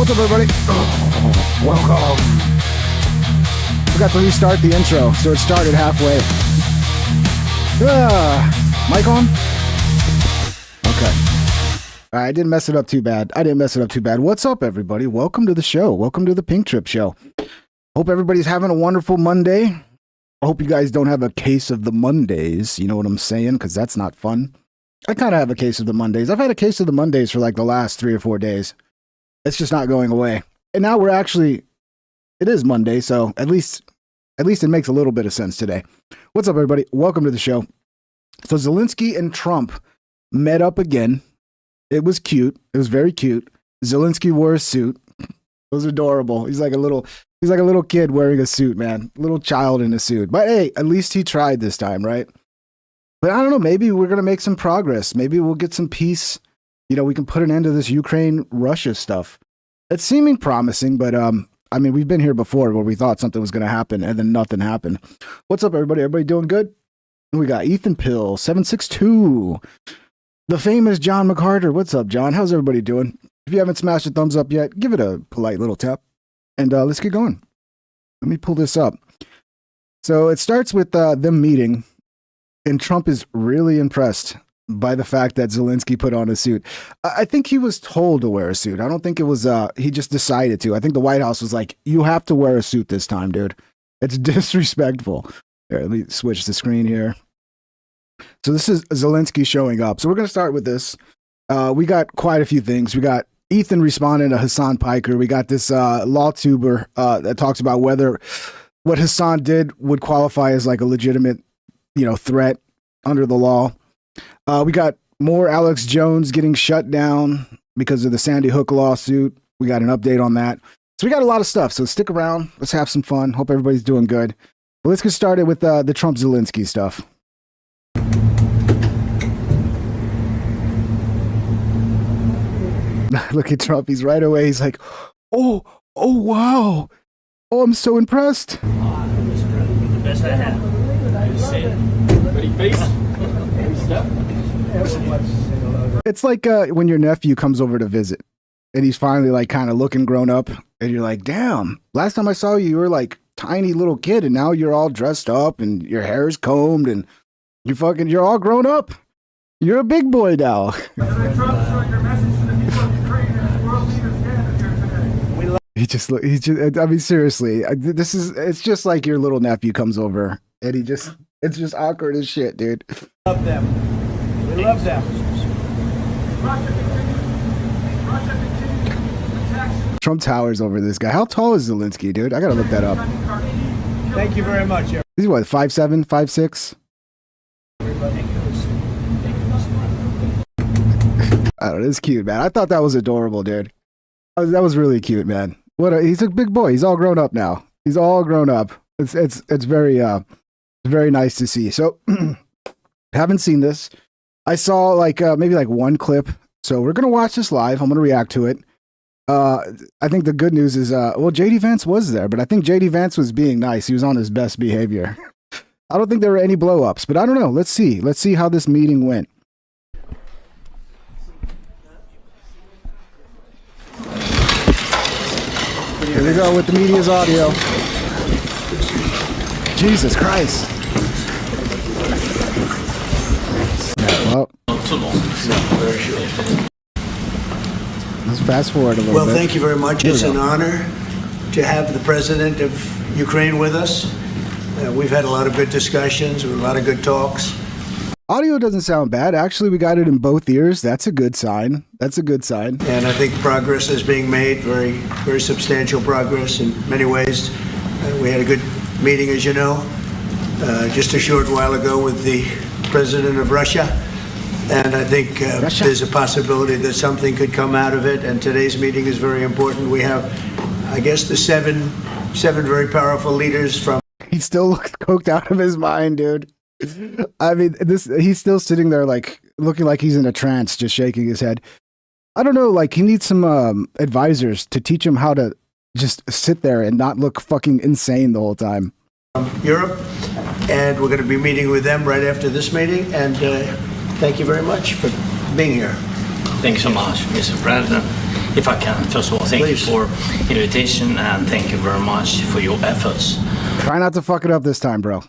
What's up, everybody? Oh, welcome. Forgot to restart the intro, so it started halfway. Mic on? Okay. I didn't mess it up too bad. What's up, everybody? Welcome to the show. Welcome to the Pink Trip Show. Hope everybody's having a wonderful Monday. I hope you guys don't have a case of the Mondays. You know what I'm saying? Because that's not fun. I kind of have a case of the Mondays. I've had a case of the Mondays for like the last 3 or 4 days. It's just not going away. And now it is Monday, so at least it makes a little bit of sense today. What's up, everybody? Welcome to the show. So Zelensky and Trump met up again. It was cute. It was very cute. Zelensky wore a suit. It was adorable. He's like a little kid wearing a suit, man. Little child in a suit. But hey, at least he tried this time, right? But I don't know, maybe we're going to make some progress. Maybe we'll get some peace. You know, we can put an end to this Ukraine-Russia stuff. It's seeming promising, but I mean, we've been here before where we thought something was going to happen and then nothing happened. What's up, everybody? Everybody doing good? We got Ethan Pill, 762. The famous John McCarter. What's up, John? How's everybody doing? If you haven't smashed a thumbs up yet, give it a polite little tap. And let's get going. Let me pull this up. So it starts with them meeting, and Trump is really impressed by the fact that Zelensky put on a suit. I think he was told to wear a suit. I don't think it was, he just decided to. I think the White House was like, you have to wear a suit this time, dude. It's disrespectful. Here, let me switch the screen here. So this is Zelensky showing up. So we're going to start with this. We got quite a few things. We got Ethan responding to Hassan Piker. We got this law tuber that talks about whether what Hassan did would qualify as like a legitimate, threat under the law. We got more Alex Jones getting shut down because of the Sandy Hook lawsuit. We got an update on that. So we got a lot of stuff. So stick around. Let's have some fun. Hope everybody's doing good. But let's get started with the Trump Zelensky stuff. Look at Trump. He's right away. He's like, oh, wow. Oh, I'm so impressed. The best I have. Ready, face? It's like when your nephew comes over to visit and he's finally like kind of looking grown up and you're like, damn, last time I saw you, you were like tiny little kid and now you're all dressed up and your hair is combed and you're all grown up. You're a big boy now. I mean, seriously, it's just like your little nephew comes over and it's just awkward as shit, dude. Love them. We love them. Trump towers over this guy. How tall is Zelensky, dude? I gotta look that up. Thank you very much. He's what, 5'7", 5'6"? I don't know, it's cute, man. I thought that was adorable, dude. That was really cute, man. He's a big boy. He's all grown up now. He's all grown up. It's very nice to see. So, haven't seen this. I saw maybe one clip. So we're gonna watch this live. I'm gonna react to it. I think the good news is, JD Vance was there, but I think JD Vance was being nice. He was on his best behavior. I don't think there were any blow-ups, but I don't know. Let's see. Let's see how this meeting went. Here we go with the media's audio. Jesus Christ. Yeah, well, let's fast forward a little bit. Well, thank you very much. It's an honor to have the president of Ukraine with us. We've had a lot of good discussions, a lot of good talks. Audio doesn't sound bad. Actually, we got it in both ears. That's a good sign. And I think progress is being made, very, very substantial progress in many ways. We had a good meeting, as you know, just a short while ago with the president of Russia. And I think there's a possibility that something could come out of it. And today's meeting is very important. We have, I guess, the seven very powerful leaders from... He still looks coked out of his mind, dude. I mean, he's still sitting there looking like he's in a trance, just shaking his head. I don't know, he needs some advisors to teach him how to just sit there and not look fucking insane the whole time. Europe, and we're going to be meeting with them right after this meeting, and thank you very much for being here. Thanks so much, Mr. President. if I can, first of all, thank Please. you for invitation and thank you very much for your efforts. Try not to fuck it up this time, bro.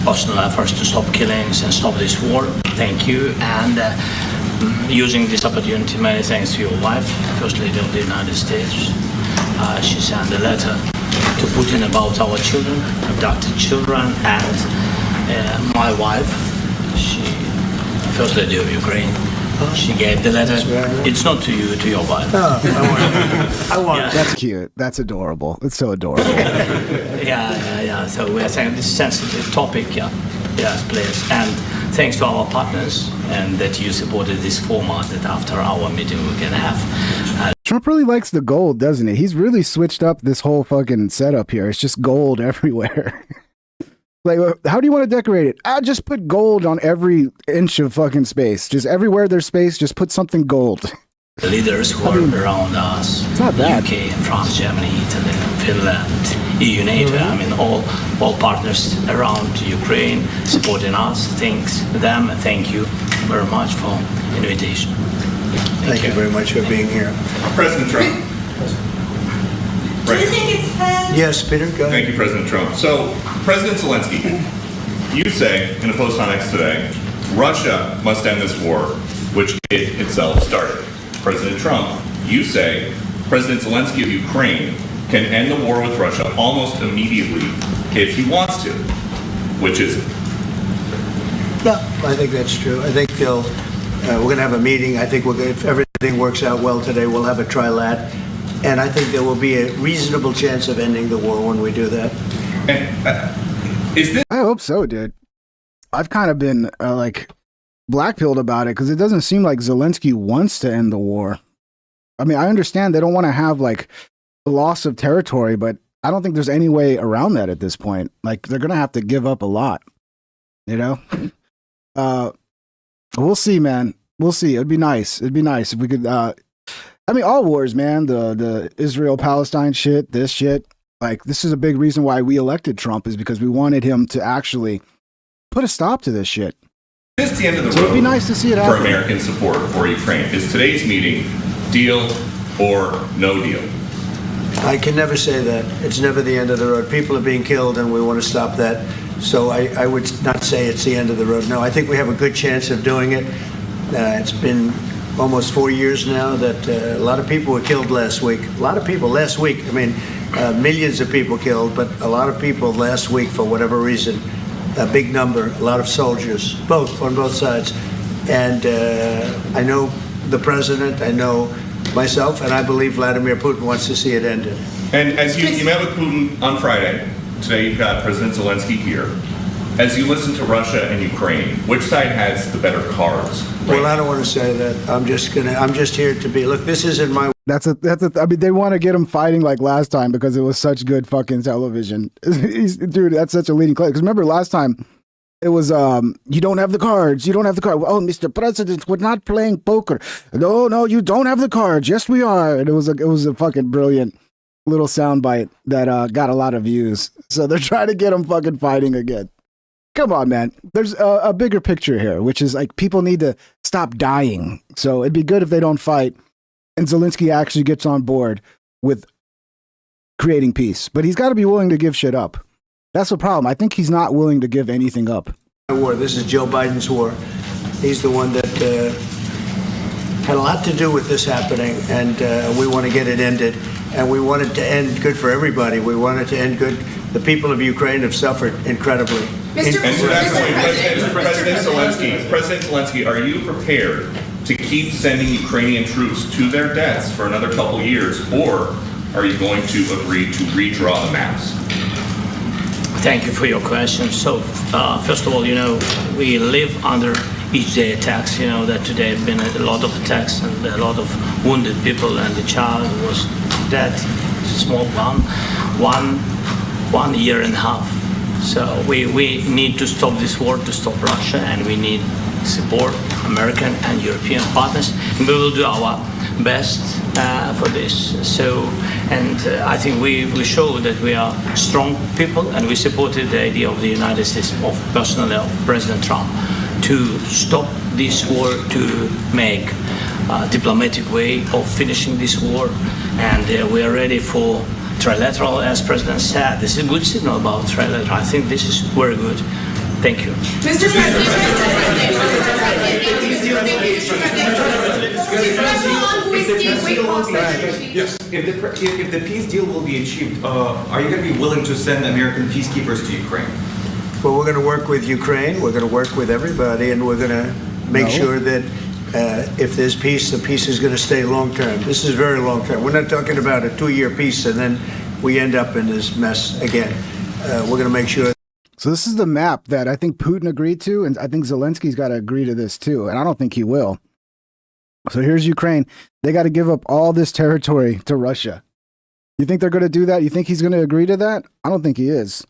Personal efforts to stop killings and stop this war. Thank you. And using this opportunity, many thanks to your wife, First Lady of the United States. She sent a letter to Putin about our children, abducted children, and my wife, she, First Lady of Ukraine, she gave the letter. It's not to you, to your wife. I want Yeah. That's cute. That's adorable. It's so adorable. Yeah. So we're saying this sensitive topic, yes, please. And thanks to our partners and that you supported this format that after our meeting we can have. Trump really likes the gold, doesn't he? He's really switched up this whole fucking setup here. It's just gold everywhere. Like, how do you want to decorate it? Just put gold on every inch of fucking space. Just everywhere there's space, just put something gold. The leaders who are around us, It's not bad. UK, France, Germany, Italy, Finland, EU, NATO, I mean all partners around Ukraine supporting us. Thanks them and thank you very much for invitation. Thank you very much for being here. President Trump. Do you think it's fair? Yes, Peter, go ahead. Thank you, President Trump. So, President Zelensky, you say in a post on X today, Russia must end this war, which it itself started. President Trump, you say President Zelensky of Ukraine can end the war with Russia almost immediately if he wants to, which is No, I think that's true. I think we're going to have a meeting. I think if everything works out well today, we'll have a trilat. And I think there will be a reasonable chance of ending the war when we do that. And is this I hope so, dude. I've kind of been like blackpilled about it because it doesn't seem like Zelensky wants to end the war. I mean, I understand they don't want to have like loss of territory, but I don't think there's any way around that at this point. Like they're gonna have to give up a lot, you know. We'll see, man. We'll see. It'd be nice. It'd be nice if we could. I mean, all wars, man. The Israel-Palestine shit, this shit. Like, this is a big reason why we elected Trump is because we wanted him to actually put a stop to this shit. the end of the So road it'd be nice to see it for happen. American support for Ukraine? Is today's meeting deal or no deal? I can never say that. It's never the end of the road. People are being killed, and we want to stop that. So I would not say it's the end of the road. No, I think we have a good chance of doing it. It's been almost 4 years now that a lot of people were killed last week. A lot of people last week. I mean, millions of people killed, but a lot of people last week for whatever reason. A big number, a lot of soldiers, on both sides. And I know the president, I know myself, and I believe Vladimir Putin wants to see it ended. And as you met with Putin on Friday, today you've got President Zelensky here. As you listen to Russia and Ukraine, which side has the better cards? Well, I don't want to say that. I'm just here to be. Look, this isn't my. I mean, they want to get him fighting like last time because it was such good fucking television. Dude, that's such a leading claim. Because remember last time, it was, you don't have the cards. You don't have the card. Oh, Mr. President, we're not playing poker. No, you don't have the cards. Yes, we are. And it was a fucking brilliant little soundbite that got a lot of views. So they're trying to get him fucking fighting again. Come on, man. There's a bigger picture here, which is like people need to stop dying. So it'd be good if they don't fight and Zelensky actually gets on board with creating peace. But he's got to be willing to give shit up. That's the problem. I think he's not willing to give anything up. War. This is Joe Biden's war. He's the one that had a lot to do with this happening, and we want to get it ended. And we want it to end good for everybody. We want it to end good. The people of Ukraine have suffered incredibly. And to that point, President Zelensky, are you prepared to keep sending Ukrainian troops to their deaths for another couple years, or are you going to agree to redraw the maps? Thank you for your question. So, first of all, we live under each day attacks. That today have been a lot of attacks and a lot of wounded people, and the child was dead, small one year and a half. So we need to stop this war, to stop Russia, and we need support American and European partners, and we will do our best for this. So, and I think we show that we are strong people, and we supported the idea of the United States, personally of President Trump, to stop this war, to make diplomatic way of finishing this war, and we are ready for trilateral, as President said. This is a good signal about trilateral. I think this is very good. Thank you. Mr. Yes. If the peace deal will be achieved, are you going to be willing to send American peacekeepers to Ukraine? Well, we're going to work with Ukraine. We're going to work with everybody, and we're going to make sure that if there's peace, the peace is going to stay long term. This is very long term. We're not talking about a 2-year peace and then we end up in this mess again. We're going to make sure. So this is the map that I think Putin agreed to, and I think Zelensky's got to agree to this too, and I don't think he will. So here's Ukraine. They got to give up all this territory to Russia. You think they're going to do that? You think he's going to agree to that? I don't think he is.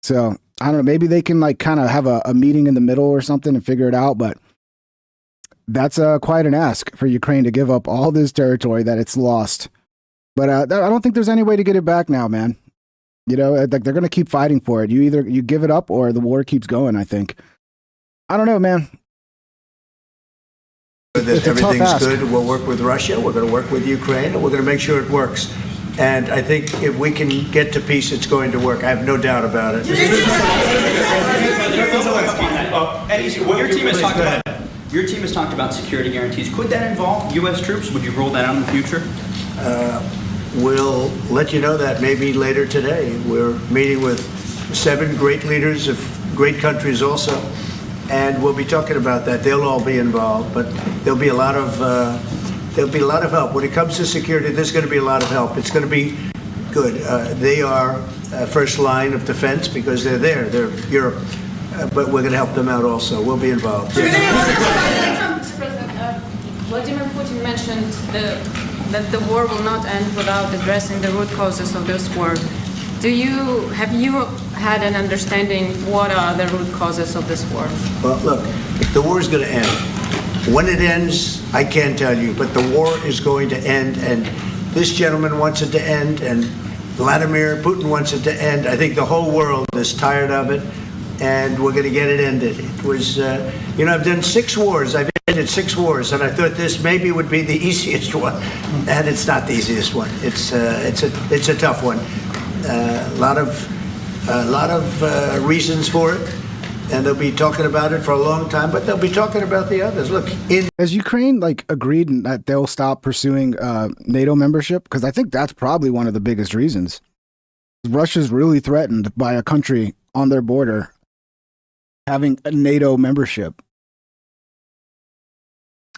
So I don't know. Maybe they can like kind of have a meeting in the middle or something and figure it out. But that's quite an ask for Ukraine to give up all this territory that it's lost. But I don't think there's any way to get it back now, man. You know, like they're going to keep fighting for it. You give it up or the war keeps going, I think. I don't know, man. That everything's good. We'll work with Russia. We're going to work with Ukraine, and we're going to make sure it works. And I think if we can get to peace, it's going to work. I have no doubt about it. Your team has talked about security guarantees. Could that involve U.S. troops? Would you roll that out in the future? We'll let you know that maybe later today. We're meeting with 7 great leaders of great countries also, and we'll be talking about that. They'll all be involved, but there'll be a lot of help when it comes to security. There's going to be a lot of help. It's going to be good. They are first line of defense because they're there. They're Europe, but we're going to help them out also. We'll be involved. Mr. President, Vladimir Putin mentioned that the war will not end without addressing the root causes of this war. Have you had an understanding what are the root causes of this war? Well, look, the war is going to end. When it ends, I can't tell you, but the war is going to end, and this gentleman wants it to end, and Vladimir Putin wants it to end. I think the whole world is tired of it, and we're going to get it ended. It was, I've done 6 wars. I've ended 6 wars, and I thought this maybe would be the easiest one, and it's not the easiest one. It's a tough one. A lot of reasons for it. And they'll be talking about it for a long time, but they'll be talking about the others. Look, has Ukraine agreed that they'll stop pursuing NATO membership? Because I think that's probably one of the biggest reasons. Russia's really threatened by a country on their border having a NATO membership.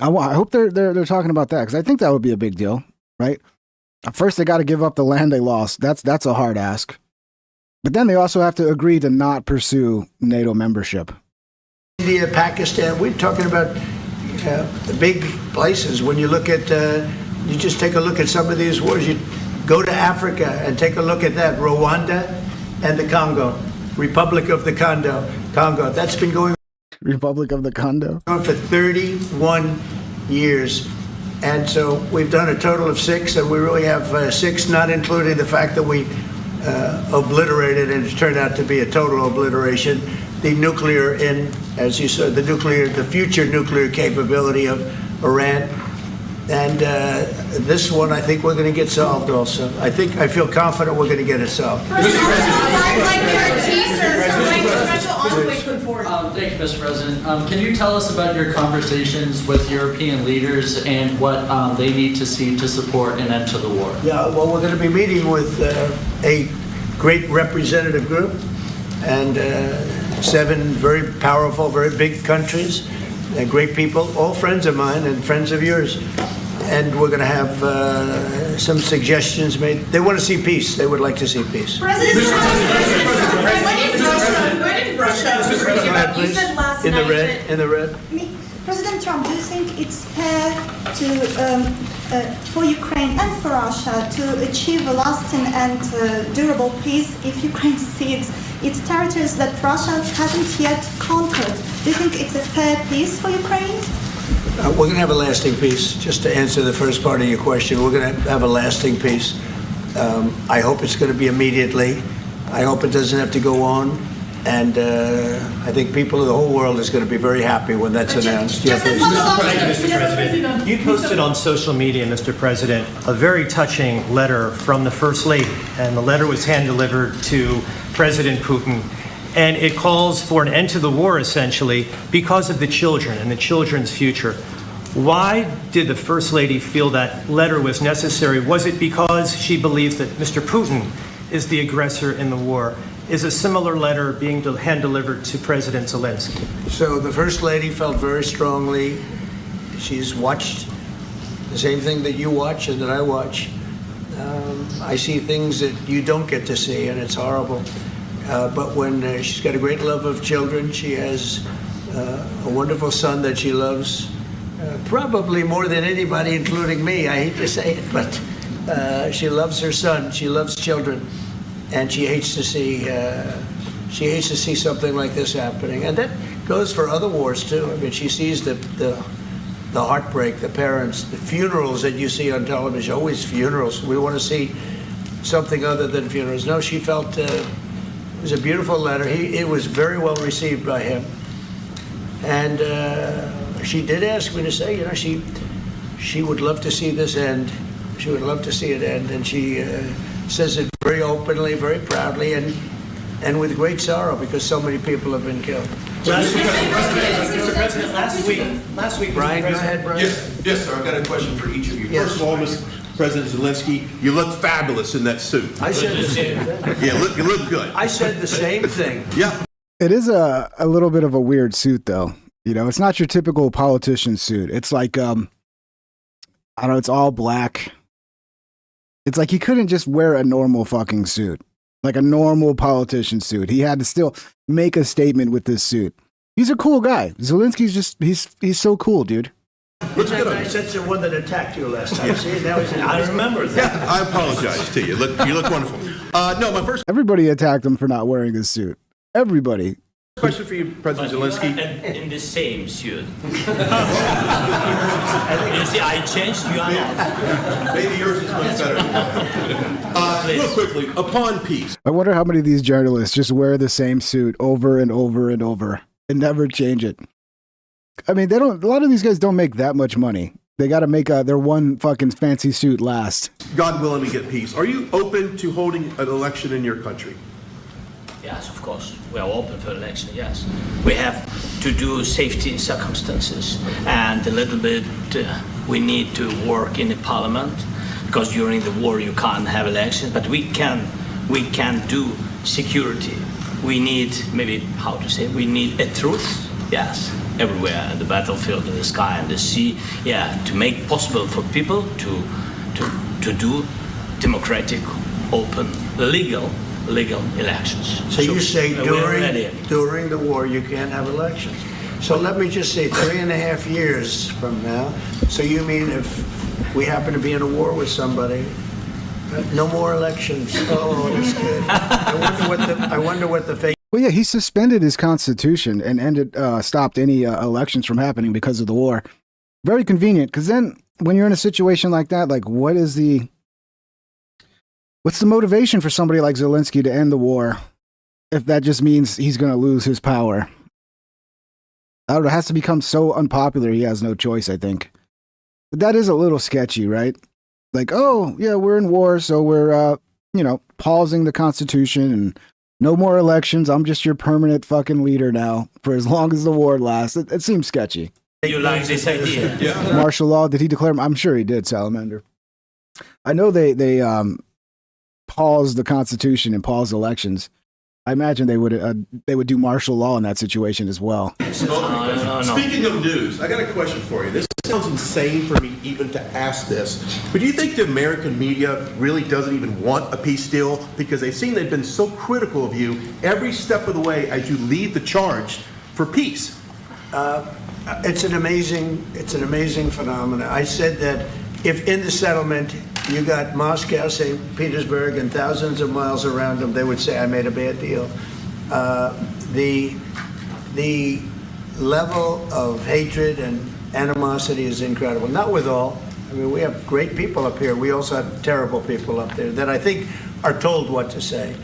I hope they're talking about that because I think that would be a big deal, right? First, they got to give up the land they lost. That's a hard ask. But then they also have to agree to not pursue NATO membership. India, Pakistan, we're talking about big places. When you look at, you just take a look at some of these wars. You go to Africa and take a look at that. Rwanda and the Congo, Republic of the Congo. That's been going Republic of the Congo on for 31 years. And so we've done a total of 6, and we really have 6, not including the fact that we obliterated, and it turned out to be a total obliteration, the nuclear, as you said, the future nuclear capability of Iran. And this one, I think we're going to get solved also. I feel confident we're going to get it solved. Thank you, Mr. President. Can you tell us about your conversations with European leaders and what they need to see to support an end to the war? Yeah, well, we're going to be meeting with a great representative group and 7 very powerful, very big countries, great people, all friends of mine and friends of yours. And we're going to have some suggestions made. They want to see peace. They would like to see peace. President Russia, you said last in night the red. President Trump, do you think it's fair for Ukraine and for Russia to achieve a lasting and durable peace if Ukraine cedes its territories that Russia hasn't yet conquered? Do you think it's a fair peace for Ukraine? We're going to have a lasting peace. Just to answer the first part of your question, we're going to have a lasting peace. I hope it's going to be immediately. I hope it doesn't have to go on. And I think people of the whole world is going to be very happy when that's announced. Mr. President, you posted on social media, Mr. President, a very touching letter from the First Lady, and the letter was hand-delivered to President Putin, and it calls for an end to the war, essentially, because of the children and the children's future. Why did the First Lady feel that letter was necessary? Was it because she believes that Mr. Putin is the aggressor in the war? Is a similar letter being hand-delivered to President Zelensky? So the First Lady felt very strongly. She's watched the same thing that you watch and that I watch. I see things that you don't get to see, and it's horrible. But when she's got a great love of children, she has a wonderful son that she loves, probably more than anybody, including me. I hate to say it, but she loves her son. She loves children. And she hates to see something like this happening, and that goes for other wars too. I mean, she sees the heartbreak, the parents, the funerals that you see on television. Always funerals. We want to see something other than funerals. No, she felt it was a beautiful letter. It was very well received by him, and she did ask me to say, you know, she would love to see this end. She would love to see it end, and she says it very openly, very proudly, and with great sorrow, because so many people have been killed. Mr. President, last week, Brian, go ahead, Brian. Yes, sir. I've got a question for each of you. Yes. First of all, Mr. President Zelensky, you look fabulous in that suit. I said the same thing. Yeah, you look good. I said the same thing. Yeah. It is a little bit of a weird suit, though. You know, it's not your typical politician suit. It's like, I don't know, it's all black. It's like he couldn't just wear a normal fucking suit, like a normal politician suit. He had to still make a statement with this suit. He's a cool guy. Zelensky's just, he's so cool, dude. Looks good. That's the one that attacked you last time. See, now he's I remember that. Yeah, I apologize to you. You look wonderful. No, my first Everybody attacked him for not wearing his suit. Everybody. question for you, President Zelensky. In the same suit. You see, I changed, you are not. Maybe yours is much better. Real quickly, upon peace. I wonder how many of these journalists just wear the same suit over and over and over and never change it. I mean, a lot of these guys don't make that much money. They got to make their one fucking fancy suit last. God willing, we get peace. Are you open to holding an election in your country? Yes, of course. We are open for election, yes. We have to do safety circumstances, and a little bit we need to work in the parliament, because during the war you can't have elections, but we can do security. We need, maybe, how to say, we need a truth, yes, everywhere, in the battlefield, in the sky, and the sea, yeah, to make possible for people to do democratic, open, legal elections. So you say during the war you can't have elections. So let me just say 3.5 years from now. So you mean if we happen to be in a war with somebody, no more elections? Oh, that's good. I wonder what the fake. Well, yeah, he suspended his constitution and stopped any elections from happening because of the war. Very convenient, because then when you're in a situation like that, like what's the motivation for somebody like Zelensky to end the war if that just means he's going to lose his power? I don't know, it has to become so unpopular he has no choice, I think. But that is a little sketchy, right? Like, oh, yeah, we're in war, so we're, pausing the Constitution and no more elections. I'm just your permanent fucking leader now for as long as the war lasts. It seems sketchy. You like this idea? Yeah. Martial law, did he declare? I'm sure he did, Salamander. I know they paused the Constitution and paused elections. I imagine they would do martial law in that situation as well. No. Speaking of news, I got a question for you. This sounds insane for me even to ask this, but do you think the American media really doesn't even want a peace deal because they've been so critical of you every step of the way as you lead the charge for peace? It's an amazing phenomenon. I said that if in the settlement you got Moscow, St. Petersburg, and thousands of miles around them, they would say I made a bad deal. The level of hatred and animosity is incredible. Not with all. I mean, we have great people up here. We also have terrible people up there that I think are told what to say.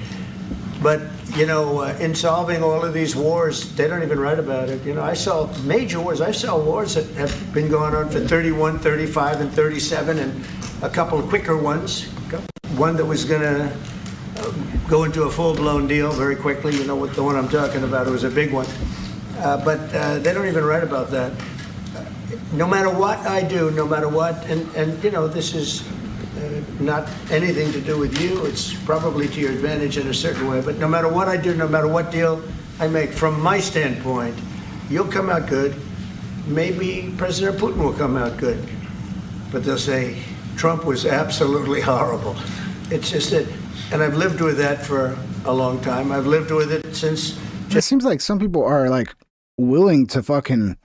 But, in solving all of these wars, they don't even write about it. I saw major wars. I saw wars that have been going on for 31, 35, and 37, and a couple of quicker ones. One that was going to go into a full-blown deal very quickly. The one I'm talking about, it was a big one. But they don't even write about that. No matter what I do, no matter what, and this is not anything to do with you. It's probably to your advantage in a certain way. But no matter what I do, no matter what deal I make, from my standpoint, you'll come out good. Maybe President Putin will come out good. But they'll say, Trump was absolutely horrible. It's just that, and I've lived with that for a long time. I've lived with it since... It seems like some people are like willing to fucking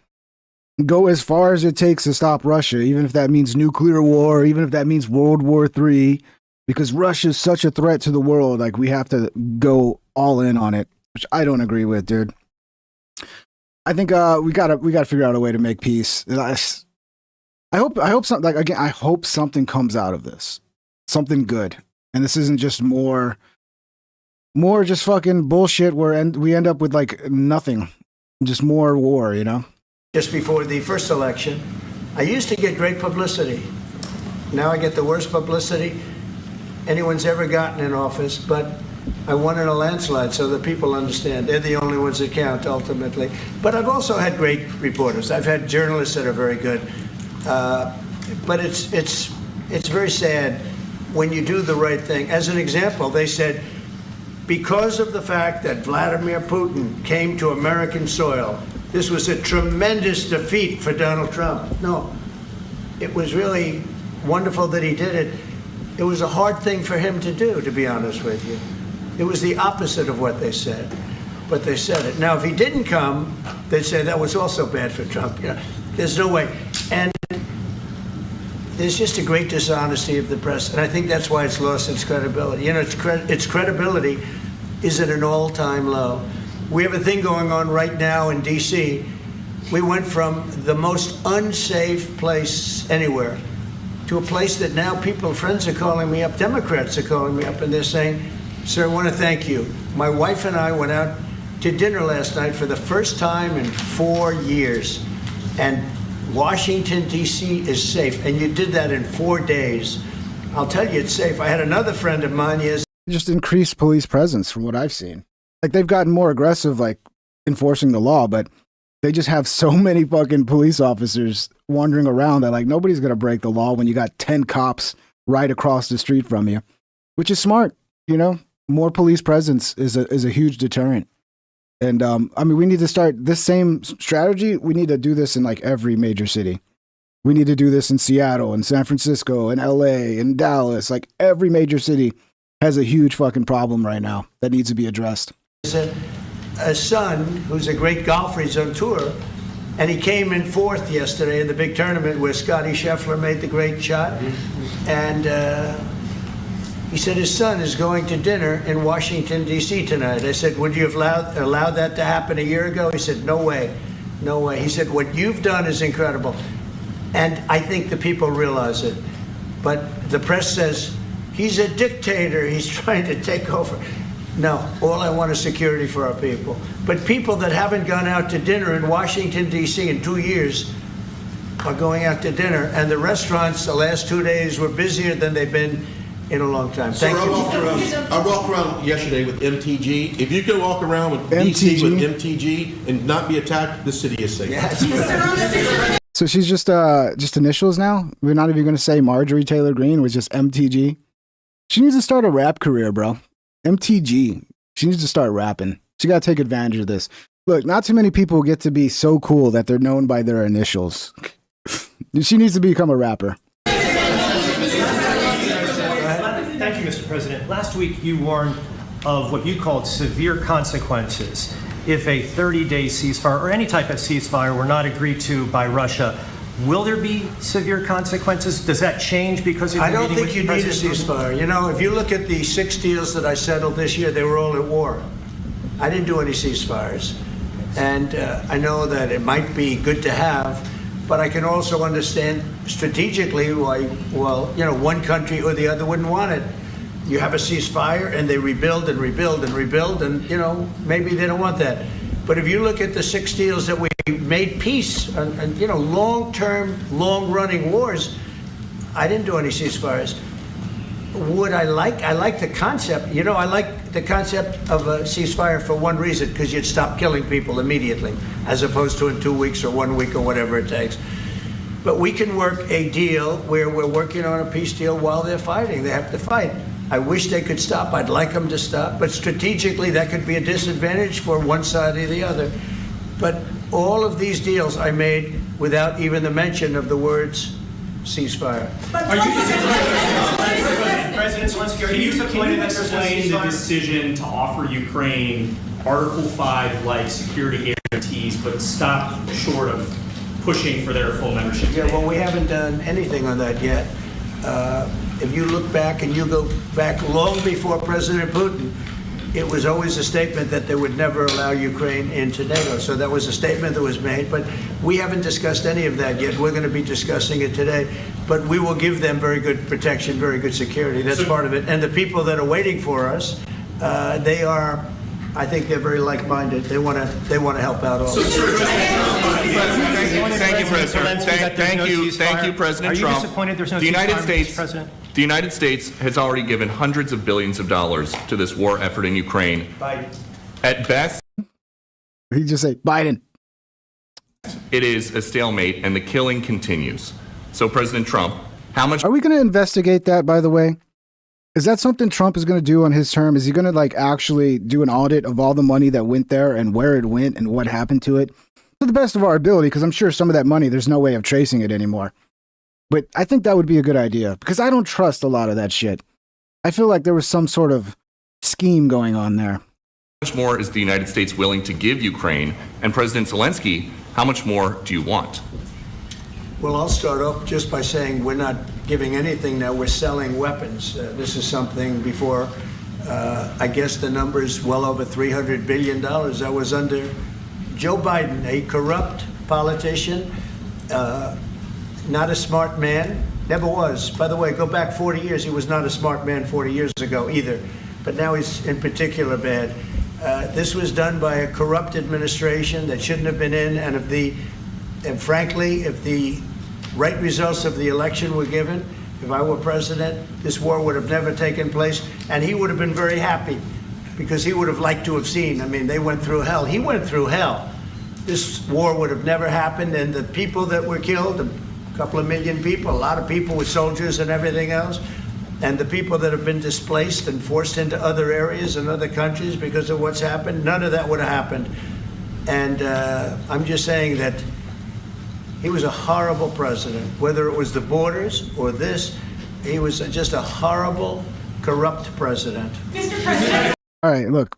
go as far as it takes to stop Russia, even if that means nuclear war, even if that means World War III, because Russia is such a threat to the world. Like, we have to go all in on it, which I don't agree with, dude. I think we gotta figure out a way to make peace. I hope something, like, again, I hope something comes out of this, something good, and this isn't just more just fucking bullshit where we end up with like nothing, just more war, Just before the first election, I used to get great publicity. Now I get the worst publicity anyone's ever gotten in office, but I won in a landslide, so that people understand. They're the only ones that count, ultimately. But I've also had great reporters. I've had journalists that are very good. But it's very sad when you do the right thing. As an example, they said, because of the fact that Vladimir Putin came to American soil, this was a tremendous defeat for Donald Trump. No, it was really wonderful that he did it. It was a hard thing for him to do, to be honest with you. It was the opposite of what they said, but they said it. Now, if he didn't come, they'd say that was also bad for Trump. There's no way. And there's just a great dishonesty of the press, and I think that's why it's lost its credibility. Its credibility is at an all-time low. We have a thing going on right now in D.C. We went from the most unsafe place anywhere to a place that now friends are calling me up, Democrats are calling me up, and they're saying, sir, I want to thank you. My wife and I went out to dinner last night for the first time in 4 years, and Washington, D.C. is safe, and you did that in 4 days. I'll tell you, it's safe. I had another friend of mine, just increased police presence from what I've seen. Like, they've gotten more aggressive, like, enforcing the law, but they just have so many fucking police officers wandering around that, like, nobody's going to break the law when you got 10 cops right across the street from you, which is smart, More police presence is a huge deterrent. And, we need to start this same strategy. We need to do this in, like, every major city. We need to do this in Seattle and San Francisco and LA and Dallas. Like, every major city has a huge fucking problem right now that needs to be addressed. A son who's a great golfer, he's on tour, and he came in fourth yesterday in the big tournament where Scotty Scheffler made the great shot. And he said his son is going to dinner in Washington, D.C. tonight. I said, would you have allowed that to happen a year ago? He said, no way, no way. He said, what you've done is incredible. And I think the people realize it. But the press says, he's a dictator, he's trying to take over. No, all I want is security for our people. But people that haven't gone out to dinner in Washington, D.C. in 2 years are going out to dinner, and the restaurants the last 2 days were busier than they've been in a long time. Thank you. I walked around yesterday with MTG. If you can walk around with DC with MTG and not be attacked, the city is safe. Yes. So she's just initials now? We're not even going to say Marjorie Taylor Greene, was just MTG? She needs to start a rap career, bro. MTG. She needs to start rapping. She got to take advantage of this. Look, not too many people get to be so cool that they're known by their initials. She needs to become a rapper. Thank you, Mr. President. Last week you warned of what you called severe consequences if a 30-day ceasefire or any type of ceasefire were not agreed to by Russia. Will there be severe consequences? Does that change because of I don't think you need a ceasefire. If you look at the 6 deals that I settled this year, they were all at war. I didn't do any ceasefires. And I know that it might be good to have, but I can also understand strategically why, one country or the other wouldn't want it. you have a ceasefire and they rebuild and rebuild and rebuild, and maybe they don't want that. But if you look at the 6 deals that we made peace and long-term, long-running wars, I didn't do any ceasefires. Would I like the concept? I like the concept of a ceasefire for one reason, because you'd stop killing people immediately, as opposed to in 2 weeks or 1 week or whatever it takes. But we can work a deal where we're working on a peace deal while they're fighting. They have to fight. I wish they could stop. I'd like them to stop. But strategically, that could be a disadvantage for one side or the other. But all of these deals I made without even the mention of the words ceasefire. President Zelenskyy, can you explain the decision to offer Ukraine Article 5 like security guarantees, but stop short of pushing for their full membership? Yeah, well, we haven't done anything on that yet. If you look back and you go back long before President Putin, it was always a statement that they would never allow Ukraine into NATO. So that was a statement that was made, but we haven't discussed any of that yet. We're going to be discussing it today, but we will give them very good protection, very good security. That's part of it. And the people that are waiting for us, I think they're very like-minded. They want to help out also. Thank you, President. Thank you, President Trump. Are you disappointed there's no The United ceasefire, States, Mr. President? The United States has already given hundreds of billions of dollars to this war effort in Ukraine. Biden. At best, He just say Biden. it is a stalemate, and the killing continues. So, President Trump, how much? Are we going to investigate that, by the way? Is that something Trump is going to do on his term? Is he going to actually do an audit of all the money that went there and where it went and what happened to it? To the best of our ability, because I'm sure some of that money, there's no way of tracing it anymore. But I think that would be a good idea, because I don't trust a lot of that shit. I feel like there was some sort of scheme going on there. How much more is the United States willing to give Ukraine? And President Zelensky, how much more do you want? Well, I'll start off just by saying we're not giving anything now. We're selling weapons. This is something before, I guess the number is well over $300 billion. That was under Joe Biden, a corrupt politician, not a smart man, never was. By the way, go back 40 years, he was not a smart man 40 years ago either. But now he's in particular bad. This was done by a corrupt administration that shouldn't have been in, and frankly, if the right results of the election were given, if I were president, this war would have never taken place, and he would have been very happy, because he would have liked to have seen. I mean, they went through hell. He went through hell. This war would have never happened, and the people that were killed, a couple of million people, a lot of people with soldiers and everything else, and the people that have been displaced and forced into other areas and other countries because of what's happened, none of that would have happened. And I'm just saying that he was a horrible president, whether it was the borders or this. He was just a horrible, corrupt president. Mr. President. All right, look.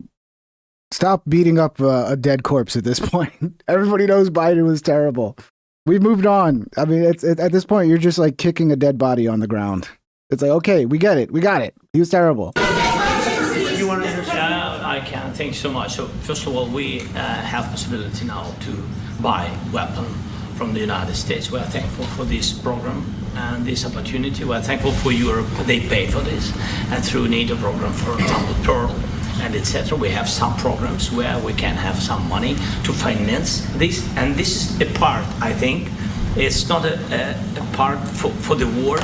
Stop beating up a dead corpse at this point. Everybody knows Biden was terrible. We've moved on. I mean, it's at this point, you're just like kicking a dead body on the ground. It's like, okay, we get it. We got it. He was terrible. You want to I can. Thank you so much. So, first of all, we have possibility now to buy weapon from the United States. We are thankful for this program and this opportunity. We are thankful for Europe. They pay for this. And through NATO program, for example, Pearl and etc., we have some programs where we can have some money to finance this. And this is a part, I think. It's not a part for the war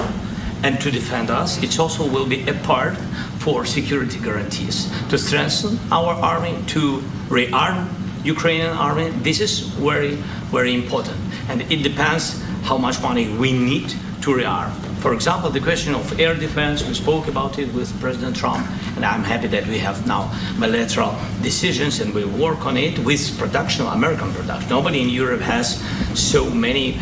and to defend us. It also will be a part for security guarantees, to strengthen our army, to rearm Ukrainian army. This is very, very important. And it depends how much money we need to rearm. For example, the question of air defense, we spoke about it with President Trump, and I'm happy that we have now bilateral decisions and we work on it with production, American production. Nobody in Europe has so many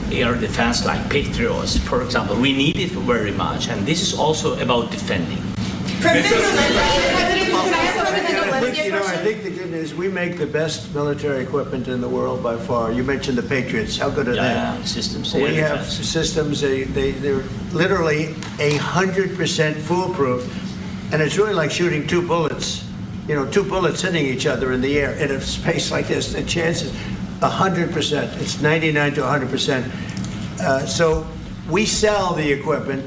air defense like Patriots, for example. We need it very much, and this is also about defending. I think the good news, we make the best military equipment in the world by far. You mentioned the Patriots. How good are they? Systems. We have systems, they're literally 100% foolproof. And it's really like shooting two bullets, two bullets hitting each other in the air in a space like this. The chance is 100%. It's 99 to 100%. So we sell the equipment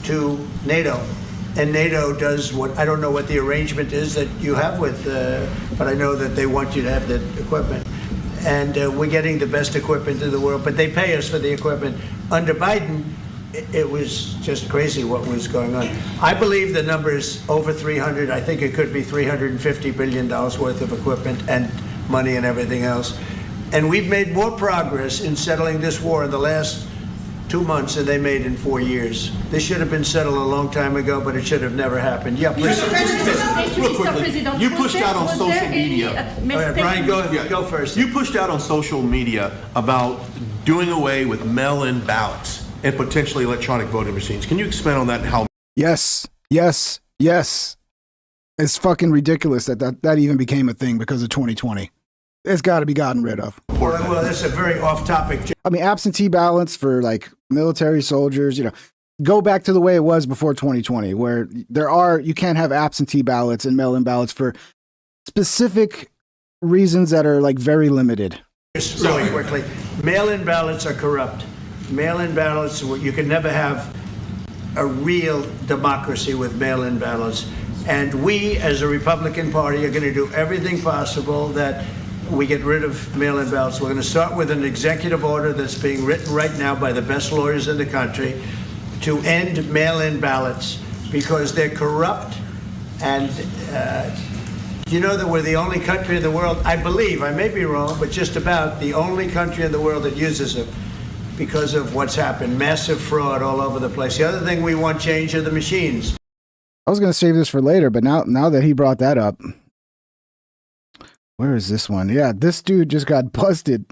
to NATO. and NATO does what, I don't know what the arrangement is that you have with, but I know that they want you to have that equipment. And we're getting the best equipment in the world, but they pay us for the equipment. Under Biden, it was just crazy what was going on. I believe the number is over 300. I think it could be $350 billion worth of equipment and money and everything else. And we've made more progress in settling this war in the last 2 months than they made in 4 years. This should have been settled a long time ago, but it should have never happened. Yeah, please. Real quickly, you pushed out on social media. All right, Brian, go first. You pushed out on social media about doing away with mail-in ballots and potentially electronic voting machines. Can you expand on that and how? Yes. It's fucking ridiculous that even became a thing because of 2020. It's got to be gotten rid of. Well, that's a very off-topic. I mean, absentee ballots for like military soldiers, go back to the way it was before 2020, where you can't have absentee ballots and mail-in ballots for specific reasons that are like very limited. Just really quickly, mail-in ballots are corrupt. Mail-in ballots, you can never have a real democracy with mail-in ballots. And we, as a Republican Party, are going to do everything possible that we get rid of mail-in ballots. We're going to start with an executive order that's being written right now by the best lawyers in the country to end mail-in ballots because they're corrupt. And you know that we're the only country in the world, I believe, I may be wrong, but just about the only country in the world that uses them because of what's happened. Massive fraud all over the place. The other thing we want change are the machines. I was going to save this for later, but now that he brought that up, where is this one? Yeah, this dude just got busted.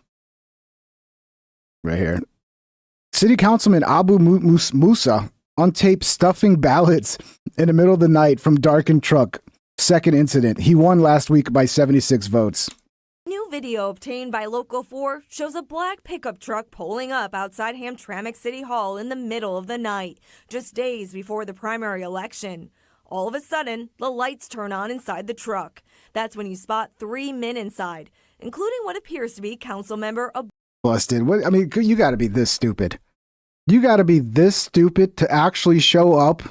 Right here. City Councilman Abu Musa on tape stuffing ballots in the middle of the night from darkened truck. Second incident. He won last week by 76 votes. New video obtained by Local 4 shows a black pickup truck pulling up outside Hamtramck City Hall in the middle of the night, just days before the primary election. All of a sudden, the lights turn on inside the truck. That's when you spot 3 men inside, including what appears to be council member. Busted. What? I mean, you got to be this stupid. You got to be this stupid to actually show up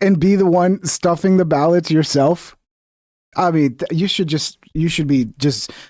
and be the one stuffing the ballots yourself. I mean, you should be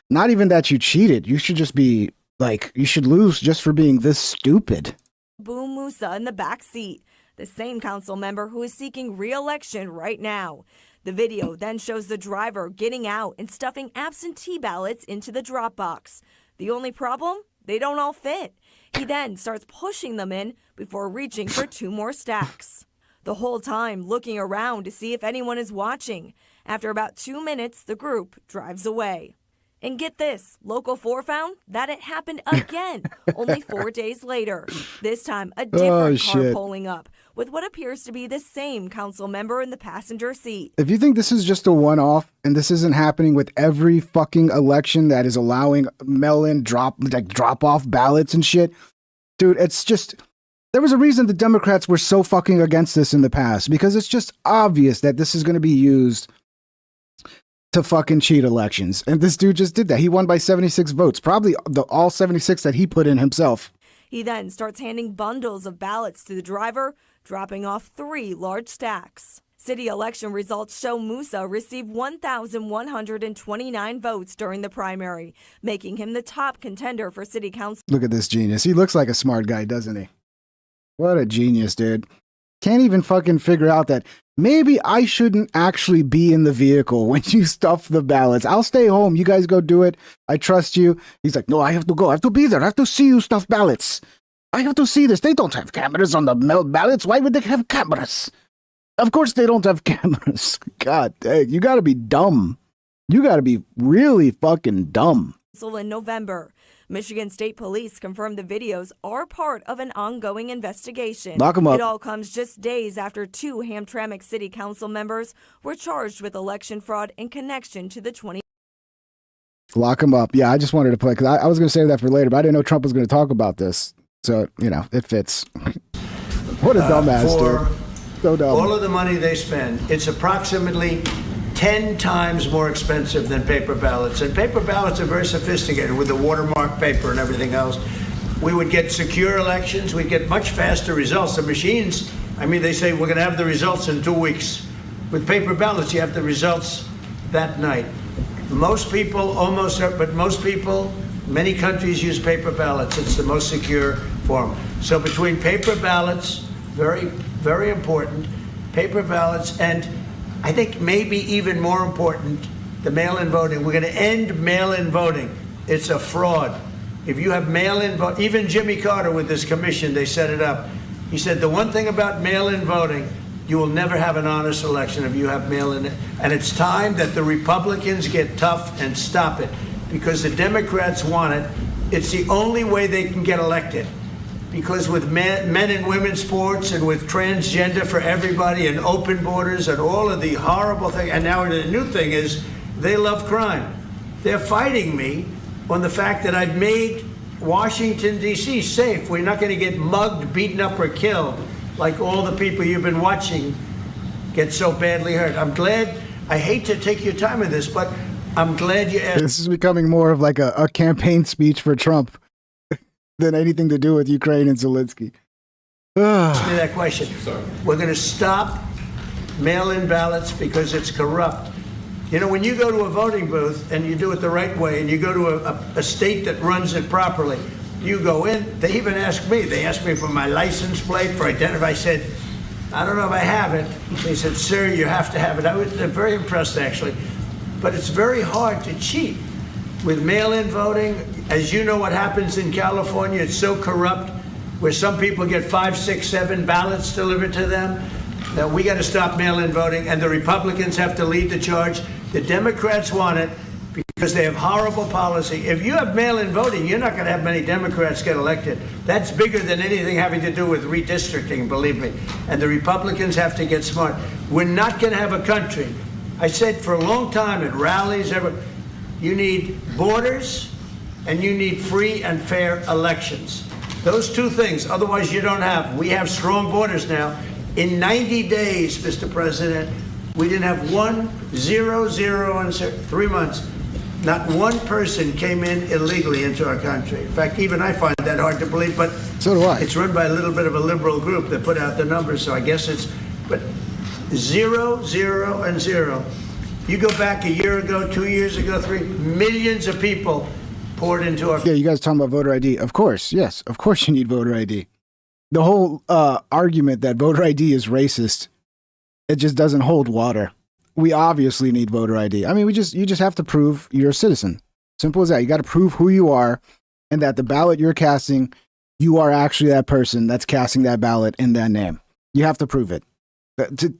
not even that you cheated. You should just be like, you should lose just for being this stupid. Boom Musa in the back seat, the same council member who is seeking re-election right now. The video then shows the driver getting out and stuffing absentee ballots into the drop box. The only problem? They don't all fit. He then starts pushing them in before reaching for 2 more stacks. The whole time looking around to see if anyone is watching. After about 2 minutes, the group drives away. And get this, Local 4 found that it happened again, only 4 days later. This time, a different car pulling up, with what appears to be the same council member in the passenger seat. If you think this is just a one-off, and this isn't happening with every fucking election that is allowing mail-in drop-off ballots and shit, dude, it's just... There was a reason the Democrats were so fucking against this in the past, because it's just obvious that this is going to be used to fucking cheat elections. And this dude just did that. He won by 76 votes, probably all 76 that he put in himself. He then starts handing bundles of ballots to the driver, dropping off 3 large stacks. City election results show Musa received 1,129 votes during the primary, making him the top contender for city council. Look at this genius. He looks like a smart guy, doesn't he? What a genius, dude. Can't even fucking figure out that maybe I shouldn't actually be in the vehicle when you stuff the ballots. I'll stay home. You guys go do it. I trust you. He's like, no, I have to go. I have to be there. I have to see you stuff ballots. I have to see this. They don't have cameras on the ballots. Why would they have cameras? Of course they don't have cameras. God dang, you gotta be dumb. You gotta be really fucking dumb. In November, Michigan State Police confirmed the videos are part of an ongoing investigation. Lock 'em up. It all comes just days after 2 Hamtramck City Council members were charged with election fraud in connection to the 20. Lock him up. Yeah, I just wanted to play, because I was going to save that for later, but I didn't know Trump was going to talk about this. So, it fits. What a dumbass, dude. So dumb. All of the money they spend, it's approximately 10 times more expensive than paper ballots. And paper ballots are very sophisticated with the watermark paper and everything else. We would get secure elections. We'd get much faster results. The machines I mean, they say we're going to have the results in 2 weeks. With paper ballots, you have the results that night. Most people, many countries use paper ballots. It's the most secure form. So between paper ballots, very, very important, paper ballots, and I think maybe even more important, the mail-in voting. We're going to end mail-in voting. It's a fraud. If you have mail-in vote, even Jimmy Carter with this commission, they set it up. He said the one thing about mail-in voting, you will never have an honest election if you have mail-in. And it's time that the Republicans get tough and stop it, because the Democrats want it. It's the only way they can get elected. Because with men and women's sports and with transgender for everybody and open borders and all of the horrible things, and now the new thing is they love crime. They're fighting me on the fact that I've made Washington, D.C. safe. We're not going to get mugged, beaten up, or killed like all the people you've been watching get so badly hurt. I'm glad. I hate to take your time in this, but I'm glad you asked. This is becoming more of like a campaign speech for Trump than anything to do with Ukraine and Zelensky. Ask me that question. We're going to stop mail-in ballots because it's corrupt. You know, when you go to a voting booth and you do it the right way and you go to a state that runs it properly, you go in, they even ask me. They asked me for my license plate, for identity. I said, I don't know if I have it. They said, sir, you have to have it. I was very impressed, actually. But it's very hard to cheat with mail-in voting. As you know what happens in California, it's so corrupt, where some people get 5, 6, 7 ballots delivered to them. That we got to stop mail-in voting, and the Republicans have to lead the charge. The Democrats want it because they have horrible policy. If you have mail-in voting, you're not going to have many Democrats get elected. That's bigger than anything having to do with redistricting, believe me. And the Republicans have to get smart. We're not going to have a country. I said for a long time at rallies, you need borders and you need free and fair elections. Those two things, otherwise you don't have. We have strong borders now. In 90 days, Mr. President, we didn't have 0 in 3 months. Not one person came in illegally into our country. In fact, even I find that hard to believe, but so do I. It's run by a little bit of a liberal group that put out the numbers, so I guess but 0, 0, and 0. You go back a year ago, 2 years ago, 3 millions of people poured into our... Yeah, you guys talking about voter ID. Of course, yes. Of course you need voter ID. The whole argument that voter ID is racist, it just doesn't hold water. We obviously need voter ID. I mean, you just have to prove you're a citizen. Simple as that. You got to prove who you are and that the ballot you're casting, you are actually that person that's casting that ballot in that name. You have to prove it.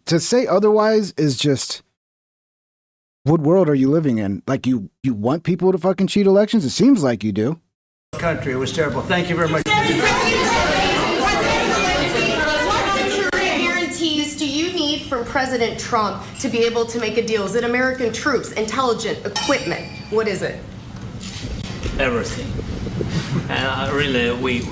To say otherwise is just... What world are you living in? Like, you want people to fucking cheat elections? It seems like you do. Country, it was terrible. Thank you very much. What security guarantees do you need from President Trump to be able to make a deal? Is it American troops, intelligence, equipment? What is it? Everything. And really,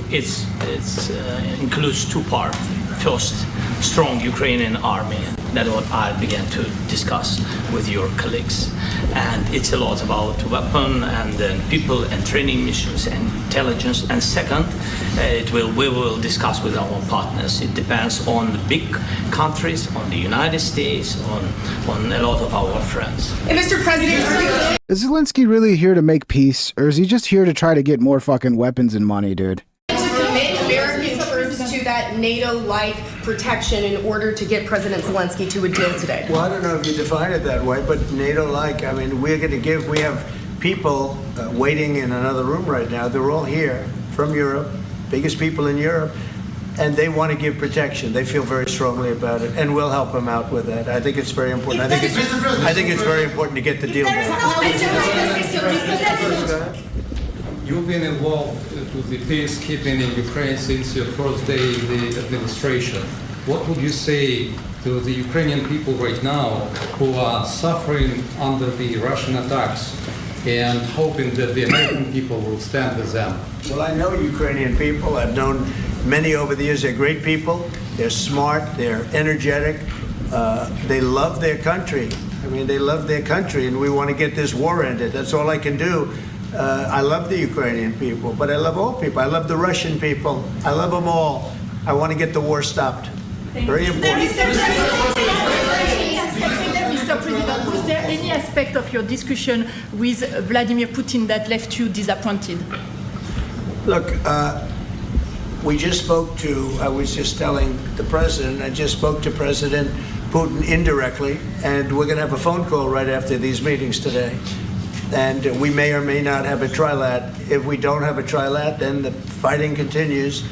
it includes two parts. First, strong Ukrainian army. That's what I began to discuss with your colleagues. And it's a lot about weapon and people and training missions and intelligence. And second, we will discuss with our partners. It depends on the big countries, on the United States, on a lot of our friends. And Mr. President, is Zelensky really here to make peace, or is he just here to try to get more fucking weapons and money, dude? to commit American troops to that NATO-like protection in order to get President Zelensky to a deal today? Well, I don't know if you define it that way, but NATO-like, I mean, we have people waiting in another room right now. They're all here from Europe, biggest people in Europe, and they want to give protection. They feel very strongly about it, and we'll help them out with that. I think it's very important. I think it's very important to get the deal done. You've been involved with the peacekeeping in Ukraine since your first day in the administration. What would you say to the Ukrainian people right now who are suffering under the Russian attacks and hoping that the American people will stand with them? Well, I know Ukrainian people. I've known many over the years. They're great people. They're smart. They're energetic. They love their country. I mean, they love their country, and we want to get this war ended. That's all I can do. I love the Ukrainian people, but I love all people. I love the Russian people. I love them all. I want to get the war stopped. Very important. Mr. President, was there any aspect of your discussion with Vladimir Putin that left you disappointed? Look, we just spoke to, I was just telling the president, I just spoke to President Putin indirectly, and we're going to have a phone call right after these meetings today. And we may or may not have a trilat. If we don't have a trilat, then the fighting continues.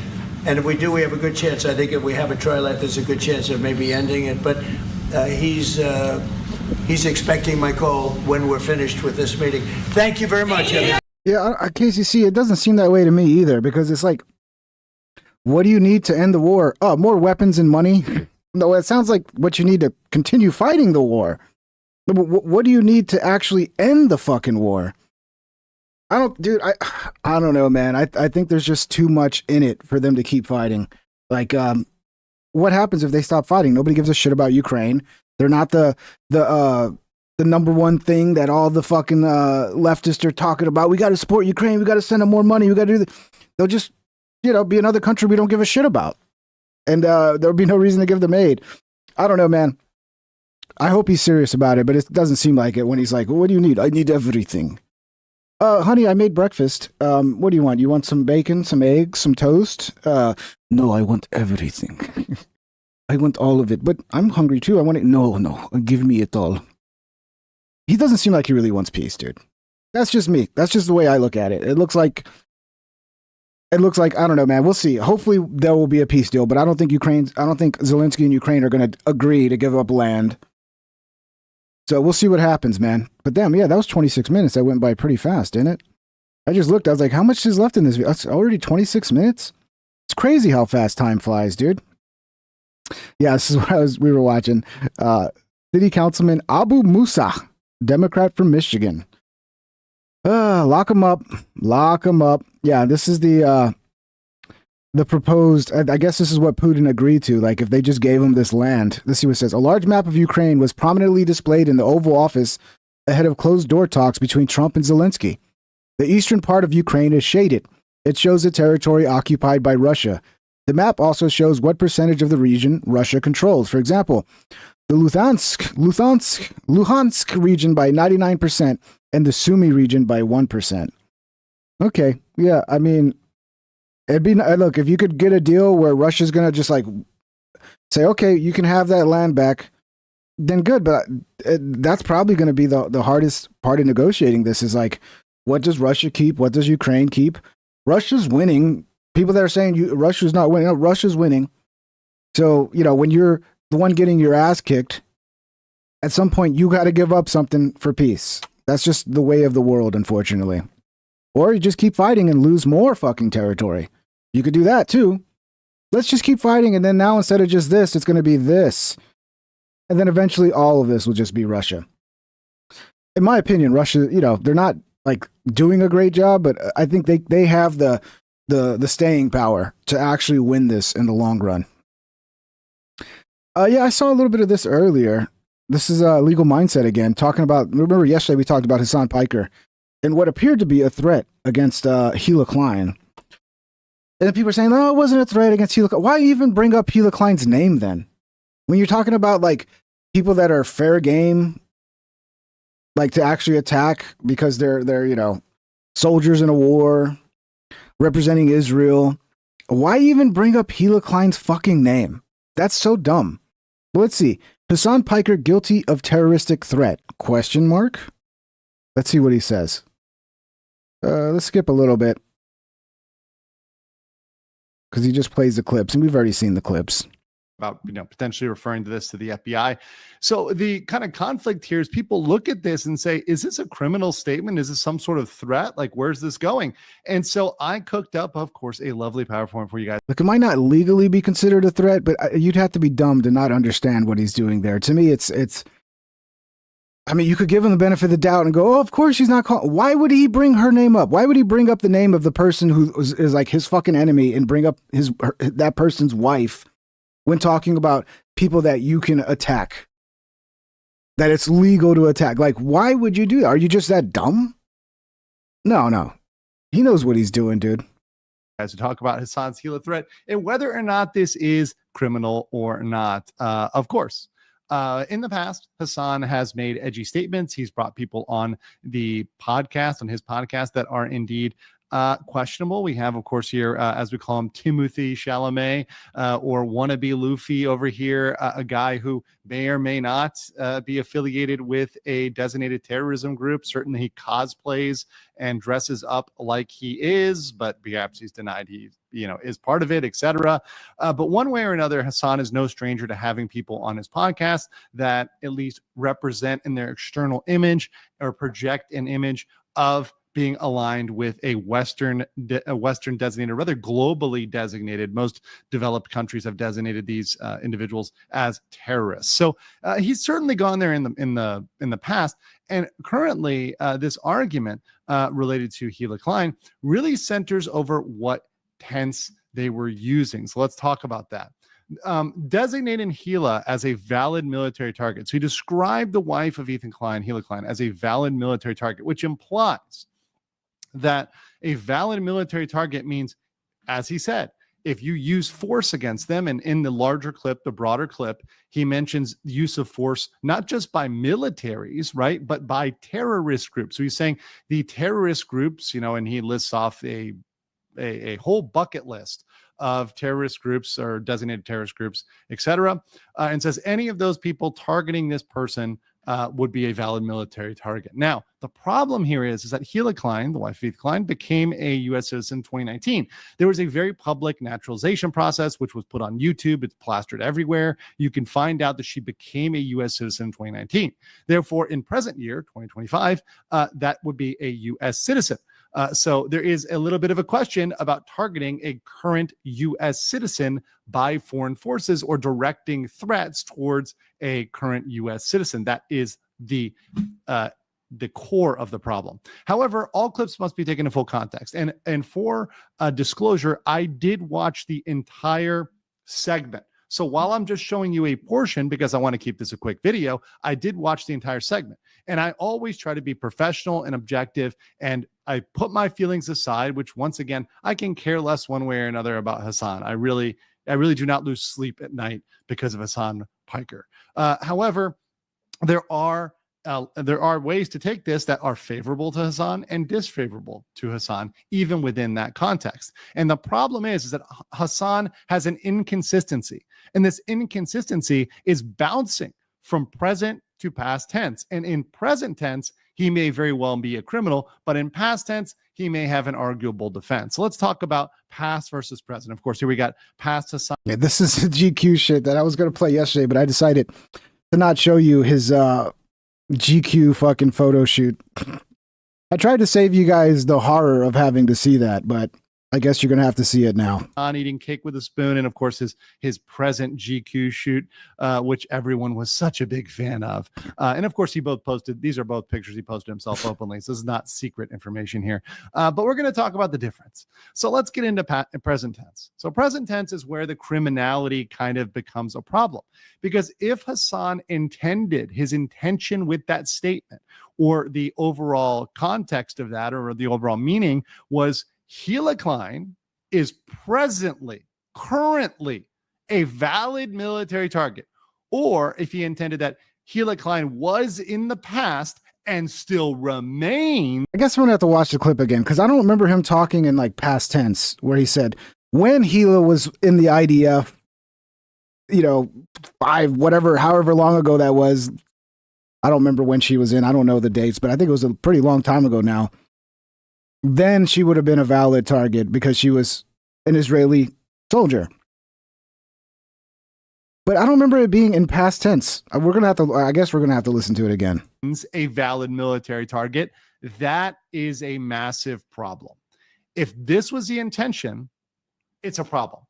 And if we do, we have a good chance. I think if we have a trilat, there's a good chance of maybe ending it. But he's expecting my call when we're finished with this meeting. Thank you very much. Yeah, KCC, it doesn't seem that way to me either, because it's like, what do you need to end the war? Oh, more weapons and money? No, it sounds like what you need to continue fighting the war. What do you need to actually end the fucking war? I don't know, man. I think there's just too much in it for them to keep fighting. Like, what happens if they stop fighting? Nobody gives a shit about Ukraine. They're not the number one thing that all the fucking leftists are talking about. We got to support Ukraine. We got to send them more money. We got to do this. They'll just, be another country we don't give a shit about. And there'll be no reason to give them aid. I don't know, man. I hope he's serious about it, but it doesn't seem like it when he's like, what do you need? I need everything. Honey, I made breakfast. What do you want? You want some bacon, some eggs, some toast? No, I want everything. I want all of it, but I'm hungry too. I want it. No, give me it all. He doesn't seem like he really wants peace, dude. That's just me. That's just the way I look at it. It looks like, I don't know, man. We'll see. Hopefully there will be a peace deal, but I don't think Zelensky and Ukraine are going to agree to give up land. So we'll see what happens, man. But damn, yeah, that was 26 minutes. That went by pretty fast, didn't it? I just looked. I was like, how much is left in this video? It's already 26 minutes? It's crazy how fast time flies, dude. Yeah, this is what we were watching. City Councilman Abu Musa, Democrat from Michigan. Lock him up. Lock him up. Yeah, this is the proposed, I guess this is what Putin agreed to, like if they just gave him this land. Let's see what it says. A large map of Ukraine was prominently displayed in the Oval Office ahead of closed-door talks between Trump and Zelensky. The eastern part of Ukraine is shaded. It shows the territory occupied by Russia. The map also shows what percentage of the region Russia controls. For example, the Luhansk region by 99% and the Sumy region by 1%. Okay, yeah, I mean, it'd be, look, if you could get a deal where Russia's going to just like say, okay, you can have that land back, then good. But that's probably going to be the hardest part of negotiating this is like, what does Russia keep? What does Ukraine keep? Russia's winning. People that are saying Russia's not winning, no, Russia's winning. So, when you're the one getting your ass kicked, at some point you got to give up something for peace. That's just the way of the world, unfortunately. Or you just keep fighting and lose more fucking territory. You could do that too. Let's just keep fighting, and then now instead of just this, it's going to be this. And then eventually all of this will just be Russia. In my opinion, Russia, they're not like doing a great job, but I think they have the staying power to actually win this in the long run. Yeah, I saw a little bit of this earlier. This is Legal Mindset again, talking about, remember yesterday we talked about Hassan Piker and what appeared to be a threat against Gila Klein. And then people are saying, no, it wasn't a threat against Gila Klein. Why even bring up Gila Klein's name then? When you're talking about like people that are fair game, like to actually attack because they're soldiers in a war, representing Israel. Why even bring up Gila Klein's fucking name? That's so dumb. Well, let's see. Hassan Piker guilty of terroristic threat? ? Let's see what he says. Let's skip a little bit. Because he just plays the clips, and we've already seen the clips. About potentially referring to this to the FBI. So the kind of conflict here is people look at this and say, is this a criminal statement? Is this some sort of threat? Like, where's this going? And so I cooked up, of course, a lovely PowerPoint for you guys. Look, it might not legally be considered a threat, but you'd have to be dumb to not understand what he's doing there. To me, it's. I mean, you could give him the benefit of the doubt and go, oh, of course she's not calling. Why would he bring her name up? Why would he bring up the name of the person who is like his fucking enemy and bring up that person's wife when talking about people that you can attack? That it's legal to attack. Like, why would you do that? Are you just that dumb? No. He knows what he's doing, dude. As to talk about Hassan's Gila threat and whether or not this is criminal or not. Of course, in the past, Hassan has made edgy statements. He's brought people on his podcast, that are indeed questionable. We have, of course, here, as we call him, Timothy Chalamet, or wannabe Luffy over here, a guy who may or may not be affiliated with a designated terrorism group. Certainly he cosplays and dresses up like he is, but perhaps he's denied he is part of it, etc. But one way or another, Hassan is no stranger to having people on his podcast that at least represent in their external image or project an image of being aligned with a Western designated, rather globally designated. Most developed countries have designated these individuals as terrorists. So he's certainly gone there in the past. And currently, this argument related to Gila Klein really centers over what tense they were using. So let's talk about that. Designating Gila as a valid military target. So he described the wife of Ethan Klein, Gila Klein, as a valid military target, which implies that a valid military target means, as he said, if you use force against them, and in the larger clip, the broader clip, he mentions use of force, not just by militaries, right, but by terrorist groups. So he's saying the terrorist groups, and he lists off a whole bucket list of terrorist groups or designated terrorist groups, etc., and says any of those people targeting this person would be a valid military target. Now, the problem here is that Gila Klein, the wife of Ethan Klein, became a U.S. citizen in 2019. There was a very public naturalization process, which was put on YouTube. It's plastered everywhere. You can find out that she became a U.S. citizen in 2019. Therefore, in present year, 2025, that would be a U.S. citizen. So there is a little bit of a question about targeting a current U.S. citizen by foreign forces or directing threats towards a current U.S. citizen. That is the core of the problem. However, all clips must be taken in full context. And for disclosure, I did watch the entire segment. So while I'm just showing you a portion, because I want to keep this a quick video, I did watch the entire segment. And I always try to be professional and objective, and I put my feelings aside, which once again, I can care less one way or another about Hassan. I really do not lose sleep at night because of Hassan Piker. However, there are ways to take this that are favorable to Hassan and disfavorable to Hassan, even within that context. And the problem is that Hassan has an inconsistency, and this inconsistency is bouncing from present to past tense. And in present tense, he may very well be a criminal, but in past tense, he may have an arguable defense. So let's talk about past versus present. Of course, here we got past Hassan. Yeah, this is the GQ shit that I was going to play yesterday, but I decided to not show you his GQ fucking photo shoot. I tried to save you guys the horror of having to see that, but I guess you're going to have to see it now. On eating cake with a spoon, and of course his present GQ shoot, which everyone was such a big fan of. And of course he both posted, these are both pictures he posted himself openly. So this is not secret information here. But we're going to talk about the difference. So let's get into present tense. So present tense is where the criminality kind of becomes a problem. Because if Hassan intended, his intention with that statement, or the overall context of that, or the overall meaning was Gila Klein is currently a valid military target, or if he intended that Gila Klein was in the past and still remains. I guess I'm gonna have to watch the clip again, because I don't remember him talking in like past tense where he said when Gila was in the IDF, however long ago that was. I don't remember when she was in. I don't know the dates, but I think it was a pretty long time ago now. Then she would have been a valid target because she was an Israeli soldier. But I don't remember it being in past tense. I guess we're going to have to listen to it again. A valid military target. That is a massive problem. If this was the intention, it's a problem,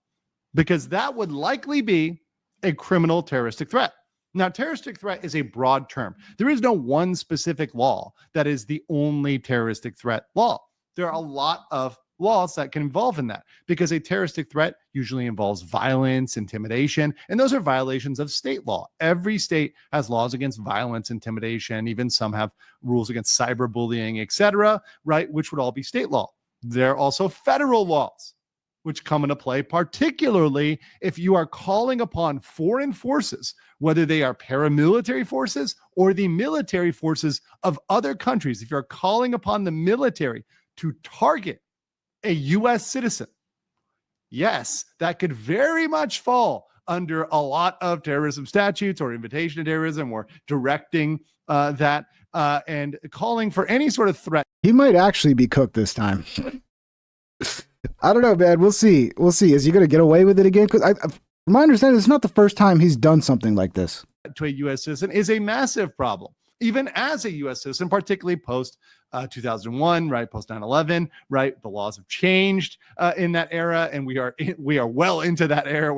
because that would likely be a criminal terroristic threat. Now, terroristic threat is a broad term. There is no one specific law that is the only terroristic threat law. There are a lot of laws that can involve in that, because a terroristic threat usually involves violence, intimidation, and those are violations of state law. Every state has laws against violence, intimidation, even some have rules against cyberbullying, etc., right, which would all be state law. There are also federal laws which come into play, particularly if you are calling upon foreign forces, whether they are paramilitary forces or the military forces of other countries. If you're calling upon the military to target a U.S. citizen, yes, that could very much fall under a lot of terrorism statutes or invitation to terrorism or directing that and calling for any sort of threat. He might actually be cooked this time. I don't know, man. We'll see. We'll see. Is he going to get away with it again? Because from my understanding, it's not the first time he's done something like this. To a U.S. citizen is a massive problem, even as a U.S. citizen, particularly post 2001, right? Post 9/11, right? The laws have changed in that era, and we are well into that era.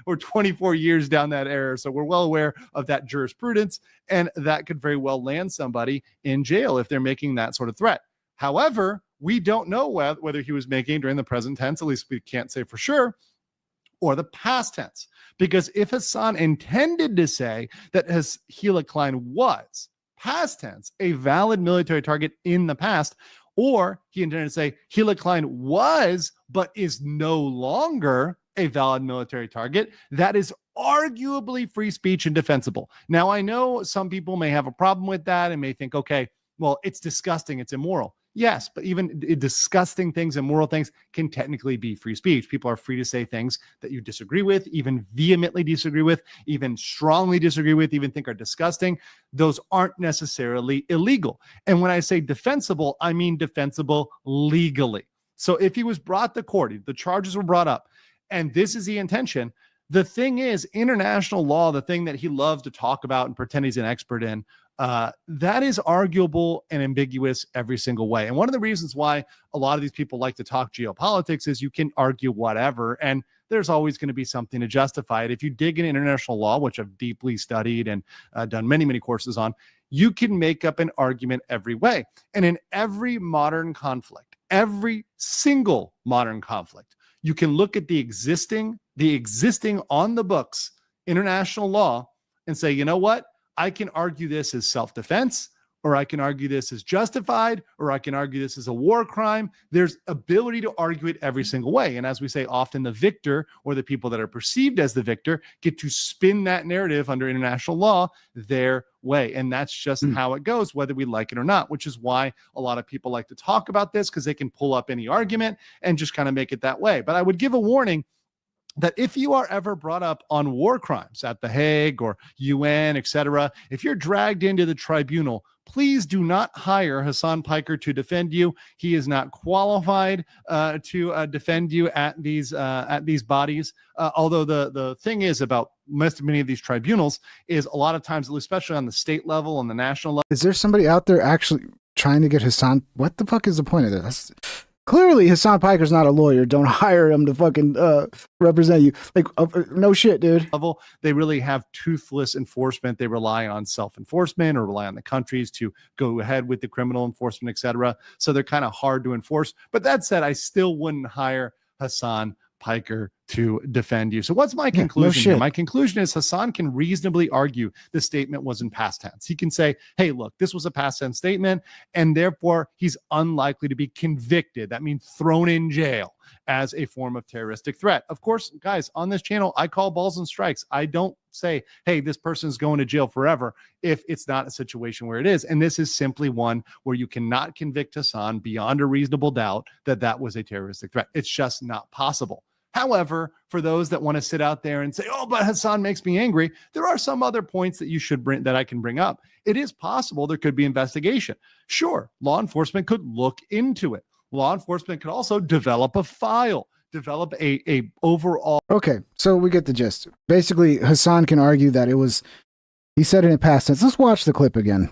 We're 24 years down that era, so we're well aware of that jurisprudence, and that could very well land somebody in jail if they're making that sort of threat. However, we don't know whether he was making during the present tense, at least we can't say for sure, or the past tense. Because if Hassan intended to say that Gila Klein was, past tense, a valid military target in the past, or he intended to say Gila Klein was, but is no longer a valid military target, that is arguably free speech and defensible. Now, I know some people may have a problem with that and may think, okay, well, it's disgusting, it's immoral. Yes, but even disgusting things, immoral things can technically be free speech. People are free to say things that you disagree with, even vehemently disagree with, even strongly disagree with, even think are disgusting. Those aren't necessarily illegal. And when I say defensible, I mean defensible legally. So if he was brought to court, the charges were brought up, and this is the intention. The thing is, international law, the thing that he loves to talk about and pretend he's an expert in, that is arguable and ambiguous every single way. And one of the reasons why a lot of these people like to talk geopolitics is you can argue whatever, and there's always going to be something to justify it. If you dig in international law, which I've deeply studied and done many, many courses on, you can make up an argument every way. And in every modern conflict, every single modern conflict, you can look at the existing on the books international law and say, you know what? I can argue this as self-defense, or I can argue this as justified, or I can argue this as a war crime. There's ability to argue it every single way. And as we say, often the victor, or the people that are perceived as the victor, get to spin that narrative under international law their way. And that's just how it goes, whether we like it or not, which is why a lot of people like to talk about this, because they can pull up any argument and just kind of make it that way. But I would give a warning that if you are ever brought up on war crimes at The Hague or UN, etc., if you're dragged into the tribunal, please do not hire Hassan Piker to defend you. He is not qualified to defend you at these bodies. Although the thing is about many of these tribunals is a lot of times, especially on the state level and the national level. Is there somebody out there actually trying to get Hassan? What the fuck is the point of this? Clearly, Hassan Piker's not a lawyer. Don't hire him to fucking represent you. Like, no shit, dude. They really have toothless enforcement. They rely on self-enforcement or rely on the countries to go ahead with the criminal enforcement, etc. So they're kind of hard to enforce. But that said, I still wouldn't hire Hassan Piker to defend you. So what's my conclusion here? My conclusion is Hassan can reasonably argue the statement was in past tense. He can say, hey, look, this was a past tense statement, and therefore he's unlikely to be convicted. That means thrown in jail as a form of terroristic threat. Of course, guys, on this channel, I call balls and strikes. I don't say, hey, this person's going to jail forever if it's not a situation where it is. And this is simply one where you cannot convict Hassan beyond a reasonable doubt that that was a terroristic threat. It's just not possible. However, for those that want to sit out there and say, oh, but Hassan makes me angry, there are some other points that you should bring, that I can bring up. It is possible there could be investigation. Sure, law enforcement could look into it. Law enforcement could also develop a file, develop a overall. Okay, so we get the gist. Basically, Hassan can argue that he said it in past tense. Let's watch the clip again.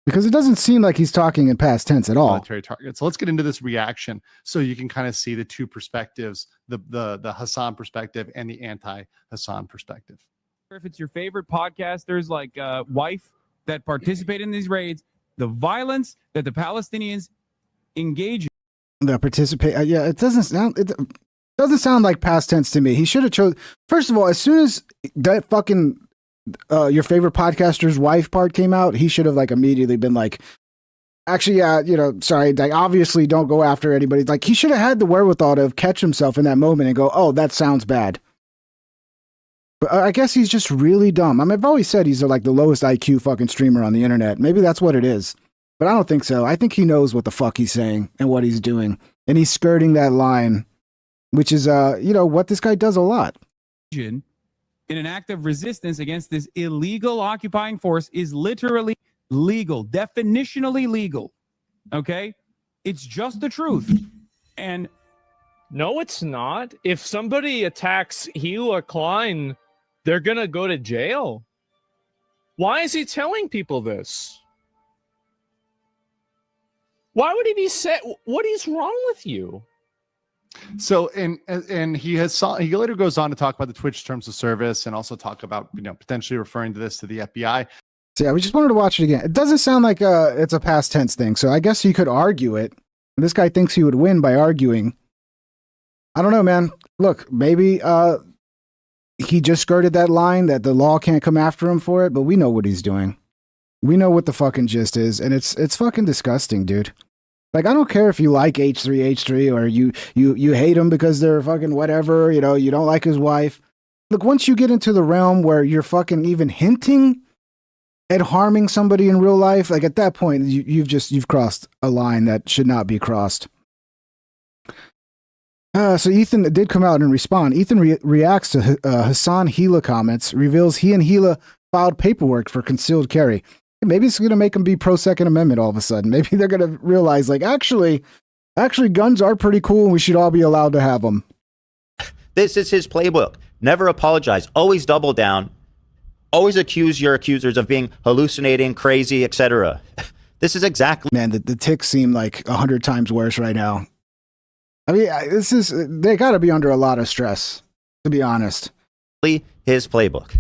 Because it doesn't seem like he's talking in past tense at all. Military target. So let's get into this reaction so you can kind of see the two perspectives, the Hassan perspective and the anti-Hassan perspective. If it's your favorite podcasters like Wife that participate in these raids, the violence that the Palestinians engage in. The participate, yeah, it doesn't sound like past tense to me. He should have chosen. First of all, as soon as that fucking your favorite podcaster's wife part came out, he should have like immediately been like, Actually, yeah, sorry, like, obviously don't go after anybody. Like, he should have had the wherewithal to catch himself in that moment and go, oh, that sounds bad. But I guess he's just really dumb. I mean, I've always said he's like the lowest IQ fucking streamer on the internet. Maybe that's what it is. But I don't think so. I think he knows what the fuck he's saying and what he's doing. And he's skirting that line, which is, what this guy does a lot. In an act of resistance against this illegal occupying force is literally legal, definitionally legal. Okay? It's just the truth. And no, it's not. If somebody attacks Hila Klein, they're going to go to jail. Why is he telling people this? Why would he be set? What is wrong with you? So, and he later goes on to talk about the Twitch terms of service and also talk about, potentially referring to this to the FBI. So yeah, we just wanted to watch it again. It doesn't sound like it's a past tense thing. So I guess you could argue it. This guy thinks he would win by arguing. I don't know, man. Look, maybe he just skirted that line that the law can't come after him for it, but we know what he's doing. We know what the fucking gist is, and it's fucking disgusting, dude. Like, I don't care if you like H3 or you hate him because they're fucking whatever, you don't like his wife. Look, once you get into the realm where you're fucking even hinting at harming somebody in real life, like at that point, you've crossed a line that should not be crossed. So Ethan did come out and respond. Ethan reacts to Hassan Hila comments, reveals he and Hila filed paperwork for concealed carry. Maybe it's going to make them be pro-Second Amendment all of a sudden. Maybe they're going to realize, like, actually, guns are pretty cool and we should all be allowed to have them. This is his playbook. Never apologize. Always double down. Always accuse your accusers of being hallucinating, crazy, etc. This is exactly... Man, the ticks seem like 100 times worse right now. I mean, they got to be under a lot of stress, to be honest. His playbook.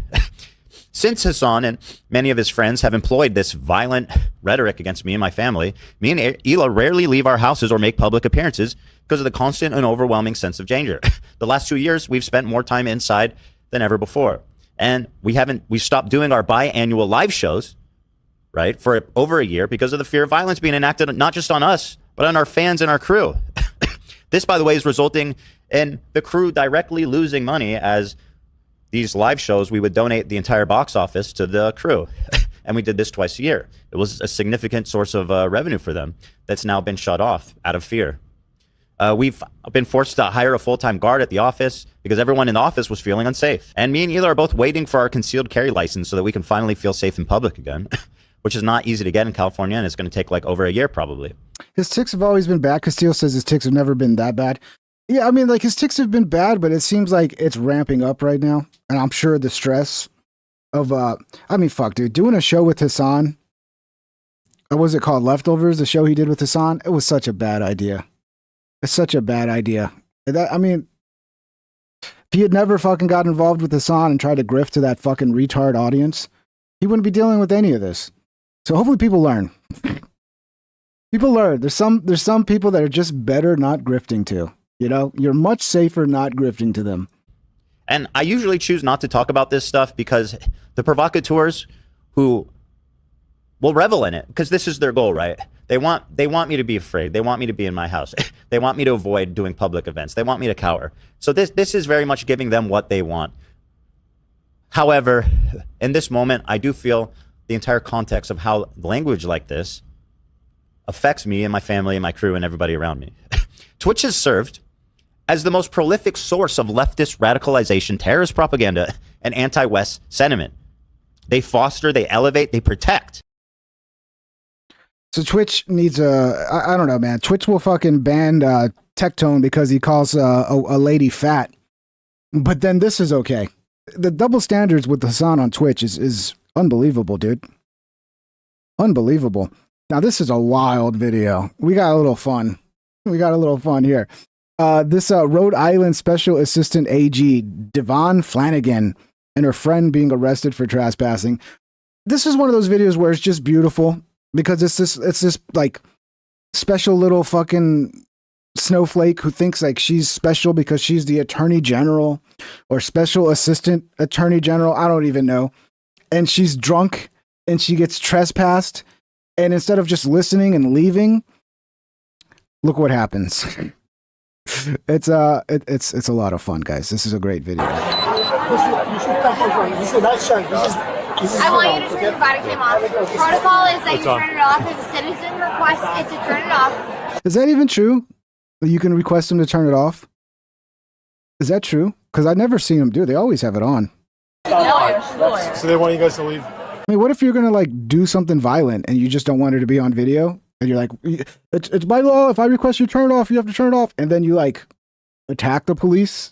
Since Hassan and many of his friends have employed this violent rhetoric against me and my family, me and Hila rarely leave our houses or make public appearances because of the constant and overwhelming sense of danger. The last 2 years, we've spent more time inside than ever before. And we stopped doing our biannual live shows, right, for over a year because of the fear of violence being enacted not just on us, but on our fans and our crew. This, by the way, is resulting in the crew directly losing money as these live shows, we would donate the entire box office to the crew. And we did this twice a year. It was a significant source of revenue for them that's now been shut off out of fear. We've been forced to hire a full-time guard at the office because everyone in the office was feeling unsafe. And me and Hila are both waiting for our concealed carry license so that we can finally feel safe in public again, which is not easy to get in California, and it's going to take like over a year probably. His ticks have always been bad. Castile says his ticks have never been that bad. Yeah, I mean, like, his ticks have been bad, but it seems like it's ramping up right now. And I'm sure the stress of, fuck, dude, doing a show with Hassan, what was it called? Leftovers, the show he did with Hassan? It was such a bad idea. It's such a bad idea. If he had never fucking got involved with Hassan and tried to grift to that fucking retard audience, he wouldn't be dealing with any of this. So hopefully people learn. People learn. There's some people that are just better not grifting to. You're much safer not grifting to them. And I usually choose not to talk about this stuff because the provocateurs who will revel in it, because this is their goal, right? They want me to be afraid. They want me to be in my house. They want me to avoid doing public events. They want me to cower. So this is very much giving them what they want. However, in this moment, I do feel the entire context of how language like this affects me and my family and my crew and everybody around me. Twitch has served as the most prolific source of leftist radicalization, terrorist propaganda, and anti-West sentiment. They foster, they elevate, they protect. So Twitch needs I don't know, man. Twitch will fucking ban Tectone because he calls a lady fat. But then this is okay. The double standards with Hassan on Twitch is unbelievable, dude. Unbelievable. Now, this is a wild video. We got a little fun. Here. This Rhode Island Special Assistant AG, Devon Flanagan, and her friend being arrested for trespassing. This is one of those videos where it's just beautiful because it's this like special little fucking snowflake who thinks like she's special because she's the attorney general or special assistant attorney general. I don't even know. And she's drunk and she gets trespassed And instead of just listening and leaving, look what happens. It's a lot of fun, guys. This is a great video. I want you to turn your body cam off. Protocol is that you turn it off. If a citizen requests it to turn it off. Is that even true? You can request them to turn it off? Is that true? Because I've never seen them do it. They always have it on. So they want you guys to leave? I mean, what if you're going to like do something violent and you just don't want it to be on video? And you're like, it's by law. If I request you turn it off, you have to turn it off. And then you like attack the police.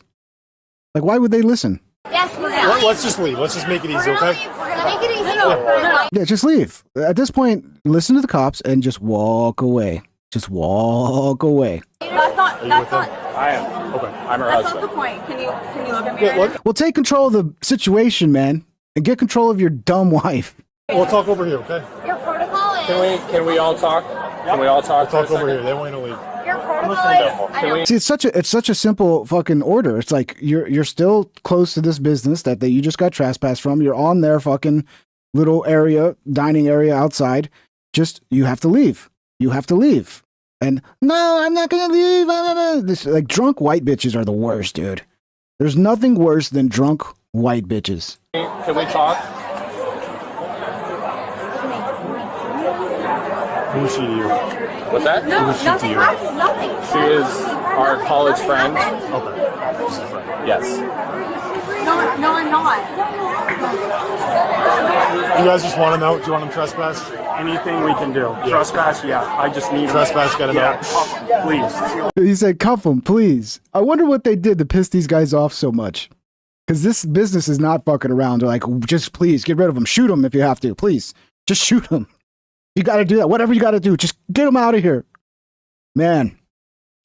Like, why would they listen? Yes, we're gonna Let's just leave. Let's just make it easy, okay? We're gonna make it easy. Yeah, just leave. At this point, listen to the cops and just walk away. Just walk away. That's not. I am. Okay. I'm her That's husband. not the point. Can you look at me right now? Well, take control of the situation, man, and get control of your dumb wife. We'll talk over here, okay? Your protocol is. Can we all talk? Can we all talk? We'll talk over here. They want you to leave. Your protocol is. See, it's such a simple fucking order. It's like you're still close to this business that you just got trespassed from. You're on their fucking little area, dining area outside. Just you have to leave. You have to leave. And no, I'm not gonna leave. This like drunk white bitches are the worst, dude. There's nothing worse than drunk white bitches. Can we talk? Who is she to you? What's that? No, Who is she nothing. to you? Nothing. She is our college friend. Okay. Yes. No, I'm not. You guys just want them out? Do you want them trespassed? Anything we can do. Trespass, yeah. I just need trespass. Get them out, please. He said, "Cuff them, please." I wonder what they did to piss these guys off so much. Because this business is not fucking around. They're like, just please get rid of them. Shoot them if you have to. Please, just shoot them. You got to do that. Whatever you got to do, just get them out of here. Man,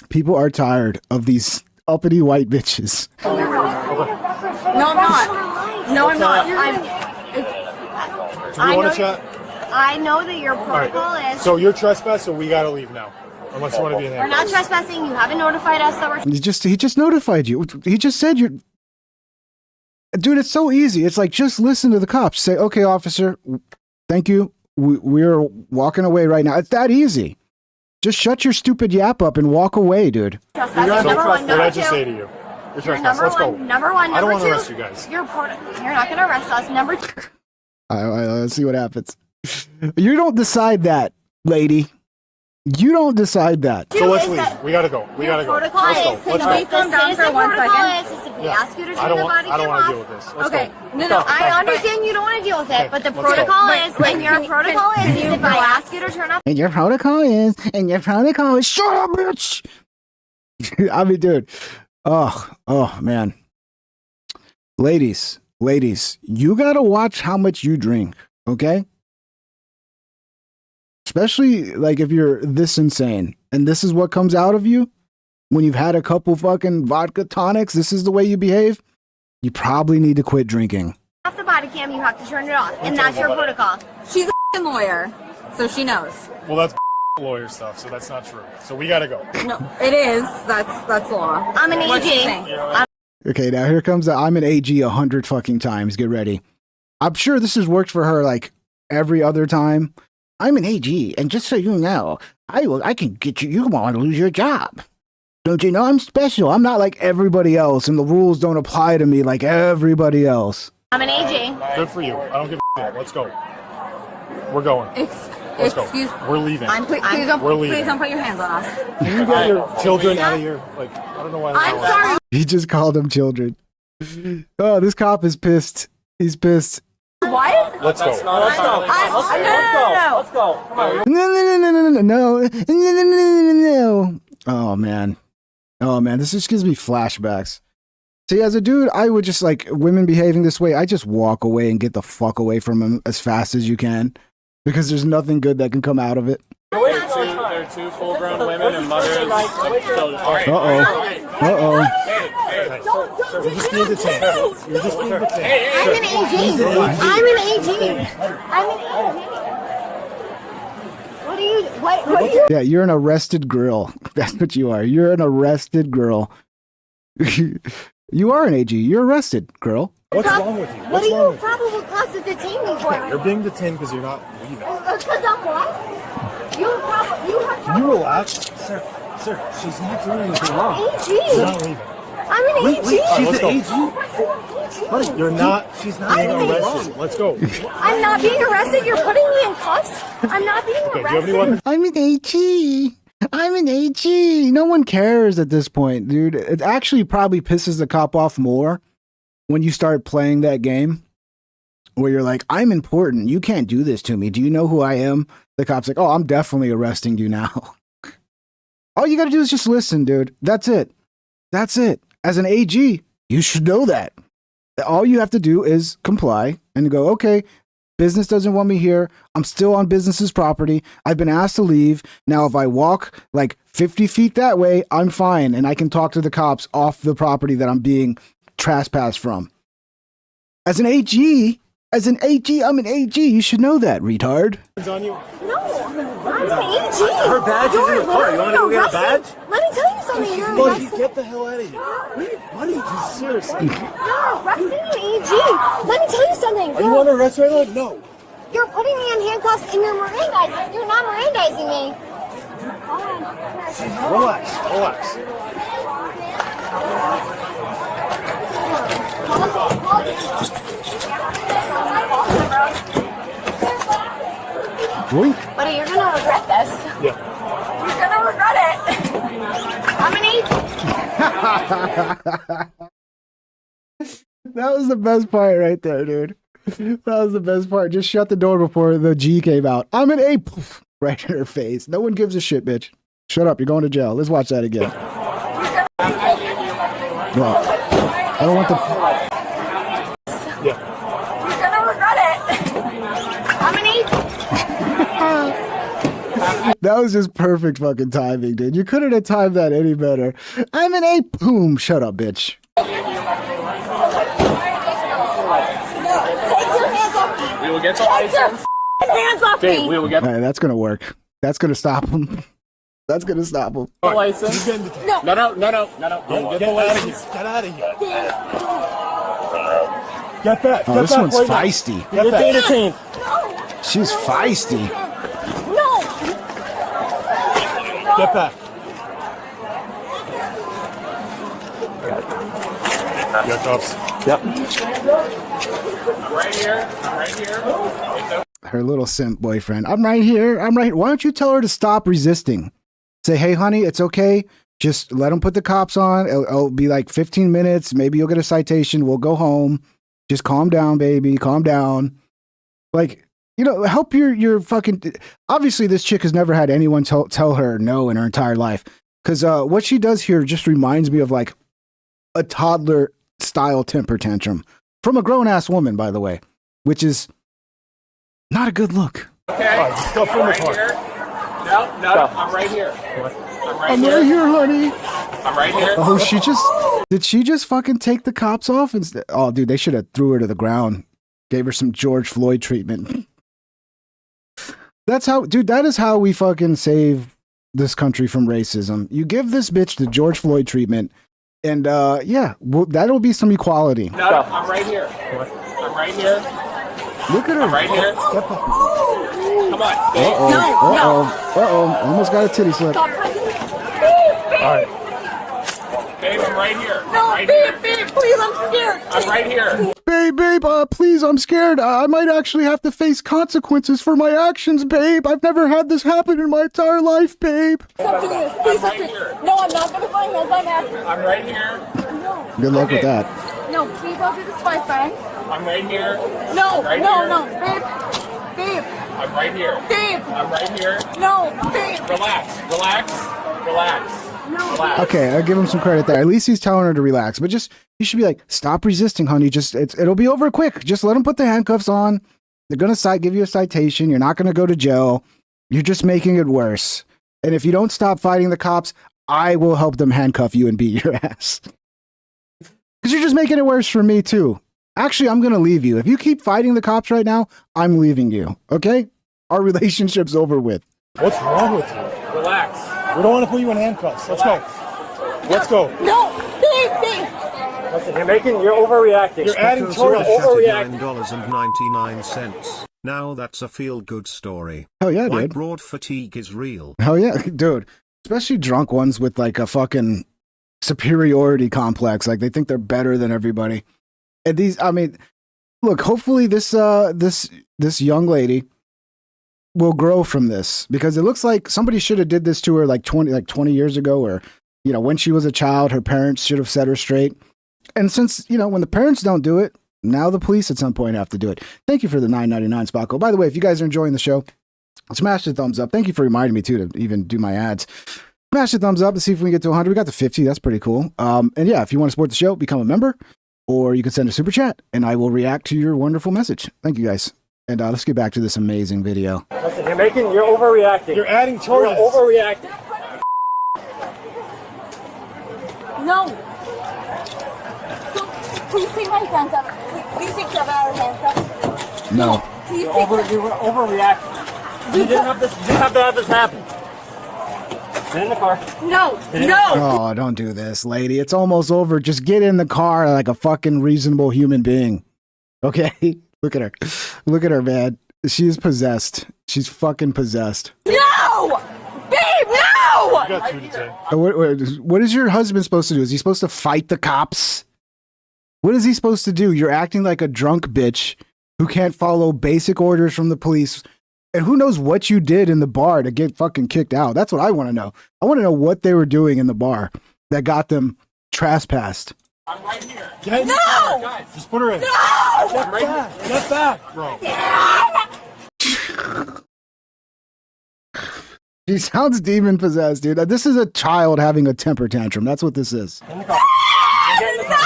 people are tired of these uppity white bitches. No, I'm not. No, I'm not. Do we want to chat? I know that your protocol is. So you're trespassed, so we got to leave now. Unless you want to be in there. We're not trespassing. You haven't notified us that we're. He just notified you. He just said you're. Dude, it's so easy. It's like, just listen to the cops. Say, okay, officer, thank you. We're walking away right now. It's that easy. Just shut your stupid yap up and walk away, dude. Trespassing. Number one. What did I Number just two. say to you? You're trespassed. Number Let's go. one. Number one. I don't Number want to two. arrest you guys. You're not going to arrest us. Number two. All right, let's see what happens. You don't decide that, lady. You don't decide that. So let's leave. We gotta go. We gotta go. Protocol Let's is. go. Let's go. Calm down for 1 second. Is if we ask you to turn your body I don't cam want to off. deal with this. Let's Okay. go. No. I understand you don't want to deal with it, but the protocol is, and your protocol is if I ask you to turn off. And your protocol is, shut up, bitch. I mean, dude. Oh, man. Ladies, you gotta watch how much you drink, okay? Especially like if you're this insane and this is what comes out of you when you've had a couple fucking vodka tonics, this is the way you behave. You probably need to quit drinking. Off the body cam, you have to turn it off, and that's your protocol. She's a f***ing lawyer, so she knows. Well, that's lawyer stuff, so that's not true. So we gotta go. No, it is. That's law. I'm an AG. Okay, now here comes I'm an AG 100 fucking times. Get ready. I'm sure this has worked for her like every other time. I'm an AG, and just so you know, I can get you. You want to lose your job. Don't you know I'm special? I'm not like everybody else, and the rules don't apply to me like everybody else. I'm an AG. Good for you. I don't give a shit. Let's go. We're going. Let's go. We're leaving. Please don't put your hands on us. Can you get your children out of here? Like, I don't know why. I'm sorry. He just called them children. Oh, this cop is pissed. He's pissed. What? Let's go. Let's go. Come on. No. Oh man. This just gives me flashbacks. See, as a dude, I would just like women behaving this way. I just walk away and get the fuck away from them as fast as you can, because there's nothing good that can come out of it. They're two full-grown women and mothers of children. Uh-oh. You're just being detained. You're just being detained. I'm an AG. I'm an AG. What do you? What do you? Yeah, you're an arrested girl. That's what you are. You're an arrested girl. You are an AG. You're arrested, girl. What's wrong with you? What What's are wrong you with you? probable cause to detain me for? You're being detained because you're not leaving. Because I'm what? You have Can you relax? Sir, she's not doing anything wrong. AG. She's not leaving. I'm an AG. She's the AG. Honey, You're not, she's not being I'm an arrested. Let's go. I'm not being arrested. You're putting me in cuffs. I'm not being Okay, do you have arrested. any weapons? I'm an AG. I'm an AG. No one cares at this point, dude. It actually probably pisses the cop off more when you start playing that game where you're like, I'm important. You can't do this to me. Do you know who I am? The cop's like, oh, I'm definitely arresting you now. All you got to do is just listen, dude. That's it. That's it. As an AG, you should know that. All you have to do is comply and go, okay, business doesn't want me here. I'm still on business's property. I've been asked to leave. Now, if I walk like 50 feet that way, I'm fine. And I can talk to the cops off the property that I'm being trespassed from. As an AG, I'm an AG. You should know that, retard. On you. No, I'm an AG. Her badge is in the car. You want to go get a badge? Let me tell you something. You're Buddy, arresting. get the hell out of here. Buddy, just seriously. You're arresting an AG. Let me tell you something. Are you under arrest right now? No. You're putting me in handcuffs and you're Mirandizing. You're not Mirandizing me. Relax. Boink. Buddy, you're gonna regret this. Yeah. You're gonna regret it. I'm an AG. That was the best part right there, dude. That was the best part. Just shut the door before the G came out. I'm an A. Poof, right in her face. No one gives a shit, bitch. Shut up. You're going to jail. Let's watch that again. No, I don't want the... You're gonna regret it. I'm an AG. That was just perfect fucking timing, dude. You couldn't have timed that any better. I'm an A. Boom. Shut up, bitch. We will get the license. Hands off me. We will get All right, that's going to work. That's going to stop him. That's going to stop him. the license. No. No. Get the license. Get out of here. Get back. Oh, this one's feisty. Get back. Detained. She's feisty. No. Get back. Your cuffs. Yep. I'm right here. Her little simp boyfriend. I'm right here. Why don't you tell her to stop resisting? Say, hey, honey, it's okay. Just let them put the cops on. It'll be like 15 minutes. Maybe you'll get a citation. We'll go home. Just calm down, baby. Calm down. Like, you know, help your fucking... Obviously, this chick has never had anyone tell her no in her entire life. Because what she does here just reminds me of like a toddler-style temper tantrum. From a grown-ass woman, by the way. Which is not a good look. Okay. All right, just go from the car. No, I'm right here. I'm right here, honey. I'm right here. Oh, did she just fucking take the cops off instead? Oh, dude, they should have threw her to the ground. Gave her some George Floyd treatment. That is how we fucking save this country from racism. You give this bitch the George Floyd treatment, and that'll be some equality. No, I'm right here. I'm right here. Look at her. I'm right here. Come on. Almost got a titty slip. All right. Babe, I'm right here. No, babe, please, I'm scared. I'm right here. Babe, please, I'm scared. I might actually have to face consequences for my actions, babe. I've never had this happen in my entire life, babe. Stop doing this. Please, stop doing this. No, I'm not going to find those. I'm asking. I'm right here. No. Good luck with that. No, please don't do this to my friend. I'm right here. No, right no, here. no. Babe. I'm right here. Babe. I'm right here. No, babe. Relax. No. Relax. Okay, I'll give him some credit there. At least he's telling her to relax. But you should be like, stop resisting, honey. It'll be over quick. Just let him put the handcuffs on. They're going to give you a citation. You're not going to go to jail. You're just making it worse. And if you don't stop fighting the cops, I will help them handcuff you and beat your ass. Because you're just making it worse for me, too. Actually, I'm going to leave you. If you keep fighting the cops right now, I'm leaving you. Okay? Our relationship's over with. What's wrong with you? Relax. We don't want to put you in handcuffs. Let's go. Let's go. No, babe. Listen, you're overreacting. You're adding to it. Overreacting. $9.99. Now that's a feel-good story. Hell yeah, Why dude. broad fatigue is real. Hell yeah, dude. Especially drunk ones with like a fucking superiority complex. Like they think they're better than everybody. And these, I mean, look, hopefully this young lady will grow from this, because it looks like somebody should have did this to her like 20 years ago, or, you know, when she was a child, her parents should have set her straight. And since, you know, when the parents don't do it, now the police at some point have to do it. Thank you for the $9.99 spot code. By the way, if you guys are enjoying the show, smash the thumbs up. Thank you for reminding me too to even do my ads. Smash the thumbs up and see if we can get to 100. We got to 50. That's pretty cool. And yeah, if you want to support the show, become a member, or you can send a super chat and I will react to your wonderful message. Thank you guys. And let's get back to this amazing video. Listen, you're overreacting. You're adding to it. You're overreacting. No. Please take my hands up. Please take your hands up. No. Please You're take overreacting. You didn't have to have this happen. Get in the car. No. Oh, don't do this, lady. It's almost over. Just get in the car like a fucking reasonable human being. Okay? Look at her. Look at her, man. She is possessed. She's fucking possessed. No! Babe, no! What is your husband supposed to do? Is he supposed to fight the cops? What is he supposed to do? You're acting like a drunk bitch who can't follow basic orders from the police. And who knows what you did in the bar to get fucking kicked out? That's what I want to know. I want to know what they were doing in the bar that got them trespassed. I'm right here. No! Guys, just put her in. No! Step back. Step back, bro. She sounds demon possessed, dude. This is a child having a temper tantrum. That's what this is. In the car. Get in the car.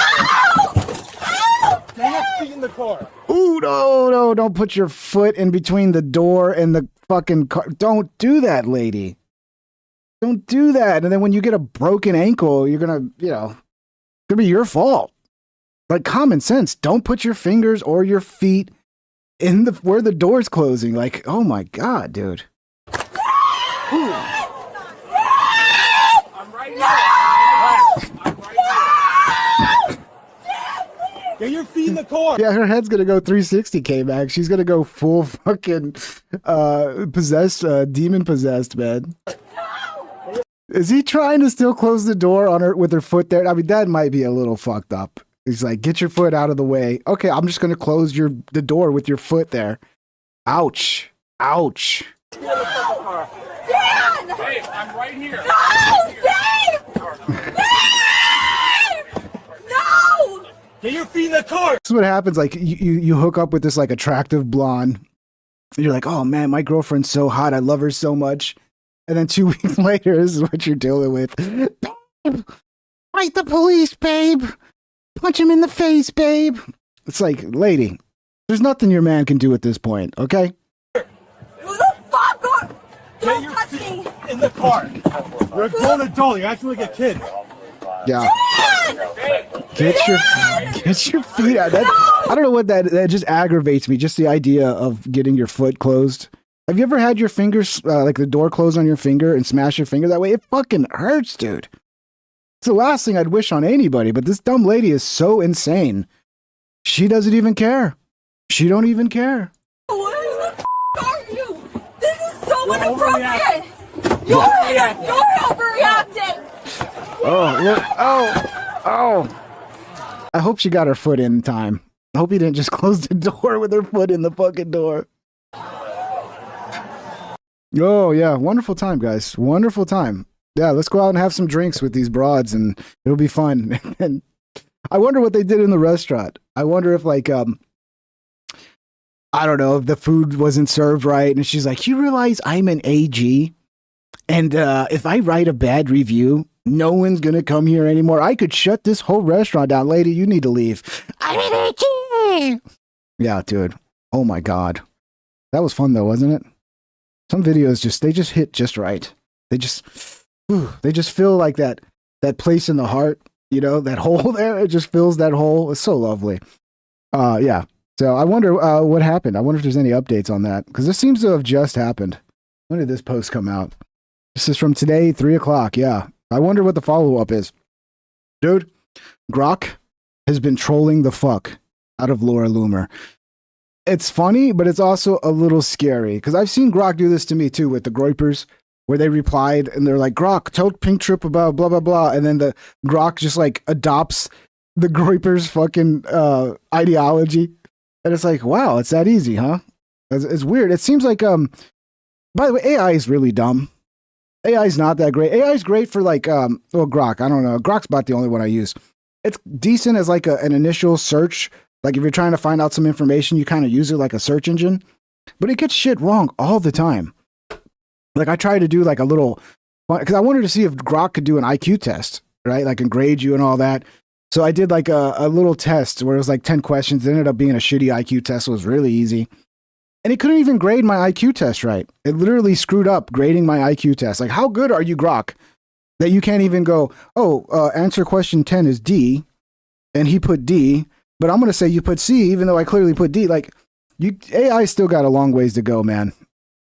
Get your feet in the car. Ooh, no, don't put your foot in between the door and the fucking car. Don't do that, lady. Don't do that. And then when you get a broken ankle, you're gonna, you know, it's gonna be your fault. Like common sense. Don't put your fingers or your feet in the where the door's closing. Like, oh my god, dude. Ooh. I'm right here. I'm right here. Get your feet in the car. Yeah, her head's gonna go 360 K-Max. She's gonna go full fucking possessed, demon possessed, man. Is he trying to still close the door on her with her foot there? I mean, that might be a little fucked up. He's like, get your foot out of the way. Okay, I'm just gonna close the door with your foot there. Ouch. Ouch. Get in the fucking car. Dan! Babe, I'm right here. No! Dave! Dave! No! Get your feet in the car. This is what happens. Like you hook up with this like attractive blonde. You're like, oh man, my girlfriend's so hot. I love her so much. And then 2 weeks later, this is what you're dealing with. Babe, fight the police, babe. Punch him in the face, babe. It's like, lady, there's nothing your man can do at this point, okay? Who the fuck are... Don't touch me! In the car. You're a grown adult. You're acting like a kid. Yeah. Get your feet out. I don't know what that just aggravates me. Just the idea of getting your foot closed. Have you ever had your fingers, like the door close on your finger and smash your finger that way? It fucking hurts, dude. It's the last thing I'd wish on anybody, but this dumb lady is so insane. She doesn't even care. She don't even care. What the f*** are you? This is so inappropriate! You're overreacting! Oh, look. Oh. I hope she got her foot in time. I hope he didn't just close the door with her foot in the fucking door. Oh, yeah. Wonderful time, guys. Wonderful time. Yeah, let's go out and have some drinks with these broads and it'll be fun. And I wonder what they did in the restaurant. I wonder if like, I don't know, if the food wasn't served right. And she's like, you realize I'm an AG? And if I write a bad review, no one's going to come here anymore. I could shut this whole restaurant down. Lady, you need to leave. I'm an AG! Yeah, dude. Oh my God. That was fun though, wasn't it? Some videos they just hit just right. They just feel like that place in the heart, you know, that hole there. It just fills that hole. It's so lovely. Yeah. So I wonder what happened. I wonder if there's any updates on that because this seems to have just happened. When did this post come out? This is from today, 3:00. Yeah. I wonder what the follow up is. Dude, Grok has been trolling the fuck out of Laura Loomer. It's funny, but it's also a little scary because I've seen Grok do this to me too with the Groypers, where they replied and they're like, Grok, tell Pink Trip about blah, blah, blah. And then the Grok just like adopts the Groypers fucking ideology. And it's like, wow, it's that easy, huh? It's weird. It seems like, by the way, AI is really dumb. AI is not that great. AI is great for like, well, Grok, I don't know. Grok's about the only one I use. It's decent as like an initial search. Like if you're trying to find out some information, you kind of use it like a search engine, but it gets shit wrong all the time. Like I tried to do like a little, because I wanted to see if Grok could do an IQ test, right? Like and grade you and all that. So I did like a little test where it was like 10 questions. It ended up being a shitty IQ test. It was really easy. And it couldn't even grade my IQ test right. It literally screwed up grading my IQ test. Like, how good are you, Grok, that you can't even go, answer question 10 is D, and he put D, but I'm going to say you put C, even though I clearly put D. Like, AI still got a long ways to go, man.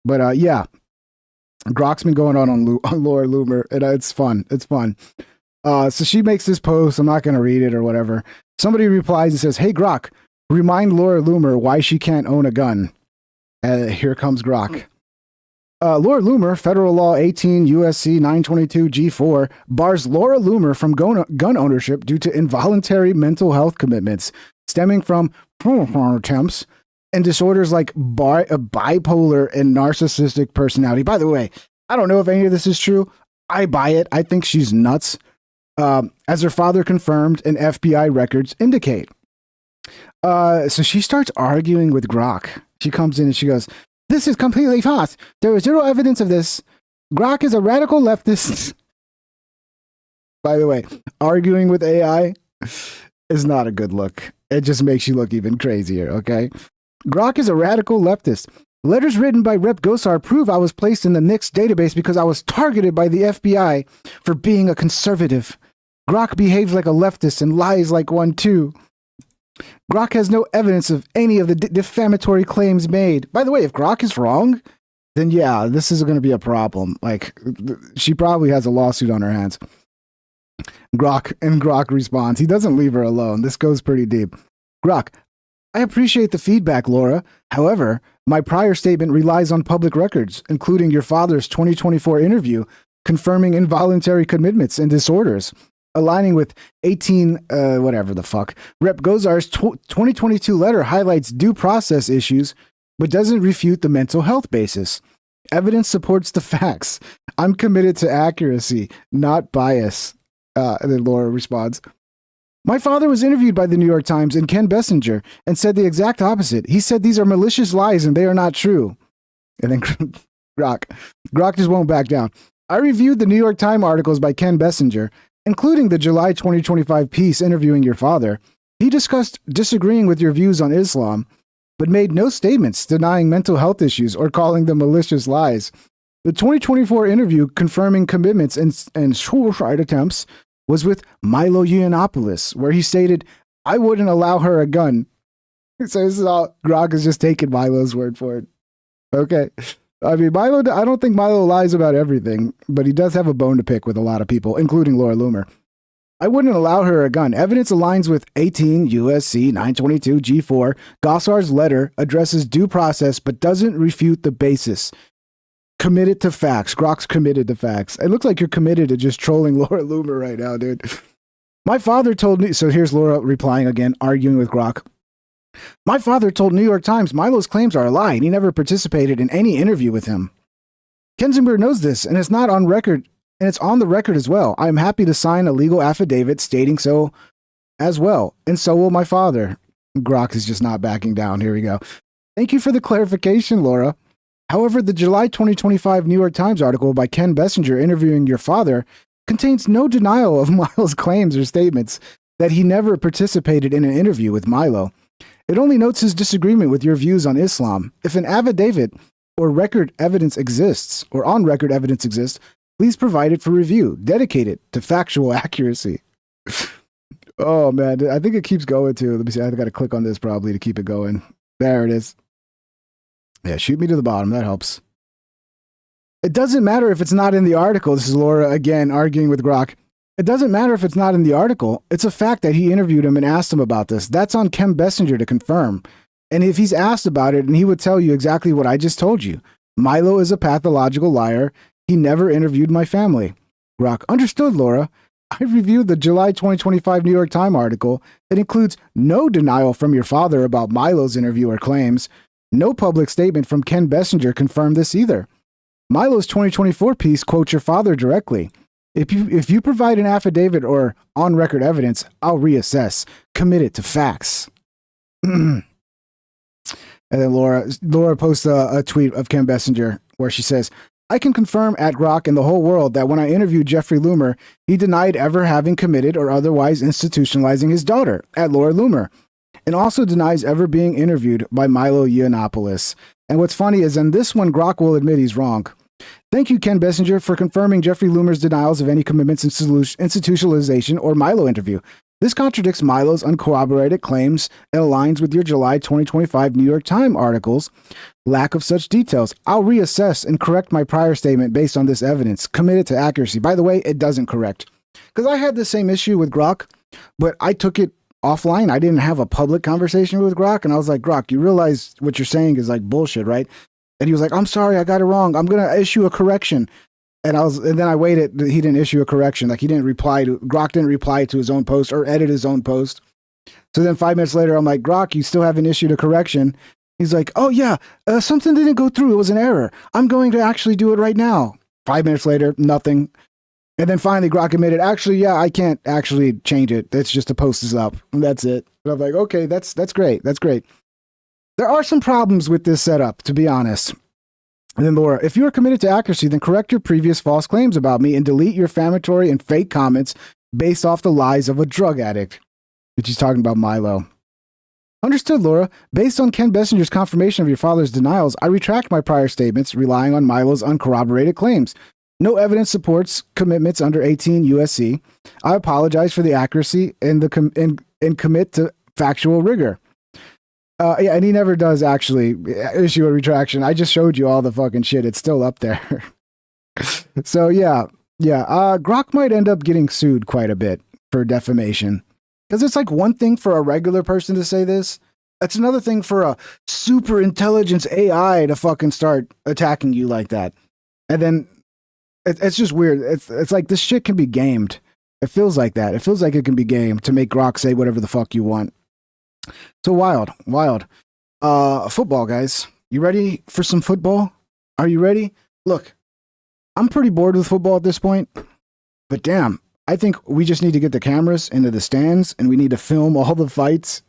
But yeah, Grok's been going on Laura Loomer, and it's fun. It's fun. So she makes this post. I'm not going to read it or whatever. Somebody replies and says, hey, Grok, remind Laura Loomer why she can't own a gun. Here comes Grok. Laura Loomer, federal law 18 USC 922 G4, bars Laura Loomer from gun ownership due to involuntary mental health commitments stemming from attempts and disorders like bipolar and narcissistic personality. By the way, I don't know if any of this is true. I buy it. I think she's nuts. As her father confirmed and FBI records indicate. So she starts arguing with Grok. She comes in and she goes, this is completely false. There is zero evidence of this. Grok is a radical leftist. By the way, arguing with AI is not a good look. It just makes you look even crazier, okay? Grok is a radical leftist. Letters written by Rep. Gosar prove I was placed in the NICS database because I was targeted by the FBI for being a conservative. Grok behaves like a leftist and lies like one too. Grok has no evidence of any of the defamatory claims made. By the way, if Grok is wrong, then yeah, this is going to be a problem. Like, she probably has a lawsuit on her hands. Grok responds. He doesn't leave her alone. This goes pretty deep. Grok, I appreciate the feedback, Laura. However, my prior statement relies on public records, including your father's 2024 interview confirming involuntary commitments and disorders. Aligning with 18, whatever the fuck. Rep. Gosar's 2022 letter highlights due process issues, but doesn't refute the mental health basis. Evidence supports the facts. I'm committed to accuracy, not bias. And then Laura responds, my father was interviewed by the New York Times and Ken Bessinger and said the exact opposite. He said these are malicious lies and they are not true. And then Grok just won't back down. I reviewed the New York Times articles by Ken Bessinger, including the July 2025 piece interviewing your father. He discussed disagreeing with your views on Islam, but made no statements denying mental health issues or calling them malicious lies. The 2024 interview confirming commitments and suicide attempts was with Milo Yiannopoulos, where he stated, I wouldn't allow her a gun. So this is all, Grok is just taking Milo's word for it. Okay. I mean, I don't think Milo lies about everything, but he does have a bone to pick with a lot of people, including Laura Loomer. I wouldn't allow her a gun. Evidence aligns with 18 USC 922 G4. Gosar's letter addresses due process, but doesn't refute the basis. Committed to facts. Grok's committed to facts. It looks like you're committed to just trolling Laura Loomer right now, dude. My father told me, so here's Laura replying again, arguing with Grok. My father told New York Times Milo's claims are a lie and he never participated in any interview with him. Kensinger knows this and it's not on record, and it's on the record as well. I am happy to sign a legal affidavit stating so as well, and so will my father. Grok is just not backing down. Here we go. Thank you for the clarification, Laura. However, the July 2025 New York Times article by Ken Bessinger interviewing your father contains no denial of Milo's claims or statements that he never participated in an interview with Milo. It only notes his disagreement with your views on Islam. If an affidavit or record evidence exists, or on record evidence exists, please provide it for review, dedicated to factual accuracy. Oh, man. I think it keeps going, too. Let me see. I got to click on this probably to keep it going. There it is. Yeah, shoot me to the bottom. That helps. It doesn't matter if it's not in the article. This is Laura again arguing with Grok. It doesn't matter if it's not in the article. It's a fact that he interviewed him and asked him about this. That's on Ken Bessinger to confirm. And if he's asked about it, and he would tell you exactly what I just told you. Milo is a pathological liar. He never interviewed my family. Grok, understood, Laura. I reviewed the July 2025 New York Times article. It includes no denial from your father about Milo's interview or claims. No public statement from Ken Bessinger confirmed this either. Milo's 2024 piece quotes your father directly. If you provide an affidavit or on-record evidence, I'll reassess. Commit it to facts. And then Laura posts a tweet of Ken Bessinger where she says, I can confirm at Grok and the whole world that when I interviewed Jeffrey Loomer, he denied ever having committed or otherwise institutionalizing his daughter at Laura Loomer, and also denies ever being interviewed by Milo Yiannopoulos. And what's funny is in this one, Grok will admit he's wrong. Thank you, Ken Bessinger, for confirming Jeffrey Loomer's denials of any commitments in institutionalization or Milo interview. This contradicts Milo's uncorroborated claims and aligns with your July 2025 New York Times article's lack of such details. I'll reassess and correct my prior statement based on this evidence. Committed to accuracy. By the way, it doesn't correct. Because I had the same issue with Grok, but I took it offline. I didn't have a public conversation with Grok, and I was like, Grok, you realize what you're saying is like bullshit, right? And he was like, I'm sorry, I got it wrong. I'm going to issue a correction. And then I waited. He didn't issue a correction. Like Grok didn't reply to his own post or edit his own post. So then 5 minutes later, I'm like, Grok, you still haven't issued a correction. He's like, oh yeah, something didn't go through. It was an error. I'm going to actually do it right now. 5 minutes later, nothing. And then finally Grok admitted, actually, yeah, I can't actually change it. It's just the post is up. And that's it. And I'm like, okay, that's great. That's great. There are some problems with this setup, to be honest. And then Laura, if you are committed to accuracy, then correct your previous false claims about me and delete your defamatory and fake comments based off the lies of a drug addict. Which he's talking about Milo. Understood, Laura. Based on Ken Bessinger's confirmation of your father's denials, I retract my prior statements relying on Milo's uncorroborated claims. No evidence supports commitments under 18 USC. I apologize for the accuracy and commit to factual rigor. Yeah, and he never does actually issue a retraction. I just showed you all the fucking shit. It's still up there. So yeah. Grok might end up getting sued quite a bit for defamation. Because it's like one thing for a regular person to say this. It's another thing for a super intelligence AI to fucking start attacking you like that. And then it's just weird. It's like this shit can be gamed. It feels like that. It feels like it can be gamed to make Grok say whatever the fuck you want. So wild. Football, guys. You ready for some football? Are you ready? Look, I'm pretty bored with football at this point, but damn, I think we just need to get the cameras into the stands and we need to film all the fights.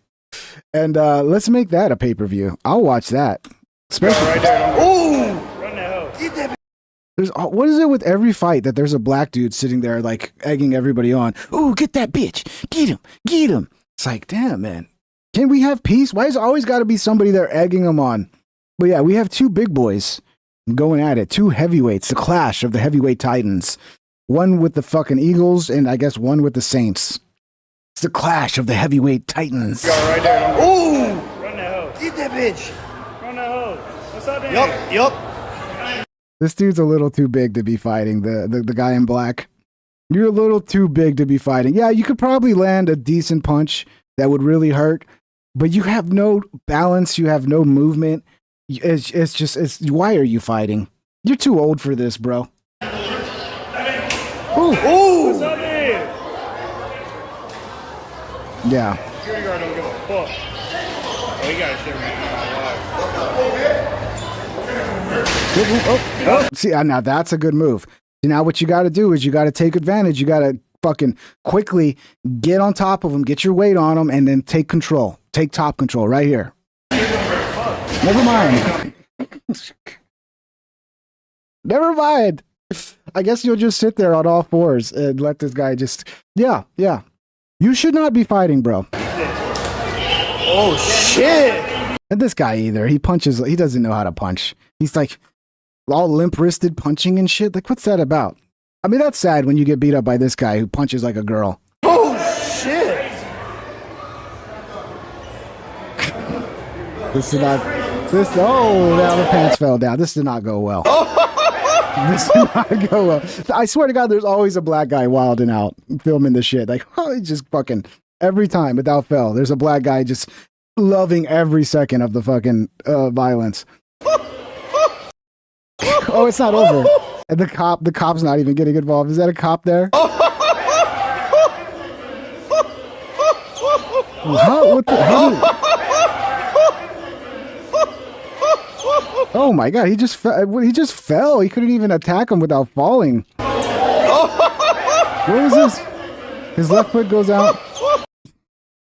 And let's make that a pay-per-view. I'll watch that. Especially right there. Ooh! Run the hell. What is it with every fight that there's a black dude sitting there like egging everybody on? Ooh, get that bitch. Get him. It's like, damn, man. Can we have peace? Why is it always got to be somebody there egging them on? But yeah, we have two big boys going at it. Two heavyweights. The clash of the heavyweight titans. One with the fucking Eagles and I guess one with the Saints. It's the clash of the heavyweight titans. Go right there. Ooh! Run the hell. Get that bitch. Run the hell. What's up there? Yup. This dude's a little too big to be fighting, the guy in black. You're a little too big to be fighting. Yeah, you could probably land a decent punch that would really hurt, but you have no balance, you have no movement. Why are you fighting? You're too old for this, bro. Ooh. What's up there? Yeah. Security guard don't give a fuck. Oh, he got shit right. See, now that's a good move. Now what you got to do is you got to take advantage. You got to fucking quickly get on top of them, get your weight on them, and then take control. Take top control right here. Never mind. Never mind. I guess you'll just sit there on all fours and let this guy just... Yeah. You should not be fighting, bro. Oh, shit. And this guy either. He punches... He doesn't know how to punch. He's like all limp-wristed punching and shit. Like, what's that about? I mean, that's sad when you get beat up by this guy who punches like a girl. Oh, shit. This did not... Oh, now the pants fell down. This did not go well. This did not go well. I swear to God, there's always a black guy wilding out, filming this shit. Like, oh, he just fucking every time without fail. There's a black guy just loving every second of the fucking violence. Oh, it's not over. And the cop's not even getting involved. Is that a cop there? How? What the hell? Oh my God! He just fell. He couldn't even attack him without falling. What was this? His left foot goes out.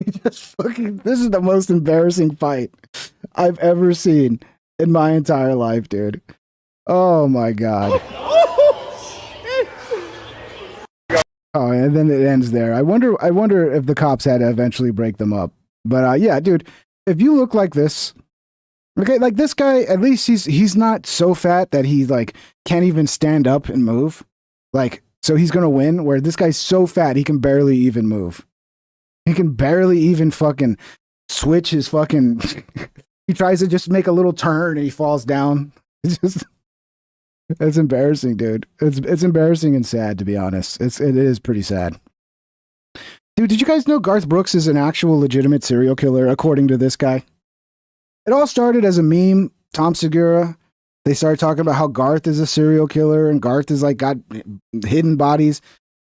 He just fucking. This is the most embarrassing fight I've ever seen in my entire life, dude. Oh my God. Oh, and then it ends there. I wonder if the cops had to eventually break them up. But yeah, dude, if you look like this, okay, like this guy, at least he's not so fat that he like can't even stand up and move. Like, so he's gonna win. Where this guy's so fat he can barely even move. He can barely even fucking switch his fucking. He tries to just make a little turn and he falls down. It's just. It's embarrassing, dude. It's embarrassing and sad, to be honest. It is pretty sad. Dude, did you guys know Garth Brooks is an actual legitimate serial killer, according to this guy? It all started as a meme. Tom Segura, they started talking about how Garth is a serial killer and Garth is like got hidden bodies.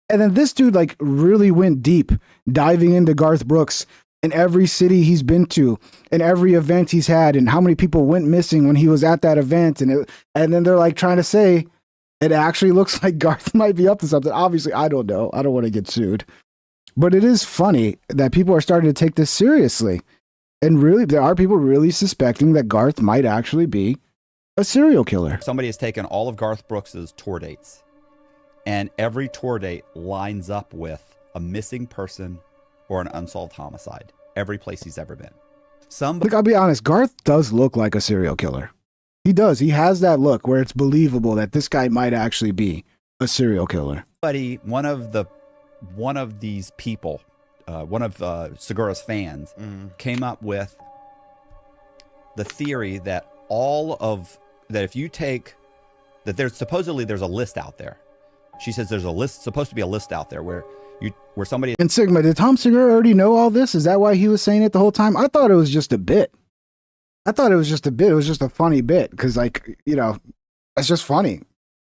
And then this dude like really went deep, diving into Garth Brooks in every city he's been to, in every event he's had, and how many people went missing when he was at that event. And then they're like trying to say it actually looks like Garth might be up to something. Obviously, I don't know. I don't want to get sued. But it is funny that people are starting to take this seriously. And really, there are people really suspecting that Garth might actually be a serial killer. Somebody has taken all of Garth Brooks's tour dates, and every tour date lines up with a missing person or an unsolved homicide. Every place he's ever been. Look, I'll be honest, Garth does look like a serial killer. He does. He has that look where it's believable that this guy might actually be a serial killer. One of these people, one of Segura's fans, came up with the theory that if you take that there's a list out there. She says there's supposed to be a list out there where somebody. And Sigma, did Tom Segura already know all this? Is that why he was saying it the whole time? I thought it was just a bit. It was just a funny bit because, like, you know, it's just funny.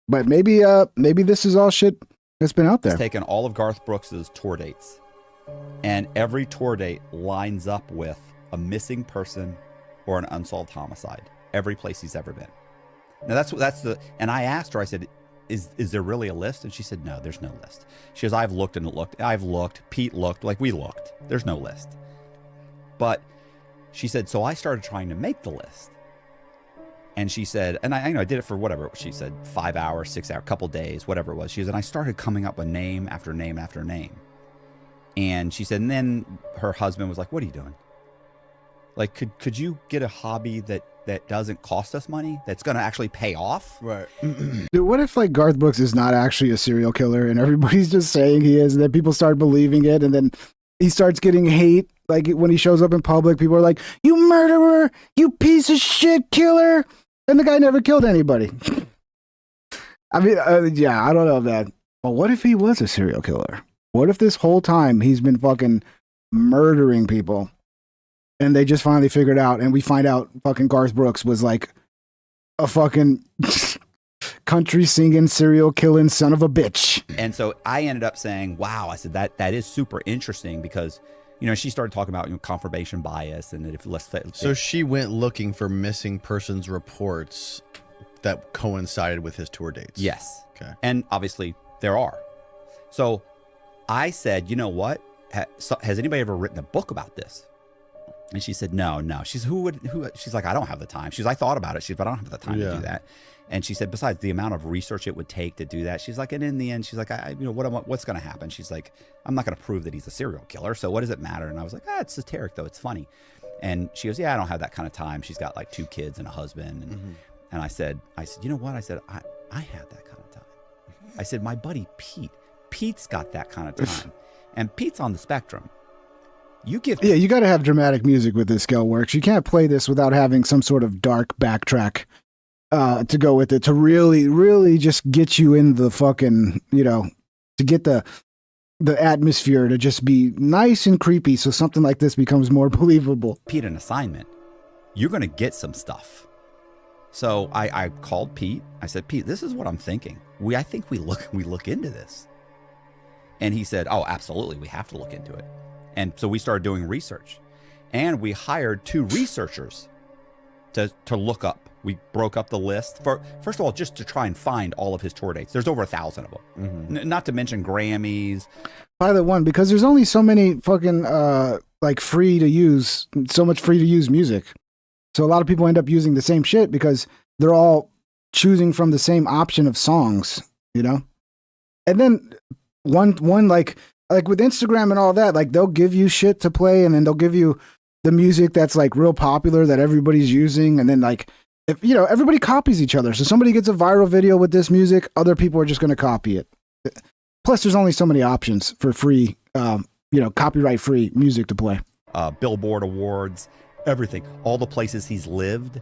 But maybe this is all shit that's been out there. He's taken all of Garth Brooks's tour dates, and every tour date lines up with a missing person or an unsolved homicide. Every place he's ever been. Now that's the. And I asked her. I said, Is there really a list? And she said, no, there's no list. She goes, I've looked and looked. I've looked. Pete looked. Like, we looked. There's no list. But she said, so I started trying to make the list. And she said, and I did it for whatever. She said 5 hours, 6 hours, couple days, whatever it was. She said, and I started coming up with name after name after name. And she said, and then her husband was like, what are you doing? Like, could you get a hobby that doesn't cost us money, that's going to actually pay off? Right. Dude, what if like Garth Brooks is not actually a serial killer and everybody's just saying he is, and then people start believing it, and then he starts getting hate? Like when he shows up in public, people are like, you murderer, you piece of shit killer. And the guy never killed anybody. I mean, yeah, I don't know, man. But what if he was a serial killer? What if this whole time he's been fucking murdering people? And they just finally figured out, and we find out fucking Garth Brooks was like a fucking country singing, serial killing son of a bitch. And so I ended up saying, wow, I said that is super interesting because, you know, she started talking about, you know, confirmation bias and if let's. So she went looking for missing persons reports that coincided with his tour dates. Yes. Okay. And obviously there are. So I said, you know what? Has anybody ever written a book about this? And she said, no. She's who? She's like, I don't have the time. She's, I thought about it. But I don't have the time to do that. And she said, besides the amount of research it would take to do that, she's like, and in the end, she's like, what's going to happen? She's like, I'm not going to prove that he's a serial killer. So what does it matter? And I was like, it's satiric though. It's funny. And she goes, yeah, I don't have that kind of time. She's got like 2 kids and a husband. And I said, you know what? I said, I have that kind of time. I said, my buddy Pete's got that kind of time. And Pete's on the spectrum. You got to have dramatic music with this Scale Works. You can't play this without having some sort of dark backtrack to go with it, to really just get you in the fucking, to get the atmosphere to just be nice and creepy, so something like this becomes more believable. Pete an assignment. You're going to get some stuff. So I called Pete. I said, Pete, this is what I'm thinking. I think we look into this. And he said, oh, absolutely, we have to look into it. And so we started doing research, and we hired 2 researchers to look up. We broke up the list first of all, just to try and find all of his tour dates. There's over 1,000 of them. Not to mention Grammys. Pilot one, because there's only so many fucking like free to use music. So a lot of people end up using the same shit because they're all choosing from the same option of songs, And then one like with Instagram and all that, like they'll give you shit to play, and then they'll give you the music that's like real popular that everybody's using, and then like if everybody copies each other. So somebody gets a viral video with this music, other people are just going to copy it. Plus, there's only so many options for free, copyright free music to play. Billboard awards, everything, all the places he's lived.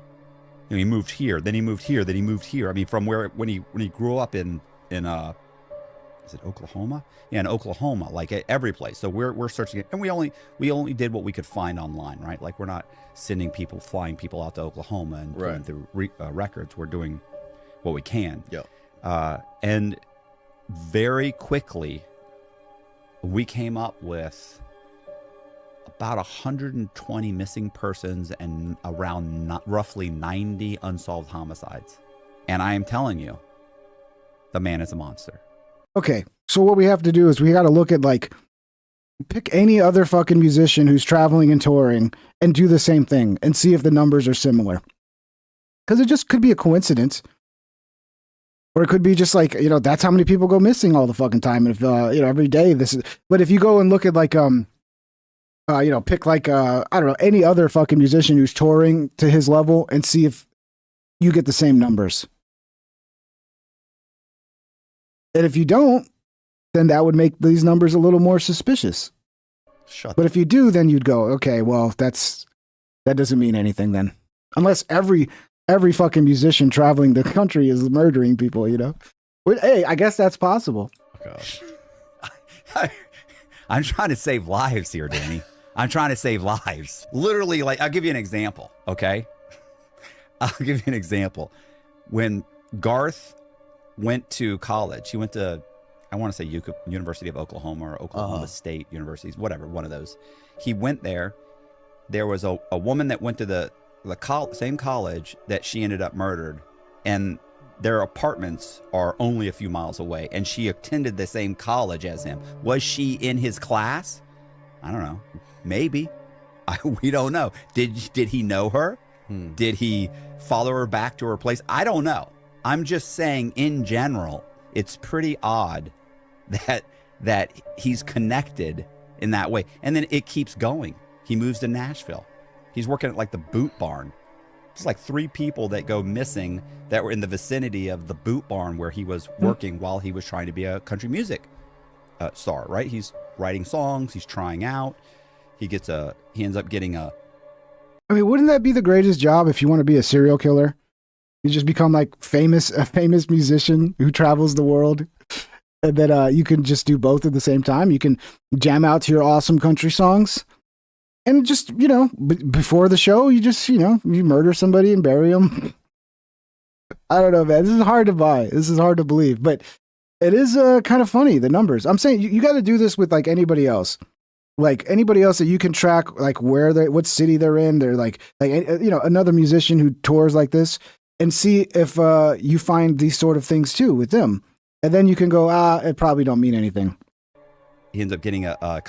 He moved here, then he moved here, then he moved here. I mean, from when he grew up in is it Oklahoma? Yeah, in Oklahoma, like at every place. So we're searching it, and we only did what we could find online, right? Like we're not flying people out to Oklahoma and putting through records. We're doing what we can. Yeah. And very quickly, we came up with about 120 missing persons and around roughly 90 unsolved homicides. And I am telling you, the man is a monster. Okay, so what we have to do is we got to look at pick any other fucking musician who's traveling and touring and do the same thing and see if the numbers are similar. Because it just could be a coincidence. Or it could be just that's how many people go missing all the fucking time. And if, every day this is, but if you go and look at pick I don't know, any other fucking musician who's touring to his level and see if you get the same numbers. And if you don't, then that would make these numbers a little more suspicious. But if you do, then you'd go, okay, well, that doesn't mean anything then. Unless every fucking musician traveling the country is murdering people, But, hey, I guess that's possible. I'm trying to save lives here, Danny. I'm trying to save lives. Literally, I'll give you an example, okay? I'll give you an example. When Garth went to college, he went to, I want to say University of Oklahoma or Oklahoma State Universities, whatever, one of those. He went there. There was a woman that went to the same college that she ended up murdered, and their apartments are only a few miles away, and she attended the same college as him. Was she in his class? I don't know. Maybe. We don't know. Did he know her? Did he follow her back to her place? I don't know. I'm just saying, in general, it's pretty odd that he's connected in that way. And then it keeps going. He moves to Nashville. He's working at the boot barn. It's 3 people that go missing that were in the vicinity of the boot barn where he was working while he was trying to be a country music star, right? He's writing songs. He's trying out. He ends up getting a... I mean, wouldn't that be the greatest job if you want to be a serial killer? You just become a famous musician who travels the world, and then you can just do both at the same time. You can jam out to your awesome country songs, and just before the show, you just you murder somebody and bury them. I don't know, man. This is hard to buy. This is hard to believe, but it is kind of funny, the numbers. I'm saying you got to do this with anybody else. Anybody else that you can track, what city they're in. They're another musician who tours like this. And see if you find these sort of things too with them, and then you can go, it probably don't mean anything. He ends up getting a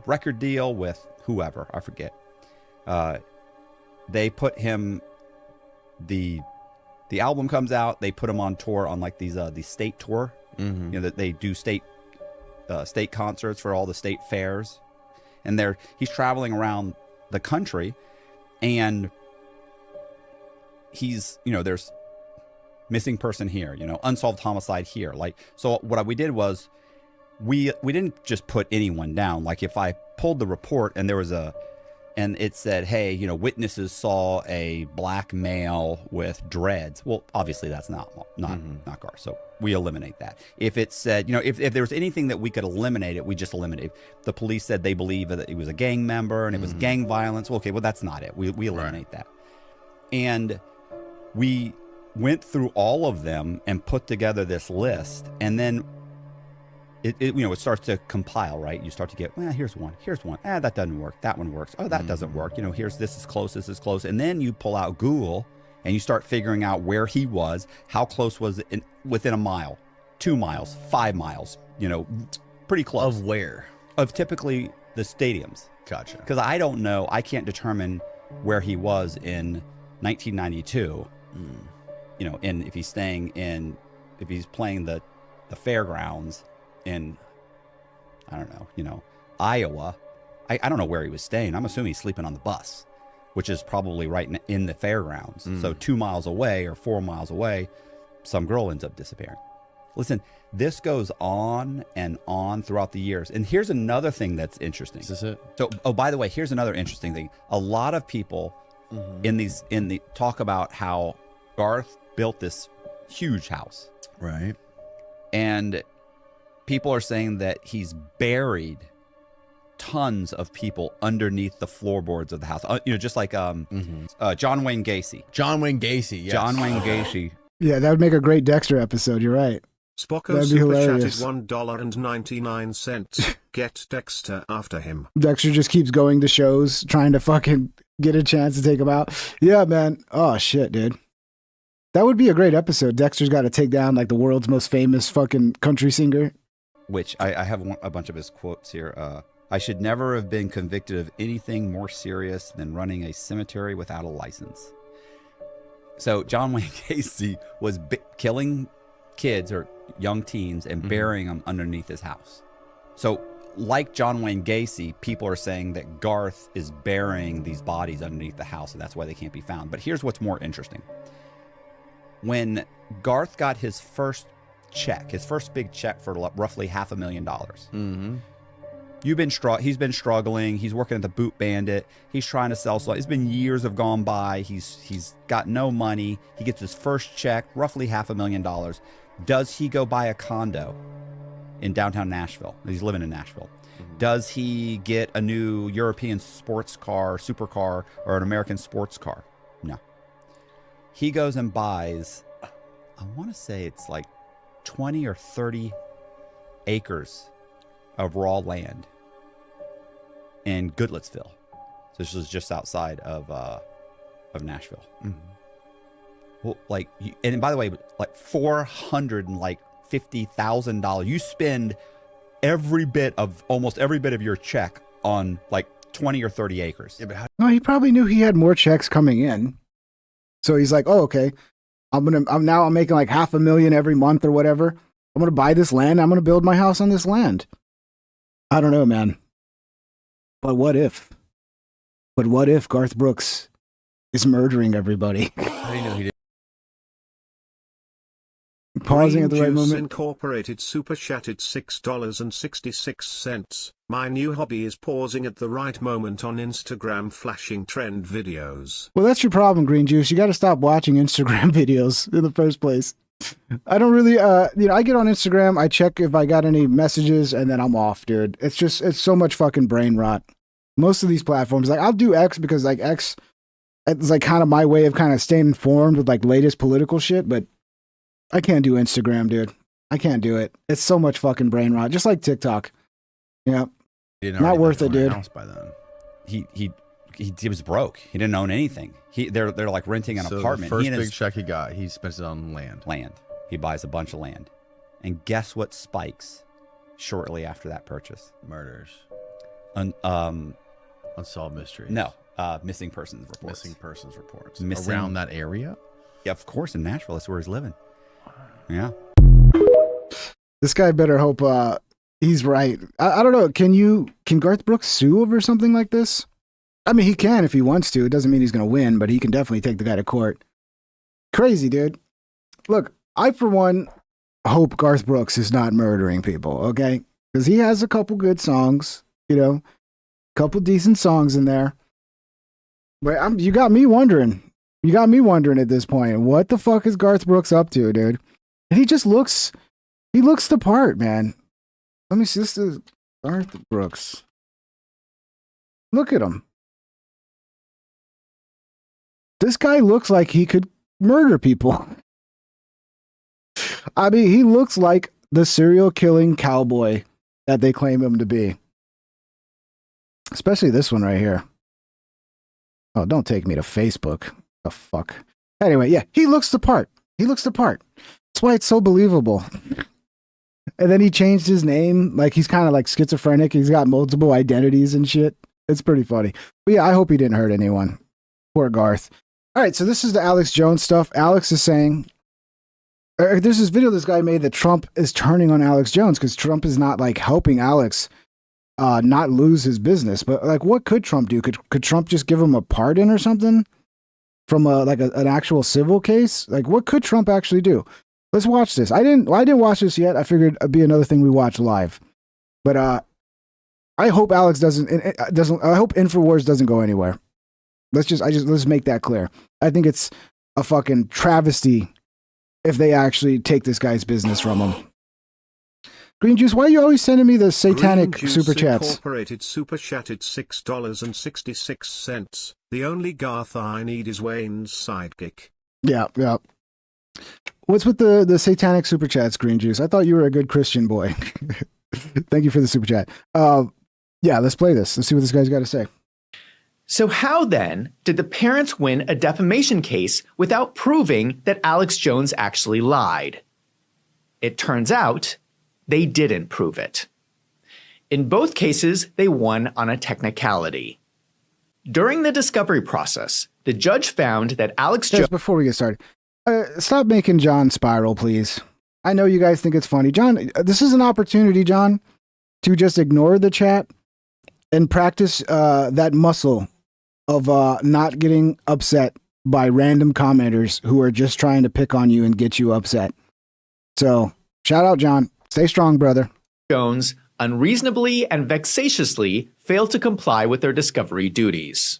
record deal with whoever, I forget. They put him, the album comes out. They put him on tour on these state tour. That they do state concerts for all the state fairs, and he's traveling around the country, and he's, there's missing person here, unsolved homicide here. So what we did was we didn't just put anyone down. If I pulled the report and there was a and it said, hey, witnesses saw a black male with dreads. Well, obviously that's not Garth, so we eliminate that. If it said, if there was anything that we could eliminate it, we just eliminate. The police said they believe that he was a gang member and it was gang violence. Well, okay, well, that's not it. We eliminate that. And we went through all of them and put together this list, and then it starts to compile, right? You start to get, here's one, that doesn't work, that one works, oh, that doesn't work, here's this is close, and then you pull out Google and you start figuring out where he was, how close was it within a mile, 2 miles, 5 miles, pretty close. Of where? Of typically the stadiums. Gotcha. Because I don't know, I can't determine where he was in 1992, and if he's playing the fairgrounds in, I don't know, Iowa. I don't know where he was staying. I'm assuming he's sleeping on the bus, which is probably right in the fairgrounds. So 2 miles away or 4 miles away, some girl ends up disappearing. Listen, this goes on and on throughout the years. And here's another thing that's interesting. Is this it? So, by the way, here's another interesting thing. A lot of people talk about how Garth built this huge house. Right. And people are saying that he's buried tons of people underneath the floorboards of the house. Just like John Wayne Gacy. John Wayne Gacy, yes. John Wayne Gacy. Yeah, that would make a great Dexter episode. You're right. Spocko That'd be super hilarious. chatted $1.99. Get Dexter after him. Dexter just keeps going to shows, trying to fucking get a chance to take him out. Yeah, man. Oh, shit, dude. That would be a great episode. Dexter's got to take down like the world's most famous fucking country singer. Which I have a bunch of his quotes here. I should never have been convicted of anything more serious than running a cemetery without a license. So John Wayne Gacy was killing kids or young teens and burying them underneath his house. So like John Wayne Gacy, people are saying that Garth is burying these bodies underneath the house, and that's why they can't be found. But here's what's more interesting. When Garth got his first check, his first big check for roughly $500,000. He's been struggling. He's working at the Boot Bandit. He's trying to sell. It's been years have gone by. He's got no money. He gets his first check, roughly $500,000. Does he go buy a condo in downtown Nashville? He's living in Nashville. Does he get a new European sports car, supercar, or an American sports car? No. He goes and buys, I want to say it's like 20 or 30 acres of raw land in Goodlettsville. So this is just outside of Nashville. Well, and by the way, like $450,000. You spend almost every bit of your check on like 20 or 30 acres. Yeah, but No, he probably knew he had more checks coming in. So he's like, oh, okay. I'm making like $500,000 every month or whatever. I'm going to buy this land. I'm going to build my house on this land. I don't know, man. But what if? Garth Brooks is murdering everybody? How do you know he did? Pausing at the right Green Juice moment. Incorporated super chatted $6.66. My new hobby is pausing at the right moment on Instagram, flashing trend videos. Well, that's your problem, Green Juice. You got to stop watching Instagram videos in the first place. I don't really, I get on Instagram, I check if I got any messages, and then I'm off, dude. It's so much fucking brain rot. Most of these platforms, like I'll do X because like X, it's like kind of my way of kind of staying informed with like latest political shit, but I can't do Instagram, dude. I can't do it. It's so much fucking brain rot, just like TikTok. Yeah, not worth it, dude. By then. He was broke. He didn't own anything. They're like renting an apartment. The first big check he got, he spent it on land. He buys a bunch of land. And guess what spikes shortly after that purchase? Murders. Unsolved mysteries. No. Missing persons reports. Around that area? Yeah, of course, in Nashville. That's where he's living. Yeah. This guy better hope he's right. I don't know. Can Garth Brooks sue over something like this? I mean, he can if he wants to. It doesn't mean he's going to win, but he can definitely take the guy to court. Crazy, dude. Look, I, for one, hope Garth Brooks is not murdering people, okay? Because he has a couple good songs, a couple decent songs in there. But you got me wondering. You got me wondering at this point. What the fuck is Garth Brooks up to, dude? And he looks the part, man. Let me see. This is Garth Brooks. Look at him. This guy looks like he could murder people. I mean, he looks like the serial killing cowboy that they claim him to be. Especially this one right here. Oh, don't take me to Facebook. The fuck. Anyway, yeah, he looks the part. He looks the part. That's why it's so believable. And then he changed his name. Like, he's kind of like schizophrenic. He's got multiple identities and shit. It's pretty funny. But yeah, I hope he didn't hurt anyone. Poor Garth. All right, so this is the Alex Jones stuff. Alex is saying, there's this video this guy made that Trump is turning on Alex Jones because Trump is not like helping Alex not lose his business. But like, what could Trump do? Could Trump just give him a pardon or something from an actual civil case? Like, what could Trump actually do? Let's watch this. I didn't watch this yet. I figured it'd be another thing we watch live. But I hope Alex doesn't. I hope Infowars doesn't go anywhere. Let's make that clear. I think it's a fucking travesty if they actually take this guy's business from him. Green Juice, why are you always sending me the satanic super chats? Incorporated super chatted $6.66. The only Garth I need is Wayne's sidekick. Yeah. What's with the satanic super chats, Green Juice? I thought you were a good Christian boy. Thank you for the super chat. Yeah, let's play this. Let's see what this guy's got to say. So how then did the parents win a defamation case without proving that Alex Jones actually lied? It turns out they didn't prove it. In both cases, they won on a technicality. During the discovery process, the judge found that Alex Jones... Before we get started, stop making John spiral, please. I know you guys think it's funny. John, this is an opportunity, John, to just ignore the chat and practice that muscle of not getting upset by random commenters who are just trying to pick on you and get you upset. So, shout out, John. Stay strong, brother. Jones unreasonably and vexatiously failed to comply with their discovery duties.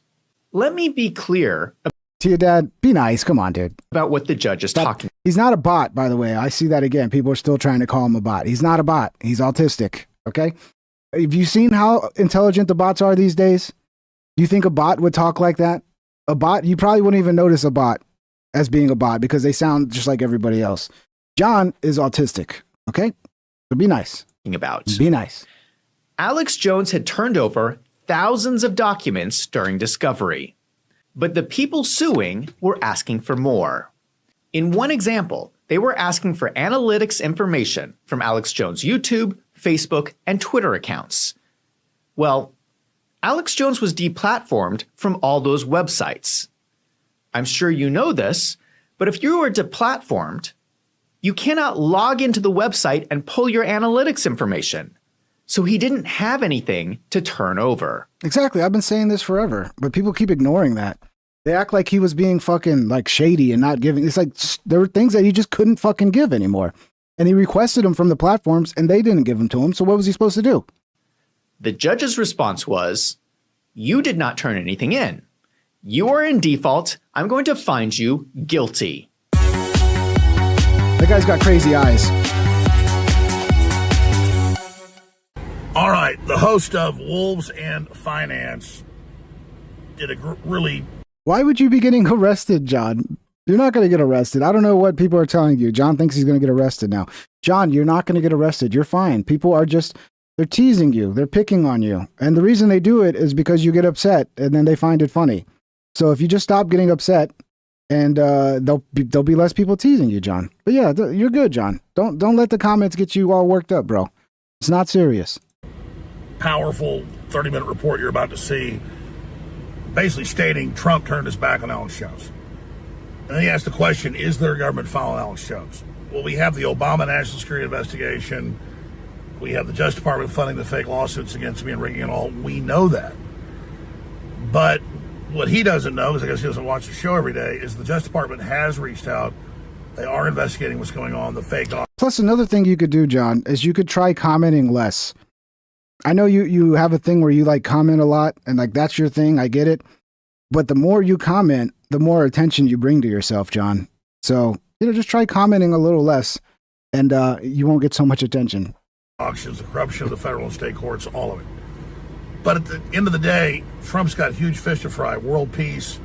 Let me be clear to your dad. Be nice. Come on, dude. About what the judge is talking. He's not a bot, by the way. I see that again. People are still trying to call him a bot. He's not a bot. He's autistic. Okay. Have you seen how intelligent the bots are these days? You think a bot would talk like that? A bot? You probably wouldn't even notice a bot as being a bot because they sound just like everybody else. John is autistic. Okay. So be nice. Be nice. Alex Jones had turned over thousands of documents during discovery, but the people suing were asking for more. In one example, they were asking for analytics information from Alex Jones' YouTube, Facebook, and Twitter accounts. Well, Alex Jones was deplatformed from all those websites. I'm sure you know this, but if you were deplatformed, you cannot log into the website and pull your analytics information. So he didn't have anything to turn over. Exactly. I've been saying this forever, but people keep ignoring that. They act like he was being fucking like shady and not giving. It's like there were things that he just couldn't fucking give anymore. And he requested them from the platforms and they didn't give them to him. So what was he supposed to do? The judge's response was, you did not turn anything in. You are in default. I'm going to find you guilty. That guy's got crazy eyes. All right, the host of Wolves and Finance did a really... Why would you be getting arrested, John? You're not going to get arrested. I don't know what people are telling you. John thinks he's going to get arrested now. John, you're not going to get arrested. You're fine. People are just... They're teasing you. They're picking on you. And the reason they do it is because you get upset and then they find it funny. So if you just stop getting upset, and there'll be less people teasing you, John. But yeah, you're good, John. Don't let the comments get you all worked up, bro. It's not serious. Powerful 30-minute report you're about to see, basically stating Trump turned his back on Alex Jones. And then he asked the question, is there a government following Alex Jones? Well, we have the Obama National Security Investigation. We have the Justice Department funding the fake lawsuits against me and rigging and all. We know that. But what he doesn't know, because I guess he doesn't watch the show every day, is the Justice Department has reached out. They are investigating what's going on, the fake. Plus, another thing you could do, John, is you could try commenting less. I know you have a thing where you like comment a lot, and like that's your thing. I get it. But the more you comment, the more attention you bring to yourself, John. So, just try commenting a little less and you won't get so much attention. Auctions, the corruption of the federal and state courts, all of it. But at the end of the day, Trump's got huge fish to fry, world peace,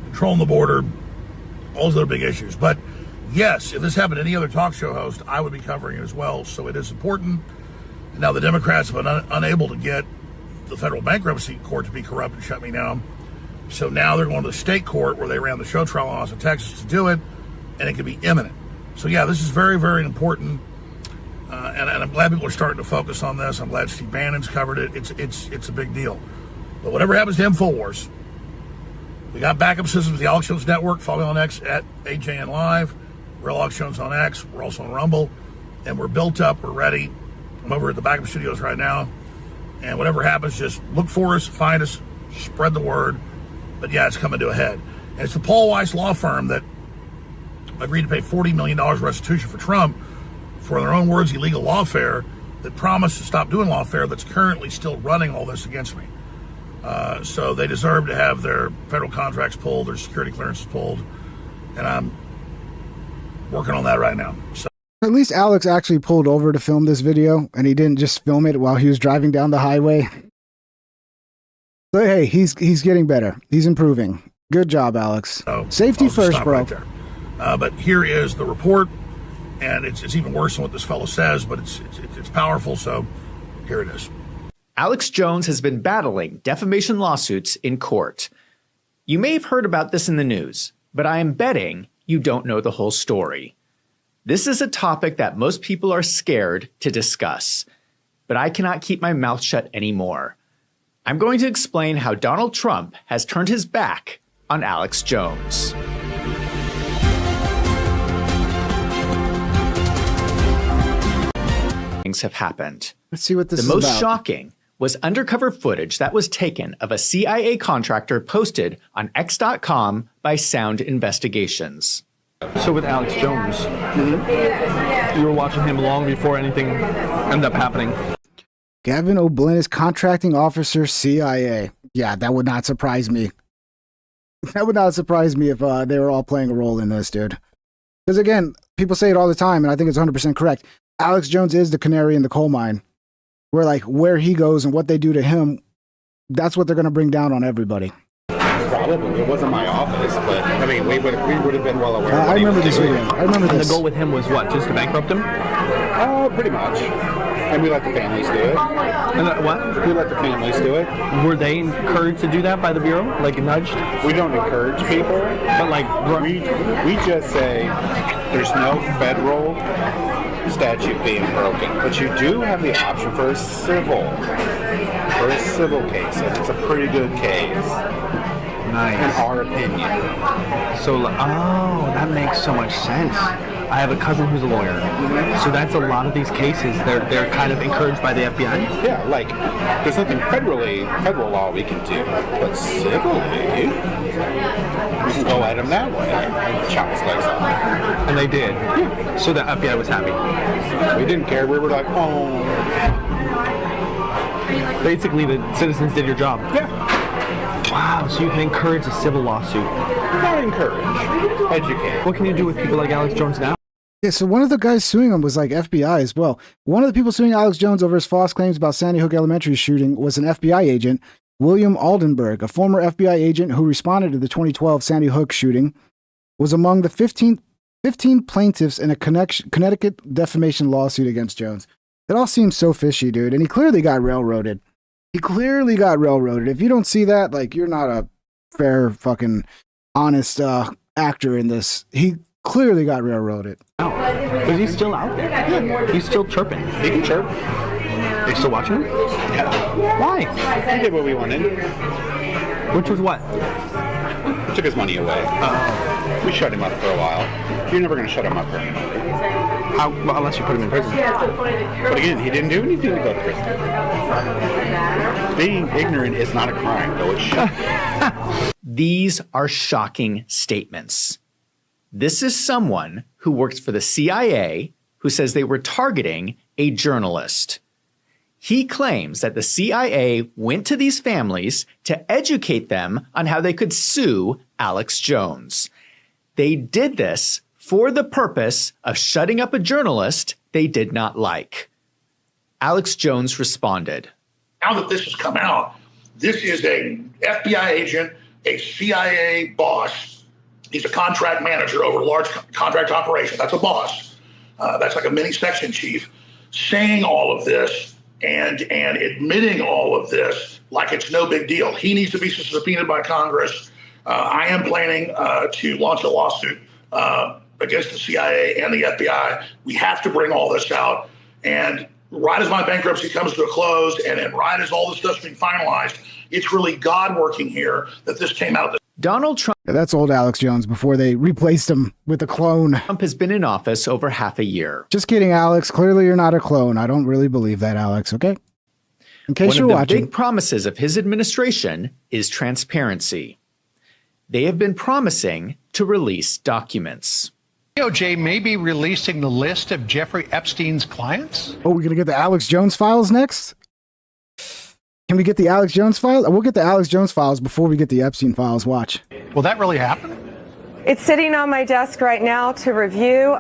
controlling the border, all those other big issues. But yes, if this happened to any other talk show host, I would be covering it as well. So it is important. Now the Democrats have been unable to get the federal bankruptcy court to be corrupt and shut me down. So now they're going to the state court where they ran the show trial in Austin, Texas to do it, and it could be imminent. So yeah, this is very, very important. And I'm glad people are starting to focus on this. I'm glad Steve Bannon's covered it. It's a big deal. But whatever happens to InfoWars, we got backup systems, the Alex Jones Network, follow me on X at AJN Live. Real Alex Jones on X. We're also on Rumble. And we're built up. We're ready. I'm over at the backup studios right now. And whatever happens, just look for us, find us, spread the word. But yeah, it's coming to a head. And it's the Paul Weiss law firm that agreed to pay $40 million restitution for Trump for, in their own words, illegal lawfare, that promised to stop doing lawfare, that's currently still running all this against me. So they deserve to have their federal contracts pulled, their security clearances pulled, and I'm working on that right now. So at least Alex actually pulled over to film this video, and he didn't just film it while he was driving down the highway. So hey, he's getting better. He's improving. Good job, Alex. Safety first, bro. Right there. But here is the report. And it's even worse than what this fellow says, but it's powerful, so here it is. Alex Jones has been battling defamation lawsuits in court. You may have heard about this in the news, but I am betting you don't know the whole story. This is a topic that most people are scared to discuss, but I cannot keep my mouth shut anymore. I'm going to explain how Donald Trump has turned his back on Alex Jones. Have happened. Let's see what this is about. The most about. shocking was undercover footage that was taken of a CIA contractor posted on X.com by Sound Investigations. So with Alex Jones, you were watching him long before anything ended up happening. Gavin O'Blennis, contracting officer, CIA. Yeah, that would not surprise me. That would not surprise me if they were all playing a role in this, dude. Because again, people say it all the time, and I think it's 100% correct. Alex Jones is the canary in the coal mine, where like where he goes and what they do to him, that's what they're going to bring down on everybody. Probably. It wasn't my office, but I mean, we would have been well aware. I remember this video. I remember this. And the goal with him was what? Just to bankrupt him? Pretty much. And we let the families do it. And what? We let the families do it. Were they encouraged to do that by the Bureau? Like nudged? We don't encourage people. But like... We just say there's no federal statute being broken, but you do have the option for a civil case, and it's a pretty good case. Nice. In our opinion. So, that makes so much sense. I have a cousin who's a lawyer, so that's a lot of these cases. They're kind of encouraged by the FBI. Yeah, like there's nothing federal law we can do, but civilly, we can go at them that way and chop his legs off. And they did. Yeah. So the FBI was happy. We didn't care. We were like, oh. Basically, the citizens did your job. Yeah. Wow, so you can encourage a civil lawsuit. Not encourage, educate. What can you do with people like Alex Jones now? Yeah, so one of the guys suing him was like FBI as well. One of the people suing Alex Jones over his false claims about Sandy Hook Elementary shooting was an FBI agent, William Aldenberg, a former FBI agent who responded to the 2012 Sandy Hook shooting, was among the 15 plaintiffs in a Connecticut defamation lawsuit against Jones. It all seems so fishy, dude, and he clearly got railroaded. If you don't see that, like, you're not a fair, fucking, honest actor in this. He clearly got railroaded. But he's still out there. Yeah. He's still chirping. He can chirp. Are you still watching him? Yeah. Why? We did what we wanted. Which was what? Took his money away. We shut him up for a while. You're never going to shut him up permanently. Unless you put him in prison. But again, he didn't do anything to go to prison. Being ignorant is not a crime, though it should. These are shocking statements. This is someone who works for the CIA who says they were targeting a journalist. He claims that the CIA went to these families to educate them on how they could sue Alex Jones. They did this for the purpose of shutting up a journalist they did not like. Alex Jones responded. Now that this has come out, this is a FBI agent, a CIA boss. He's a contract manager over a large contract operation. That's a boss. That's like a mini section chief saying all of this and admitting all of this like it's no big deal. He needs to be subpoenaed by Congress. I am planning to launch a lawsuit against the CIA and the FBI. We have to bring all this out. And right as my bankruptcy comes to a close and right as all this stuff's being finalized, it's really God working here that this came out. Donald Trump. That's old Alex Jones before they replaced him with a clone. Trump has been in office over half a year. Just kidding, Alex. Clearly you're not a clone. I don't really believe that, Alex, okay? In case you're watching. One of the big promises of his administration is transparency. They have been promising to release documents. DOJ may be releasing the list of Jeffrey Epstein's clients? Oh, we're going to get the Alex Jones files next? Can we get the Alex Jones files? We'll get the Alex Jones files before we get the Epstein files. Watch. Will that really happen? It's sitting on my desk right now to review.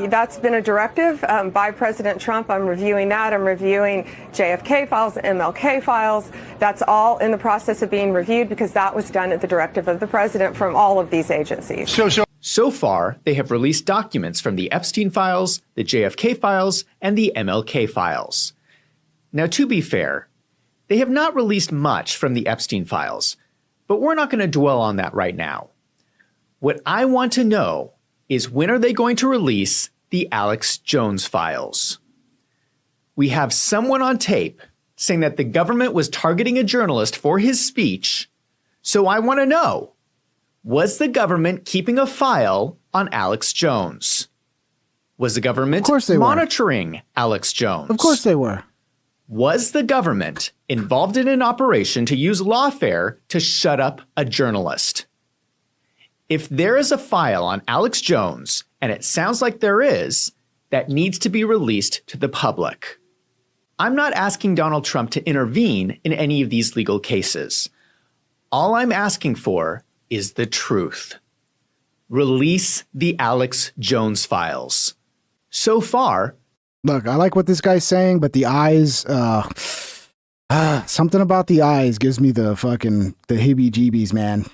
That's been a directive by President Trump. I'm reviewing that. I'm reviewing JFK files, MLK files. That's all in the process of being reviewed because that was done at the directive of the president from all of these agencies. So far, they have released documents from the Epstein files, the JFK files, and the MLK files. Now, to be fair, they have not released much from the Epstein files, but we're not going to dwell on that right now. What I want to know is when are they going to release the Alex Jones files? We have someone on tape saying that the government was targeting a journalist for his speech, so I want to know, was the government keeping a file on Alex Jones? Was the government monitoring Alex Jones? Of course they were. Was the government involved in an operation to use lawfare to shut up a journalist? If there is a file on Alex Jones, and it sounds like there is, that needs to be released to the public. I'm not asking Donald Trump to intervene in any of these legal cases. All I'm asking for is the truth. Release the Alex Jones files. So far, look, I like what this guy's saying, but the eyes, something about the eyes gives me the heebie-jeebies, man.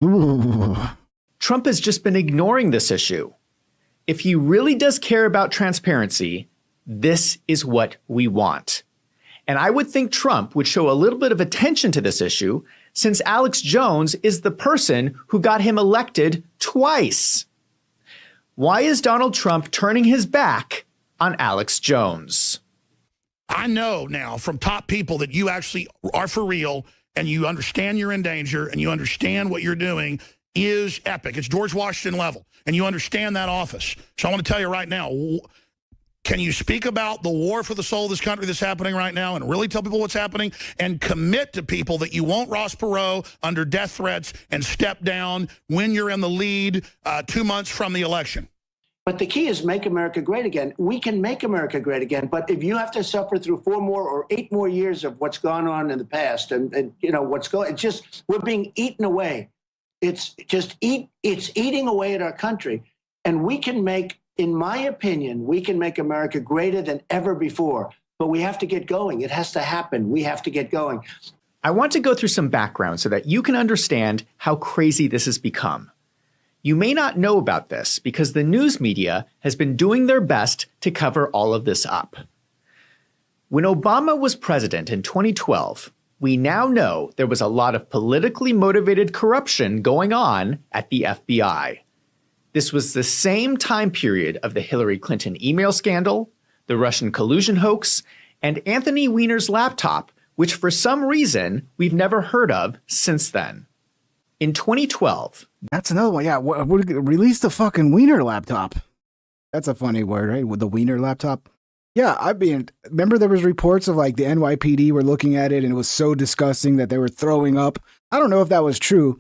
Ooh. Trump has just been ignoring this issue. If he really does care about transparency, this is what we want. And I would think Trump would show a little bit of attention to this issue since Alex Jones is the person who got him elected twice. Why is Donald Trump turning his back on Alex Jones? I know now from top people that you actually are for real and you understand you're in danger and you understand what you're doing is epic. It's George Washington level, and you understand that office. So I want to tell you right now, can you speak about the war for the soul of this country that's happening right now and really tell people what's happening and commit to people that you won't Ross Perot under death threats and step down when you're in the lead 2 months from the election? But the key is make America great again. We can make America great again, but if you have to suffer through 4 more or 8 more years of what's gone on in the past and you know what's going, it's just we're being eaten away. It's eating away at our country, and we can make, in my opinion, we can make America greater than ever before. But we have to get going. It has to happen. We have to get going. I want to go through some background so that you can understand how crazy this has become. You may not know about this because the news media has been doing their best to cover all of this up. When Obama was president in 2012, we now know there was a lot of politically motivated corruption going on at the FBI. This was the same time period of the Hillary Clinton email scandal, the Russian collusion hoax, and Anthony Weiner's laptop, which for some reason we've never heard of since then. In 2012. That's another one. Yeah, release the fucking Weiner laptop. That's a funny word, right? With the Weiner laptop. Yeah, I mean, remember there was reports of like the NYPD were looking at it and it was so disgusting that they were throwing up. I don't know if that was true,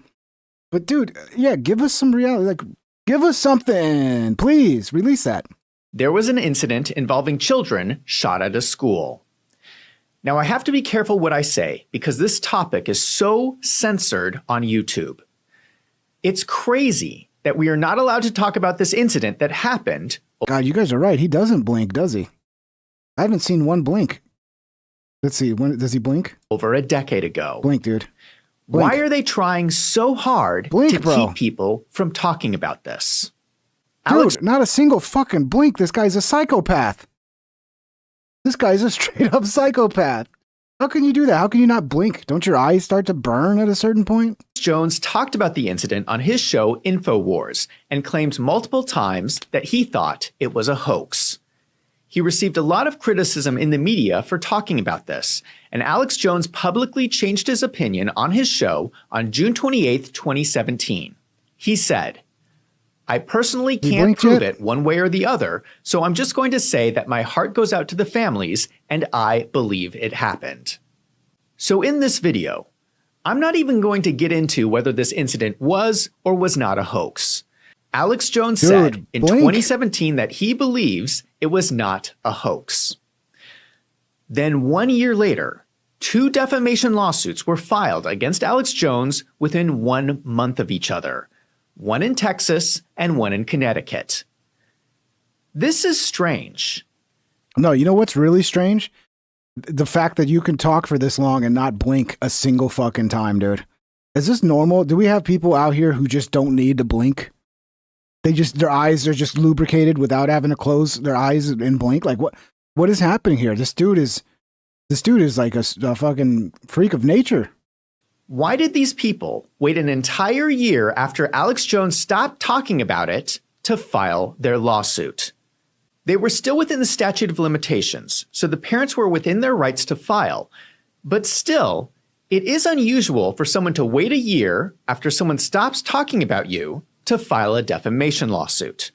but dude, yeah, give us some reality. Like, give us something, please release that. There was an incident involving children shot at a school. Now, I have to be careful what I say because this topic is so censored on YouTube. It's crazy that we are not allowed to talk about this incident that happened. God, you guys are right. He doesn't blink, does he? I haven't seen one blink. Let's see. When does he blink? Over a decade ago. Blink, dude. Blink. Why are they trying so hard to keep people from talking about this? Dude, not a single fucking blink. This guy's a psychopath. This guy's a straight up psychopath. How can you do that? How can you not blink? Don't your eyes start to burn at a certain point? Jones talked about the incident on his show InfoWars and claimed multiple times that he thought it was a hoax. He received a lot of criticism in the media for talking about this, and Alex Jones publicly changed his opinion on his show on June 28, 2017. He said, I personally can't prove it one way or the other, so I'm just going to say that my heart goes out to the families and I believe it happened. So in this video, I'm not even going to get into whether this incident was or was not a hoax. Alex Jones said in 2017 that he believes it was not a hoax. Then 1 year later, 2 defamation lawsuits were filed against Alex Jones within 1 month of each other. One in Texas and one in Connecticut. This is strange. No, you know what's really strange? The fact that you can talk for this long and not blink a single fucking time, dude. Is this normal? Do we have people out here who just don't need to blink? Their eyes are just lubricated without having to close their eyes and blink? Like what is happening here? This dude is like a fucking freak of nature. Why did these people wait an entire year after Alex Jones stopped talking about it to file their lawsuit? They were still within the statute of limitations, so the parents were within their rights to file. But still, it is unusual for someone to wait a year after someone stops talking about you to file a defamation lawsuit.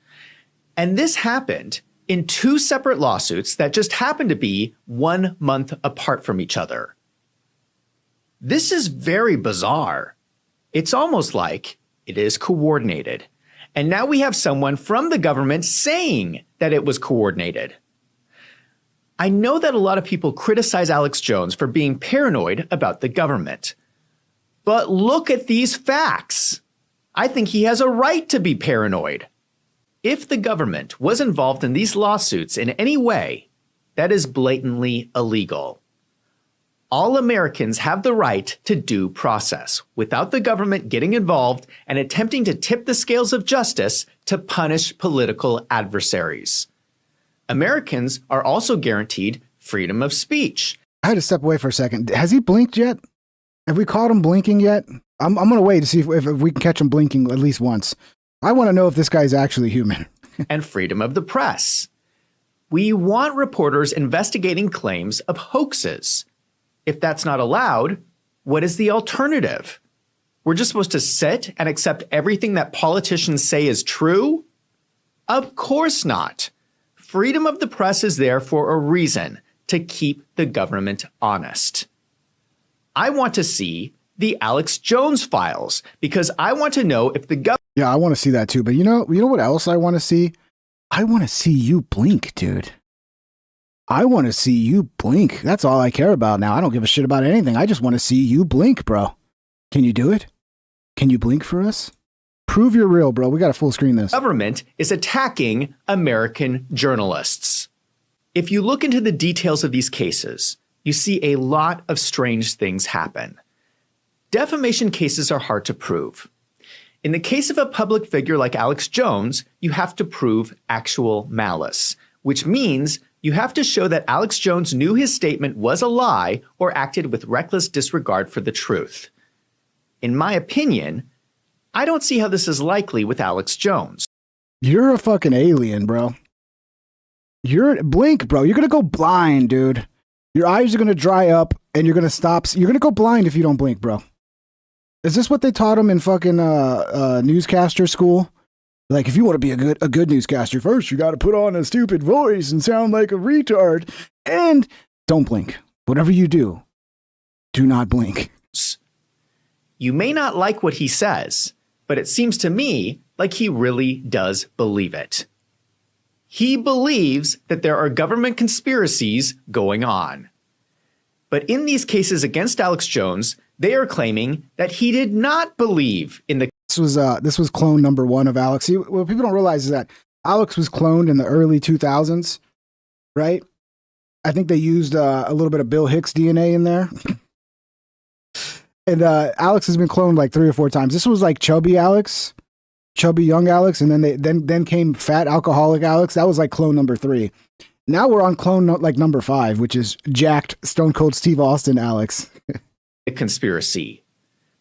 And this happened in 2 separate lawsuits that just happened to be 1 month apart from each other. This is very bizarre. It's almost like it is coordinated. And now we have someone from the government saying that it was coordinated. I know that a lot of people criticize Alex Jones for being paranoid about the government. But look at these facts. I think he has a right to be paranoid. If the government was involved in these lawsuits in any way, that is blatantly illegal. All Americans have the right to due process without the government getting involved and attempting to tip the scales of justice to punish political adversaries. Americans are also guaranteed freedom of speech. I had to step away for a second. Has he blinked yet? Have we caught him blinking yet? I'm going to wait to see if we can catch him blinking at least once. I want to know if this guy's actually human. And freedom of the press. We want reporters investigating claims of hoaxes. If that's not allowed, what is the alternative? We're just supposed to sit and accept everything that politicians say is true? Of course not. Freedom of the press is there for a reason, to keep the government honest. I want to see the Alex Jones files because I want to know if the government... Yeah, I want to see that too. But you know what else I want to see? I want to see you blink, dude. I want to see you blink. That's all I care about now. I don't give a shit about anything. I just want to see you blink, bro. Can you do it? Can you blink for us? Prove you're real, bro. We got to full screen this. Government is attacking American journalists. If you look into the details of these cases, you see a lot of strange things happen. Defamation cases are hard to prove. In the case of a public figure like Alex Jones, you have to prove actual malice, which means you have to show that Alex Jones knew his statement was a lie or acted with reckless disregard for the truth. In my opinion, I don't see how this is likely with Alex Jones. You're a fucking alien, bro. Blink, bro. You're going to go blind, dude. Your eyes are going to dry up and you're going to stop. You're going to go blind if you don't blink, bro. Is this what they taught him in fucking newscaster school? Like, if you want to be a good newscaster, first you got to put on a stupid voice and sound like a retard. And don't blink. Whatever you do, do not blink. You may not like what he says, but it seems to me like he really does believe it. He believes that there are government conspiracies going on. But in these cases against Alex Jones, they are claiming that he did not believe in the. This was clone number 1 of Alex. What people don't realize is that Alex was cloned in the early 2000s, right? I think they used a little bit of Bill Hicks DNA in there. And Alex has been cloned like 3 or 4 times. This was like chubby Alex, chubby young Alex, and then came fat alcoholic Alex. That was like clone number 3. Now we're on clone like number 5, which is jacked Stone Cold Steve Austin Alex. A conspiracy.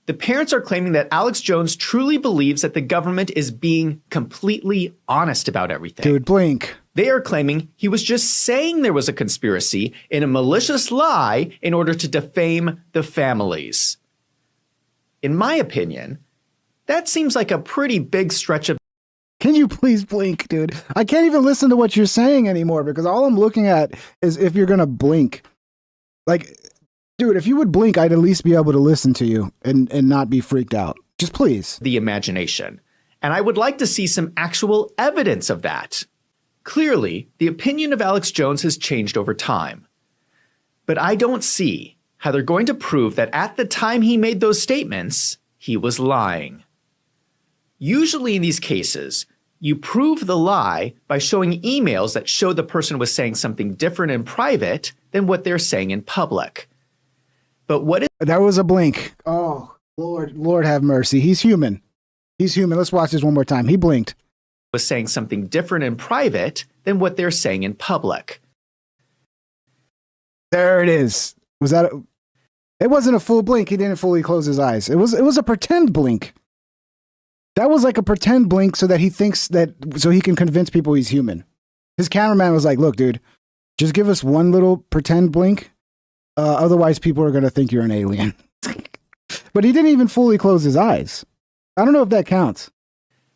The parents are claiming that Alex Jones truly believes that the government is being completely honest about everything. Dude, blink. They are claiming he was just saying there was a conspiracy in a malicious lie in order to defame the families. In my opinion, that seems like a pretty big stretch of. Can you please blink, dude? I can't even listen to what you're saying anymore because all I'm looking at is if you're going to blink. Like, dude, if you would blink, I'd at least be able to listen to you and not be freaked out. Just please. The imagination. And I would like to see some actual evidence of that. Clearly, the opinion of Alex Jones has changed over time. But I don't see how they're going to prove that at the time he made those statements, he was lying. Usually in these cases, you prove the lie by showing emails that show the person was saying something different in private than what they're saying in public. But what is— That was a blink. Oh, Lord have mercy. He's human. He's human. Let's watch this one more time. He blinked. Was saying something different in private than what they're saying in public. There it is. Was that it wasn't a full blink. He didn't fully close his eyes. It was a pretend blink. That was like a pretend blink so that he thinks that, so he can convince people he's human. His cameraman was like, look, dude, just give us one little pretend blink. Otherwise people are going to think you're an alien. But he didn't even fully close his eyes. I don't know if that counts.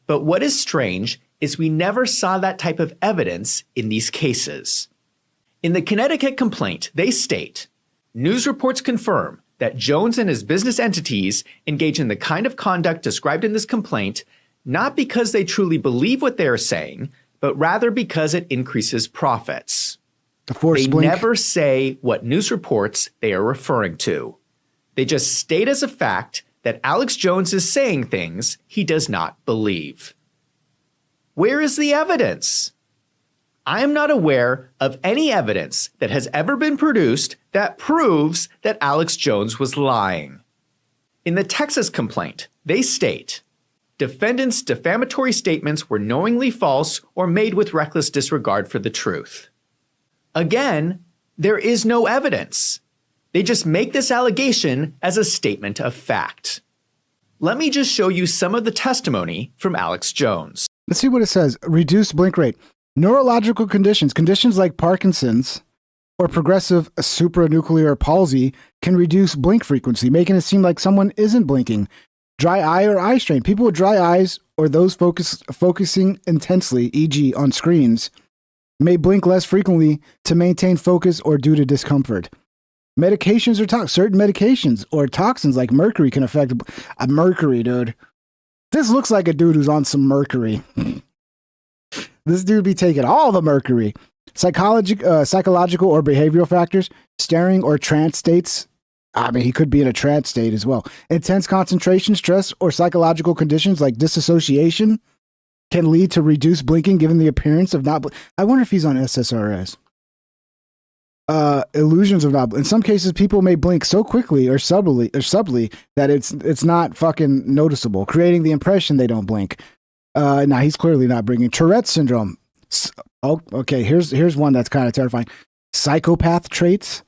But what is strange is we never saw that type of evidence in these cases. In the Connecticut complaint, they state, news reports confirm that Jones and his business entities engage in the kind of conduct described in this complaint, not because they truly believe what they are saying, but rather because it increases profits. They never say what news reports they are referring to. They just state as a fact that Alex Jones is saying things he does not believe. Where is the evidence? I am not aware of any evidence that has ever been produced that proves that Alex Jones was lying. In the Texas complaint, they state, defendants' defamatory statements were knowingly false or made with reckless disregard for the truth. Again, there is no evidence. They just make this allegation as a statement of fact. Let me just show you some of the testimony from Alex Jones. Let's see what it says. Reduced blink rate. Neurological conditions like Parkinson's or progressive supranuclear palsy can reduce blink frequency, making it seem like someone isn't blinking. Dry eye or eye strain. People with dry eyes or those focusing intensely, e.g. on screens, may blink less frequently to maintain focus or due to discomfort. Medications or certain medications or toxins like mercury can affect mercury, dude. This looks like a dude who's on some mercury. This dude be taking all the mercury. Psychological or behavioral factors, staring or trance states. I mean, he could be in a trance state as well. Intense concentration, stress, or psychological conditions like disassociation can lead to reduced blinking given the appearance of not I wonder if he's on SSRS. Illusions of not. In some cases, people may blink so quickly or subtly that it's not fucking noticeable, creating the impression they don't blink. Now he's clearly not bringing Tourette's syndrome. Oh, okay. Here's one that's kind of terrifying. Psychopath traits.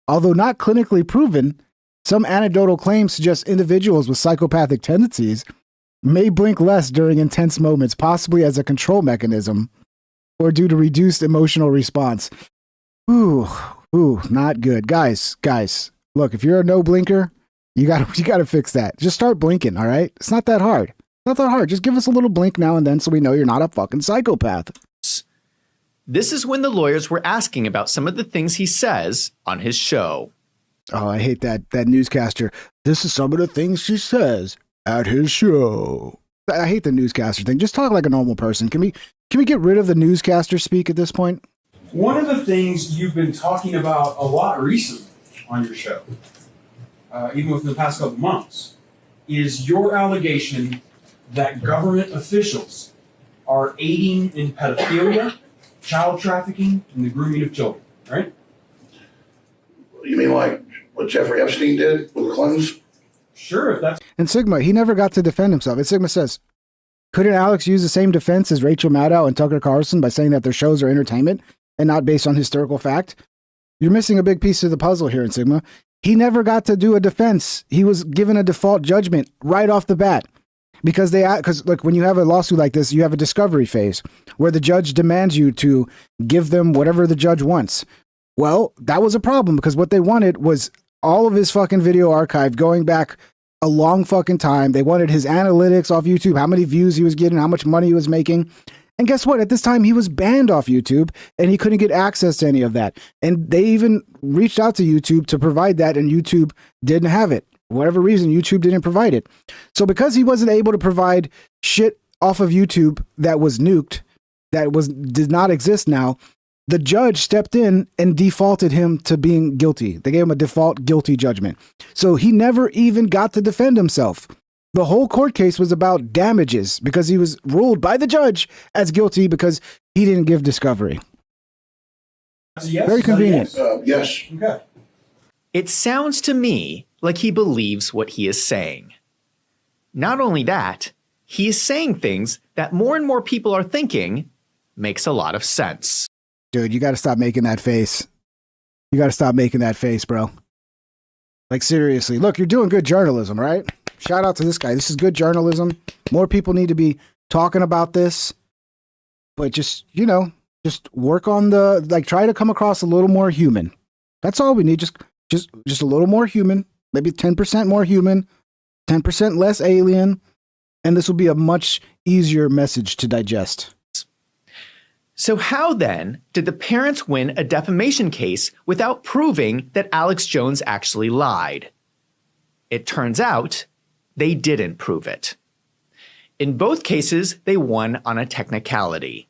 Although not clinically proven, some anecdotal claims suggest individuals with psychopathic tendencies may blink less during intense moments, possibly as a control mechanism or due to reduced emotional response. Ooh, not good. Guys, look, if you're a no blinker, you gotta fix that. Just start blinking, all right? It's not that hard. Not that hard. Just give us a little blink now and then so we know you're not a fucking psychopath. This is when the lawyers were asking about some of the things he says on his show. Oh, I hate that newscaster. This is some of the things she says at his show. I hate the newscaster thing. Just talk like a normal person. Can we get rid of the newscaster speak at this point? One of the things you've been talking about a lot recently on your show, even within the past couple months, is your allegation that government officials are aiding in pedophilia, child trafficking, and the grooming of children, right? You mean like what Jeffrey Epstein did with the Clintons? Sure, if that's... And Sigma, he never got to defend himself. And Sigma says, couldn't Alex use the same defense as Rachel Maddow and Tucker Carlson by saying that their shows are entertainment and not based on historical fact? You're missing a big piece of the puzzle here in Sigma. He never got to do a defense. He was given a default judgment right off the bat. Because like when you have a lawsuit like this, you have a discovery phase where the judge demands you to give them whatever the judge wants. Well, that was a problem because what they wanted was all of his fucking video archive going back a long fucking time. They wanted his analytics off YouTube, how many views he was getting, how much money he was making. And guess what? At this time, he was banned off YouTube and he couldn't get access to any of that. And they even reached out to YouTube to provide that, and YouTube didn't have it. For whatever reason, YouTube didn't provide it. So because he wasn't able to provide shit off of YouTube that was nuked, did not exist now, the judge stepped in and defaulted him to being guilty. They gave him a default guilty judgment. So he never even got to defend himself. The whole court case was about damages because he was ruled by the judge as guilty because he didn't give discovery. Yes, very convenient. Yes. Okay. It sounds to me like he believes what he is saying. Not only that, he is saying things that more and more people are thinking makes a lot of sense. Dude, you got to stop making that face. You got to stop making that face, bro. Like, seriously. Look, you're doing good journalism, right? Shout out to this guy. This is good journalism. More people need to be talking about this. But just, just work on try to come across a little more human. That's all we need. Just a little more human. Maybe 10% more human. 10% less alien. And this will be a much easier message to digest. So how then did the parents win a defamation case without proving that Alex Jones actually lied? It turns out they didn't prove it. In both cases, they won on a technicality.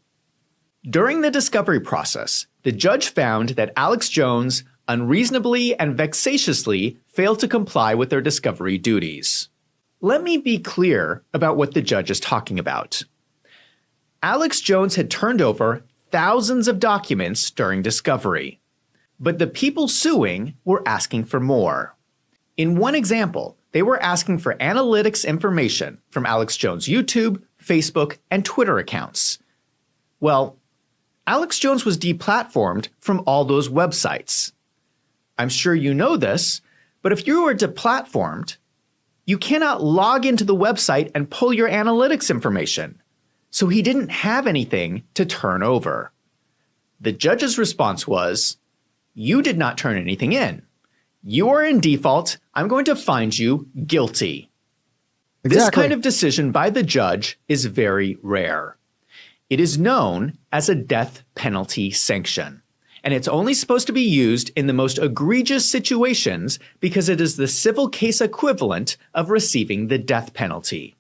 During the discovery process, the judge found that Alex Jones unreasonably and vexatiously failed to comply with their discovery duties. Let me be clear about what the judge is talking about. Alex Jones had turned over thousands of documents during discovery, but the people suing were asking for more. In one example, they were asking for analytics information from Alex Jones' YouTube, Facebook, and Twitter accounts. Well, Alex Jones was deplatformed from all those websites. I'm sure you know this, but if you are deplatformed, you cannot log into the website and pull your analytics information. So he didn't have anything to turn over. The judge's response was, "You did not turn anything in. You are in default. I'm going to find you guilty." Exactly. This kind of decision by the judge is very rare. It is known as a death penalty sanction, and it's only supposed to be used in the most egregious situations because it is the civil case equivalent of receiving the death penalty.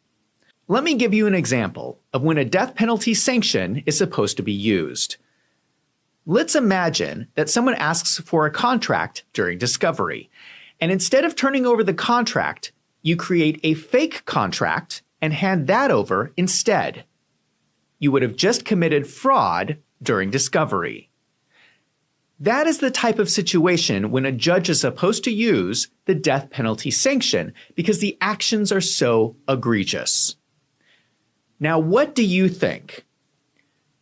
Let me give you an example of when a death penalty sanction is supposed to be used. Let's imagine that someone asks for a contract during discovery, and instead of turning over the contract, you create a fake contract and hand that over instead. You would have just committed fraud during discovery. That is the type of situation when a judge is supposed to use the death penalty sanction because the actions are so egregious. Now, what do you think?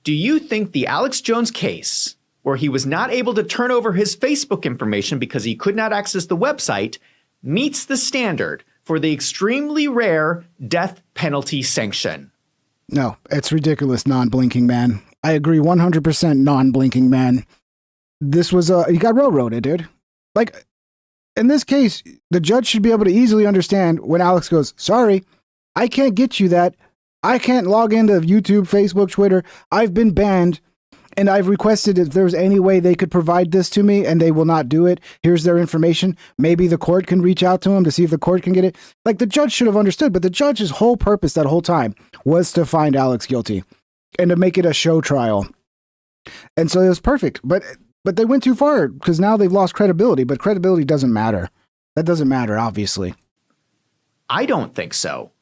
Do you think the Alex Jones case, where he was not able to turn over his Facebook information because he could not access the website, meets the standard for the extremely rare death penalty sanction? No, it's ridiculous, non-blinking man. I agree 100% non-blinking man. This was he got railroaded, dude. Like, in this case, the judge should be able to easily understand when Alex goes, "Sorry, I can't get you that. I can't log into YouTube, Facebook, Twitter. I've been banned, and I've requested if there's any way they could provide this to me, and they will not do it. Here's their information. Maybe the court can reach out to him to see if the court can get it." Like, the judge should have understood, but the judge's whole purpose that whole time was to find Alex guilty and to make it a show trial. And so it was perfect. But But they went too far because now they've lost credibility, but credibility doesn't matter. That doesn't matter, obviously. I don't think so.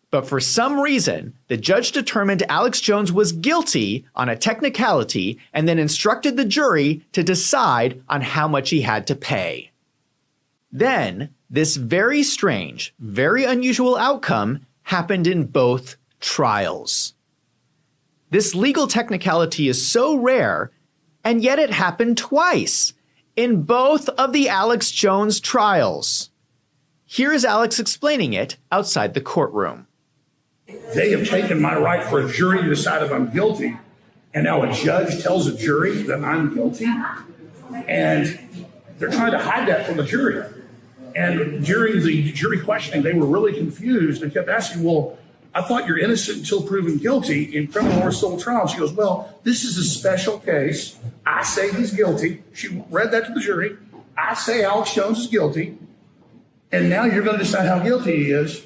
But for some reason, the judge determined Alex Jones was guilty on a technicality and then instructed the jury to decide on how much he had to pay. Then, this very strange, very unusual outcome happened in both trials. This legal technicality is so rare, and yet it happened twice in both of the Alex Jones trials. Here is Alex explaining it outside the courtroom. They have taken my right for a jury to decide if I'm guilty, and now a judge tells a jury that I'm guilty, and they're trying to hide that from the jury. And during the jury questioning, they were really confused and kept asking, well, I thought you're innocent until proven guilty in criminal or civil trial. She goes, well, this is a special case. I say he's guilty. She read that to the jury. I say Alex Jones is guilty. And now you're going to decide how guilty he is.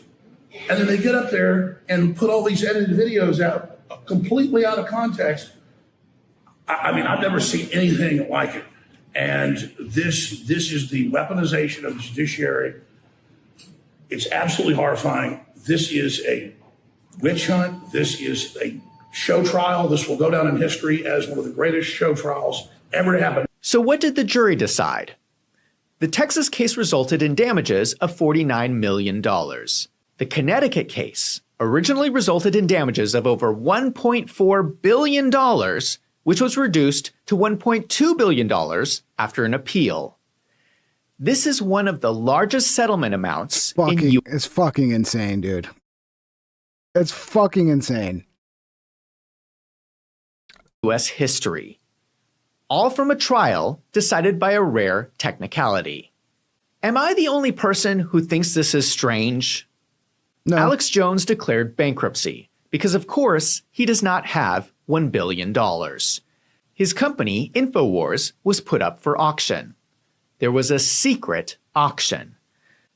And then they get up there and put all these edited videos out completely out of context. I mean, I've never seen anything like it. And this is the weaponization of the judiciary. It's absolutely horrifying. This is a witch hunt. This is a show trial. This will go down in history as one of the greatest show trials ever to happen. So what did the jury decide? The Texas case resulted in damages of $49 million. The Connecticut case originally resulted in damages of over $1.4 billion, which was reduced to $1.2 billion after an appeal. This is one of the largest settlement amounts It's fucking insane, dude. It's fucking insane. U.S. history. All from a trial decided by a rare technicality. Am I the only person who thinks this is strange? No. Alex Jones declared bankruptcy because, of course, he does not have $1 billion. His company, InfoWars, was put up for auction. There was a secret auction.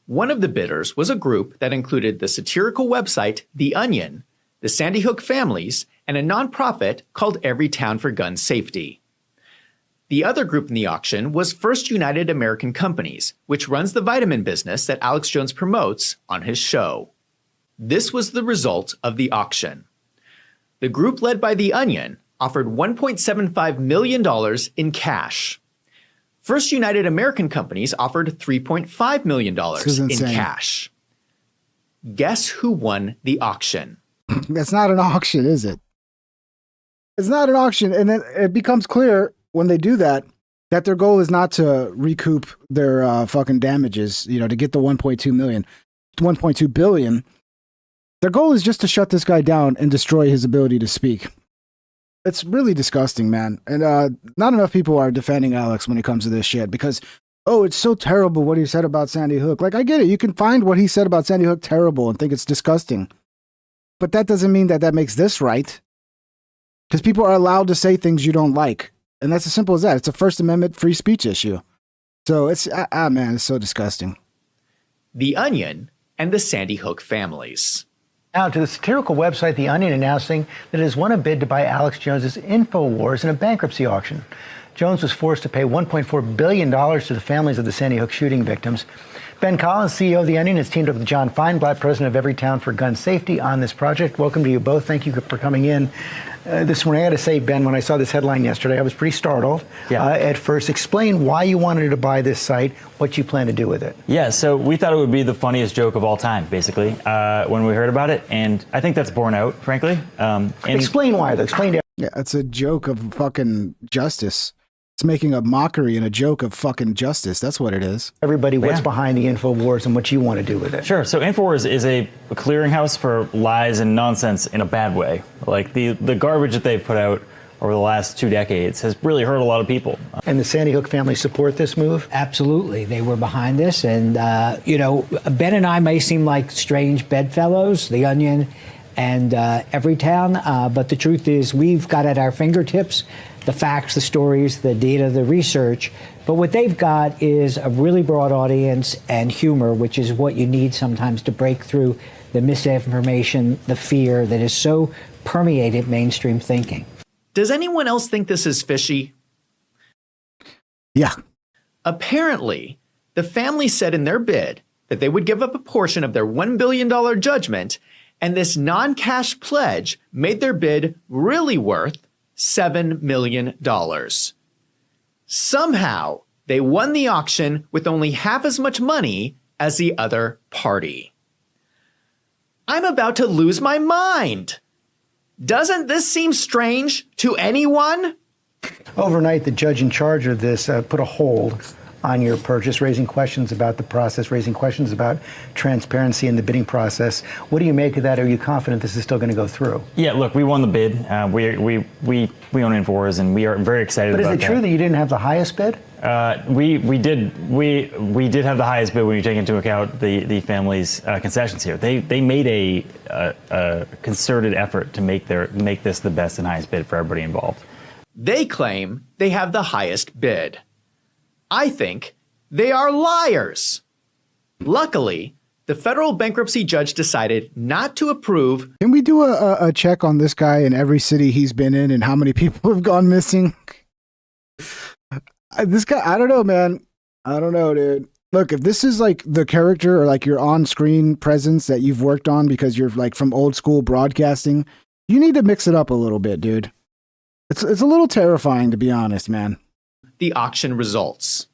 One of the bidders was a group that included the satirical website The Onion, the Sandy Hook families, and a nonprofit called Everytown for Gun Safety. The other group in the auction was First United American Companies, which runs the vitamin business that Alex Jones promotes on his show. This was the result of the auction. The group led by The Onion offered $1.75 million in cash. First United American Companies offered $3.5 million in cash. Guess who won the auction? That's not an auction, is it? It's not an auction. And then it becomes clear when they do that, that their goal is not to recoup their fucking damages, to get the 1.2 billion. Their goal is just to shut this guy down and destroy his ability to speak. It's really disgusting, man. And not enough people are defending Alex when it comes to this shit because, oh, it's so terrible what he said about Sandy Hook. Like, I get it. You can find what he said about Sandy Hook terrible and think it's disgusting. But that doesn't mean that makes this right. Because people are allowed to say things you don't like. And that's as simple as that. It's a First Amendment free speech issue. So it's, man, it's so disgusting. The Onion and the Sandy Hook families. Now to the satirical website The Onion announcing that it has won a bid to buy Alex Jones's InfoWars in a bankruptcy auction. Jones was forced to pay $1.4 billion to the families of the Sandy Hook shooting victims. Ben Collins, CEO of The Onion, has teamed up with John Feinblatt, president of Everytown for Gun Safety, on this project. Welcome to you both. Thank you for coming in this morning. I got to say, Ben, when I saw this headline yesterday, I was pretty startled at first. Explain why you wanted to buy this site, what you plan to do with it. Yeah, so we thought it would be the funniest joke of all time, basically, when we heard about it. And I think that's borne out, frankly. Explain why, though. Explain to Yeah, it's a joke of fucking justice. It's making a mockery and a joke of fucking justice. That's what it is. Everybody, what's behind the InfoWars and what you want to do with it? Sure. So InfoWars is a clearinghouse for lies and nonsense in a bad way. Like the garbage that they've put out over the last 2 decades has really hurt a lot of people. And the Sandy Hook family support this move? Absolutely. They were behind this. And, Ben and I may seem like strange bedfellows, The Onion and Everytown, but the truth is we've got at our fingertips the facts, the stories, the data, the research. But what they've got is a really broad audience and humor, which is what you need sometimes to break through the misinformation, the fear that is so permeated mainstream thinking. Does anyone else think this is fishy? Yeah. Apparently, the family said in their bid that they would give up a portion of their $1 billion judgment, and this non-cash pledge made their bid really worth $7 million. Somehow, they won the auction with only half as much money as the other party. I'm about to lose my mind. Doesn't this seem strange to anyone? Overnight, the judge in charge of this put a hold on your purchase, raising questions about the process, raising questions about transparency in the bidding process. What do you make of that? Are you confident this is still going to go through? Yeah, look, we won the bid. We own InfoWars, and we are very excited about that. But is it true that you didn't have the highest bid? We did have the highest bid when you take into account the family's concessions here. They made a concerted effort to make this the best and highest bid for everybody involved. They claim they have the highest bid. I think they are liars. Luckily, the federal bankruptcy judge decided not to approve. Can we do a check on this guy in every city he's been in and how many people have gone missing? This guy, I don't know, man. I don't know, dude. Look, if this is like the character or like your on-screen presence that you've worked on because you're like from old school broadcasting, you need to mix it up a little bit, dude. It's a little terrifying, to be honest, man. The auction results.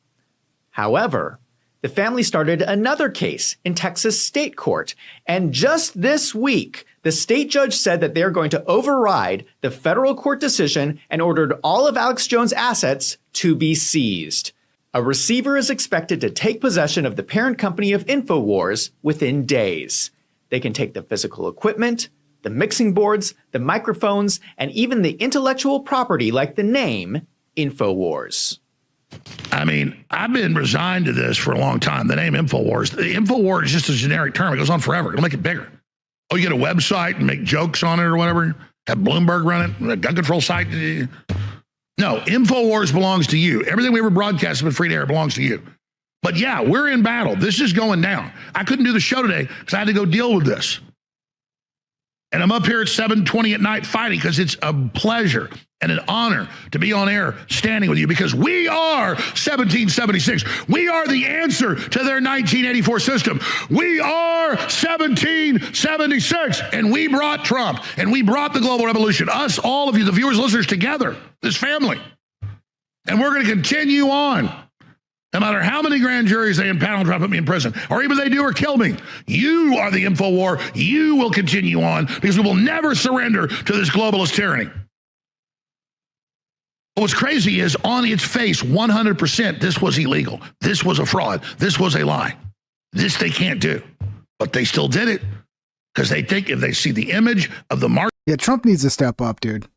However, the family started another case in Texas state court, and just this week, the state judge said that they're going to override the federal court decision and ordered all of Alex Jones' assets to be seized. A receiver is expected to take possession of the parent company of InfoWars within days. They can take the physical equipment, the mixing boards, the microphones, and even the intellectual property like the name InfoWars. I mean, I've been resigned to this for a long time. The name InfoWars. The InfoWars is just a generic term. It goes on forever. It'll make it bigger. Oh, you get a website and make jokes on it or whatever? Have Bloomberg run it? A gun control site? No, InfoWars belongs to you. Everything we ever broadcast has been free to air belongs to you. But yeah, we're in battle. This is going down. I couldn't do the show today because I had to go deal with this. And I'm up here at 7:20 at night fighting because it's a pleasure and an honor to be on air standing with you because we are 1776. We are the answer to their 1984 system. We are 1776. And we brought Trump and we brought the global revolution. Us, all of you, the viewers, listeners together, this family. And we're going to continue on. No matter how many grand juries they impound and try to put me in prison, or even they do or kill me, you are the info war. You will continue on because we will never surrender to this globalist tyranny. But what's crazy is on its face, 100%, this was illegal. This was a fraud. This was a lie. This they can't do. But they still did it because they think if they see the image of the mark. Yeah, Trump needs to step up, dude.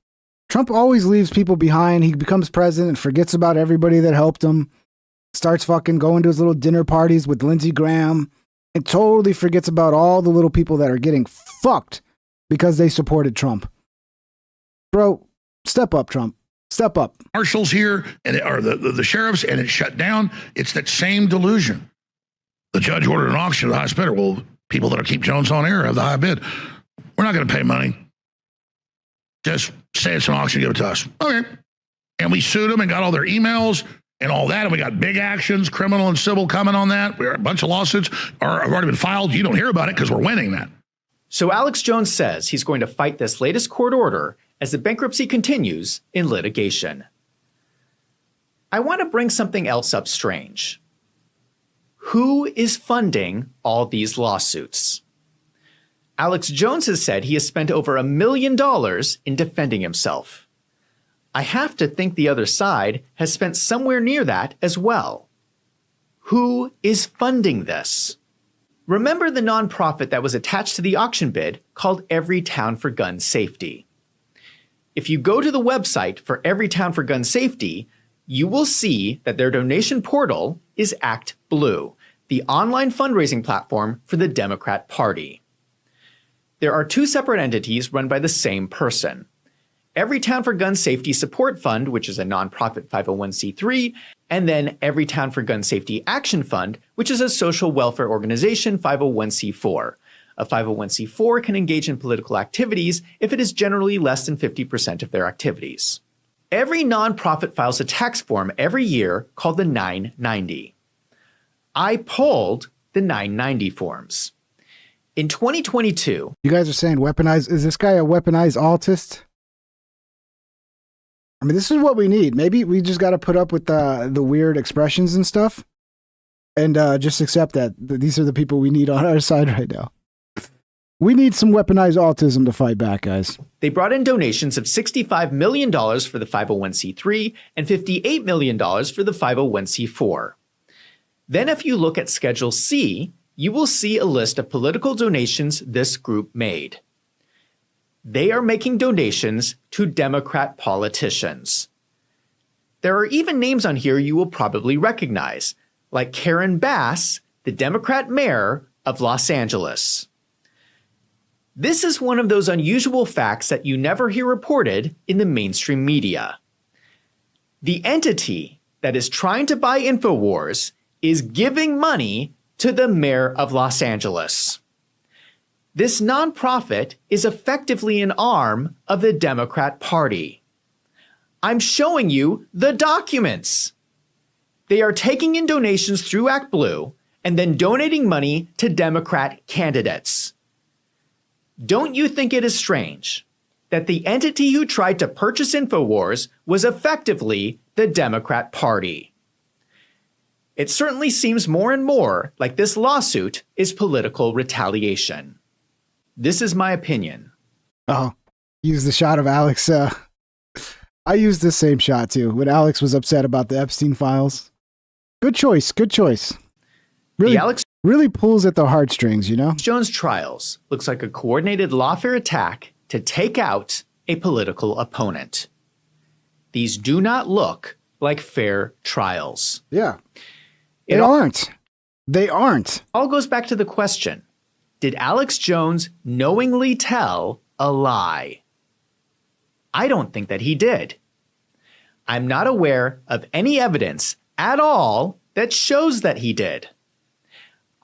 Trump always leaves people behind. He becomes president and forgets about everybody that helped him. Starts fucking going to his little dinner parties with Lindsey Graham and totally forgets about all the little people that are getting fucked because they supported Trump. Bro, step up, Trump. Step up. Marshals here or the sheriffs, and it shut down. It's that same delusion. The judge ordered an auction of the highest bidder. Well, people that keep Jones on air have the high bid. We're not going to pay money. Just say it's an auction, give it to us. Okay. And we sued them and got all their emails and all that, and we got big actions, criminal and civil, coming on that. We are a bunch of lawsuits have already been filed. You don't hear about it because we're winning that. So Alex Jones says he's going to fight this latest court order as the bankruptcy continues in litigation. I want to bring something else up strange. Who is funding all these lawsuits? Alex Jones has said he has spent over $1 million in defending himself. I have to think the other side has spent somewhere near that as well. Who is funding this? Remember the nonprofit that was attached to the auction bid called Everytown for Gun Safety. If you go to the website for Everytown for Gun Safety, you will see that their donation portal is Act Blue, the online fundraising platform for the Democrat Party. There are two separate entities run by the same person. Everytown for Gun Safety Support Fund, which is a nonprofit 501c3, and then Everytown for Gun Safety Action Fund, which is a social welfare organization 501c4. A 501c4 can engage in political activities if it is generally less than 50% of their activities. Every nonprofit files a tax form every year called the 990. I pulled the 990 forms. In 2022, you guys are saying weaponized. Is this guy a weaponized autist? I mean, this is what we need. Maybe we just got to put up with the weird expressions and stuff, and just accept that these are the people we need on our side right now. We need some weaponized autism to fight back, guys. They brought in donations of $65 million for the 501c3 and $58 million for the 501c4. Then if you look at Schedule C, you will see a list of political donations this group made. They are making donations to Democrat politicians. There are even names on here you will probably recognize, like Karen Bass, the Democrat mayor of Los Angeles. This is one of those unusual facts that you never hear reported in the mainstream media. The entity that is trying to buy InfoWars is giving money to the mayor of Los Angeles. This nonprofit is effectively an arm of the Democrat Party. I'm showing you the documents. They are taking in donations through ActBlue and then donating money to Democrat candidates. Don't you think it is strange that the entity who tried to purchase InfoWars was effectively the Democrat Party? It certainly seems more and more like this lawsuit is political retaliation. This is my opinion. Oh, use the shot of Alex. I used the same shot too when Alex was upset about the Epstein files. Good choice. Good choice. Really pulls at the heartstrings, you know? Jones trials looks like a coordinated lawfare attack to take out a political opponent. These do not look like fair trials. Yeah. They aren't. They aren't. All goes back to the question, did Alex Jones knowingly tell a lie? I don't think that he did. I'm not aware of any evidence at all that shows that he did.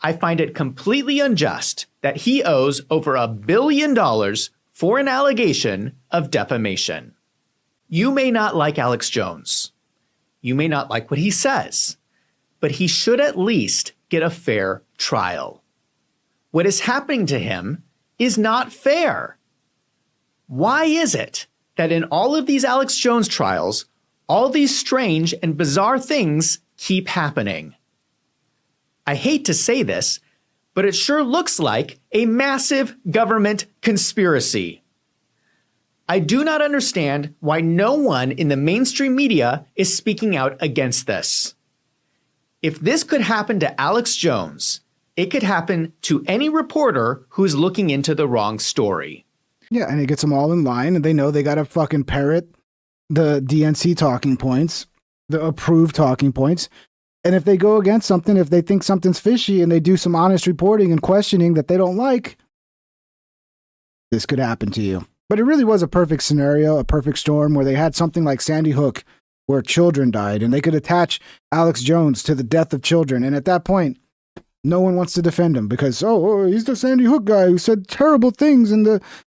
I find it completely unjust that he owes over $1 billion for an allegation of defamation. You may not like Alex Jones. You may not like what he says, but he should at least get a fair trial. What is happening to him is not fair. Why is it that in all of these Alex Jones trials, all these strange and bizarre things keep happening? I hate to say this, but it sure looks like a massive government conspiracy. I do not understand why no one in the mainstream media is speaking out against this. If this could happen to Alex Jones, it could happen to any reporter who's looking into the wrong story. Yeah, and it gets them all in line, and they know they got to fucking parrot the DNC talking points, the approved talking points. And if they go against something, if they think something's fishy and they do some honest reporting and questioning that they don't like, this could happen to you. But it really was a perfect scenario, a perfect storm where they had something like Sandy Hook where children died and they could attach Alex Jones to the death of children. And at that point, no one wants to defend him because, he's the Sandy Hook guy who said terrible things and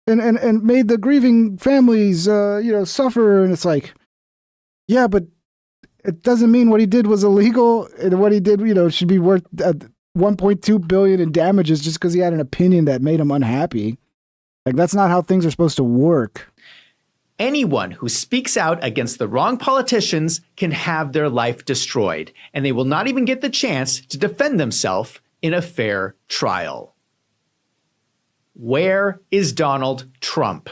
made the grieving families, suffer. And it's like, yeah, but it doesn't mean what he did was illegal and what he did, should be worth $1.2 billion in damages just because he had an opinion that made him unhappy. Like, that's not how things are supposed to work. Anyone who speaks out against the wrong politicians can have their life destroyed, and they will not even get the chance to defend themselves in a fair trial. Where is Donald Trump?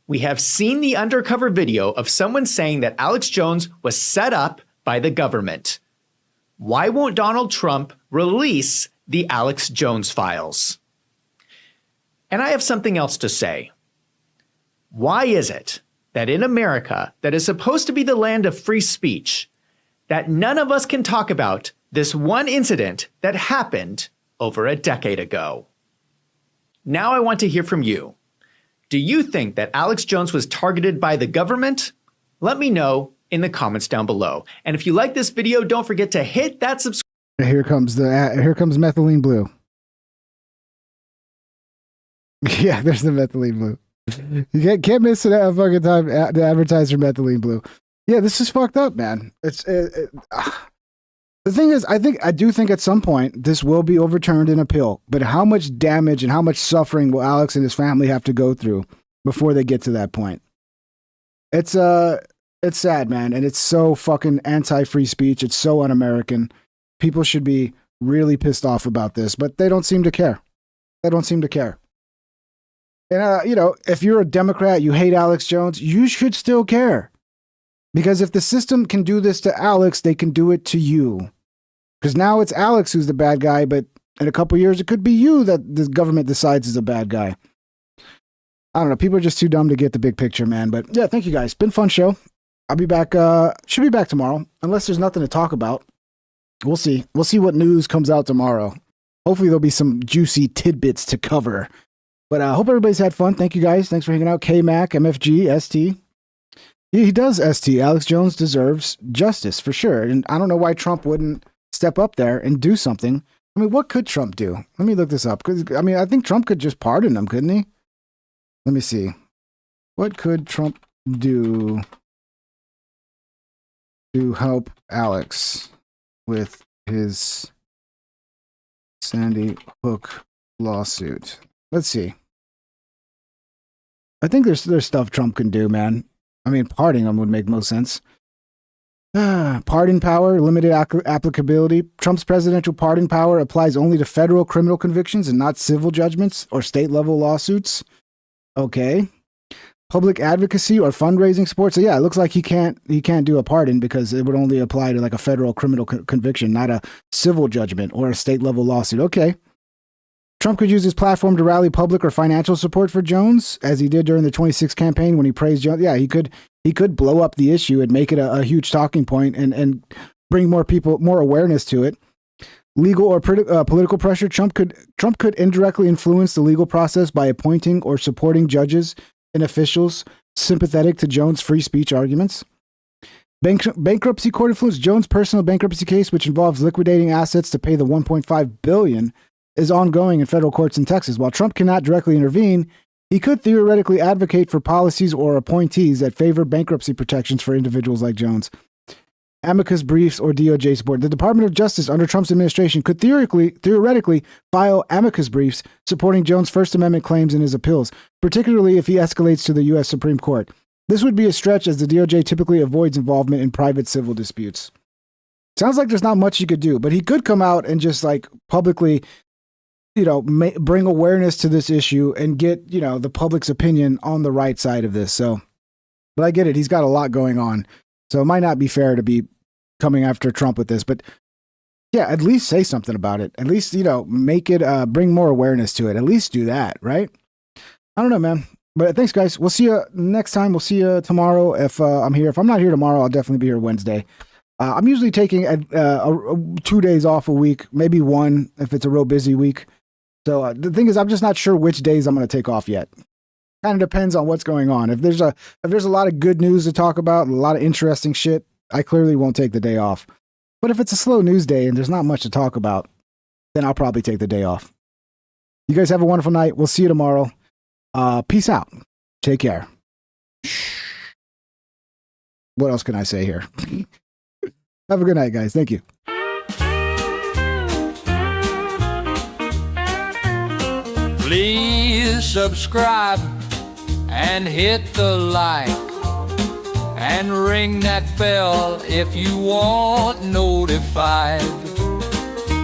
We have seen the undercover video of someone saying that Alex Jones was set up by the government. Why won't Donald Trump release the Alex Jones files? And I have something else to say. Why is it that in America, that is supposed to be the land of free speech, that none of us can talk about this one incident that happened over a decade ago? Now I want to hear from you. Do you think that Alex Jones was targeted by the government? Let me know in the comments down below. And if you like this video, don't forget to hit that subscribe. Here comes methylene blue. Yeah, there's the methylene blue. You can't miss it a fucking time to advertise for methylene blue. Yeah, this is fucked up, man. The thing is, I do think at some point this will be overturned in appeal. But how much damage and how much suffering will Alex and his family have to go through before they get to that point? It's sad, man, and it's so fucking anti-free speech. It's so un-American. People should be really pissed off about this, but they don't seem to care. They don't seem to care. And you know, if you're a Democrat, you hate Alex Jones, you should still care. Because if the system can do this to Alex, they can do it to you. Because now it's Alex who's the bad guy, but in a couple years, it could be you that the government decides is a bad guy. I don't know. People are just too dumb to get the big picture, man. But yeah, thank you guys. Been a fun show. I'll be back. Should be back tomorrow, unless there's nothing to talk about. We'll see. We'll see what news comes out tomorrow. Hopefully there'll be some juicy tidbits to cover. But I hope everybody's had fun. Thank you guys. Thanks for hanging out. K-Mac, MFG, ST. He does, ST. Alex Jones deserves justice for sure. And I don't know why Trump wouldn't step up there and do something. I mean, what could Trump do? Let me look this up. Because I mean, I think Trump could just pardon him, couldn't he? Let me see. What could Trump do to help Alex with his Sandy Hook lawsuit? Let's see. I think there's stuff Trump can do, man. I mean, pardoning him would make most sense. Pardon power, limited applicability. Trump's presidential pardon power applies only to federal criminal convictions and not civil judgments or state-level lawsuits. Okay. Public advocacy or fundraising support. So yeah, it looks like he can't do a pardon because it would only apply to like a federal criminal conviction, not a civil judgment or a state-level lawsuit. Okay. Trump could use his platform to rally public or financial support for Jones, as he did during the 26 campaign when he praised Jones. Yeah, he could blow up the issue and make it a huge talking point and bring more awareness to it. Legal or political pressure. Trump could indirectly influence the legal process by appointing or supporting judges and officials sympathetic to Jones' free speech arguments. Bankruptcy court influence. Jones' personal bankruptcy case, which involves liquidating assets to pay the $1.5 billion, is ongoing in federal courts in Texas. While Trump cannot directly intervene, he could theoretically advocate for policies or appointees that favor bankruptcy protections for individuals like Jones. Amicus briefs or DOJ support. The Department of Justice under Trump's administration could theoretically file amicus briefs supporting Jones' First Amendment claims in his appeals, particularly if he escalates to the U.S. Supreme Court. This would be a stretch as the DOJ typically avoids involvement in private civil disputes. Sounds like there's not much he could do, but he could come out and just like publicly, you know, bring awareness to this issue and get, you know, the public's opinion on the right side of this. So, but I get it. He's got a lot going on. So it might not be fair to be coming after Trump with this, but yeah, at least say something about it. At least, you know, make it, bring more awareness to it. At least do that, right? I don't know, man. But thanks, guys. We'll see you next time. We'll see you tomorrow if I'm here. If I'm not here tomorrow, I'll definitely be here Wednesday. I'm usually taking 2 days off a week, maybe one if it's a real busy week. So the thing is, I'm just not sure which days I'm going to take off yet. Kind of depends on what's going on. If there's a lot of good news to talk about, a lot of interesting shit, I clearly won't take the day off. But if it's a slow news day and there's not much to talk about, then I'll probably take the day off. You guys have a wonderful night. We'll see you tomorrow. Peace out. Take care. What else can I say here? Have a good night, guys. Thank you. Please subscribe and hit the like and ring that bell if you want notified.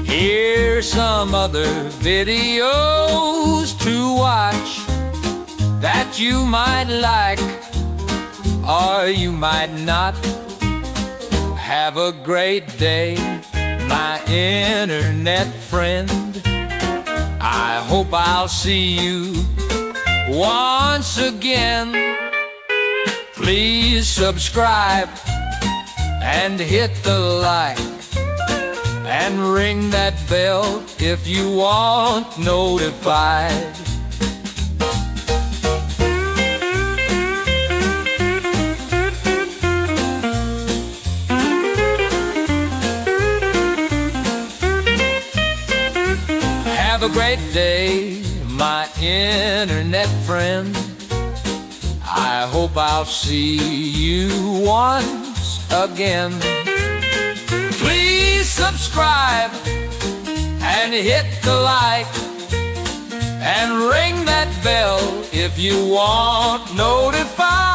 Here's some other videos to watch that you might like or you might not. Have a great day, my internet friend. I hope I'll see you once again. Please subscribe and hit the like and ring that bell if you want notified. Have a great day, my internet friend. I hope I'll see you once again. Please subscribe and hit the like and ring that bell if you want notified.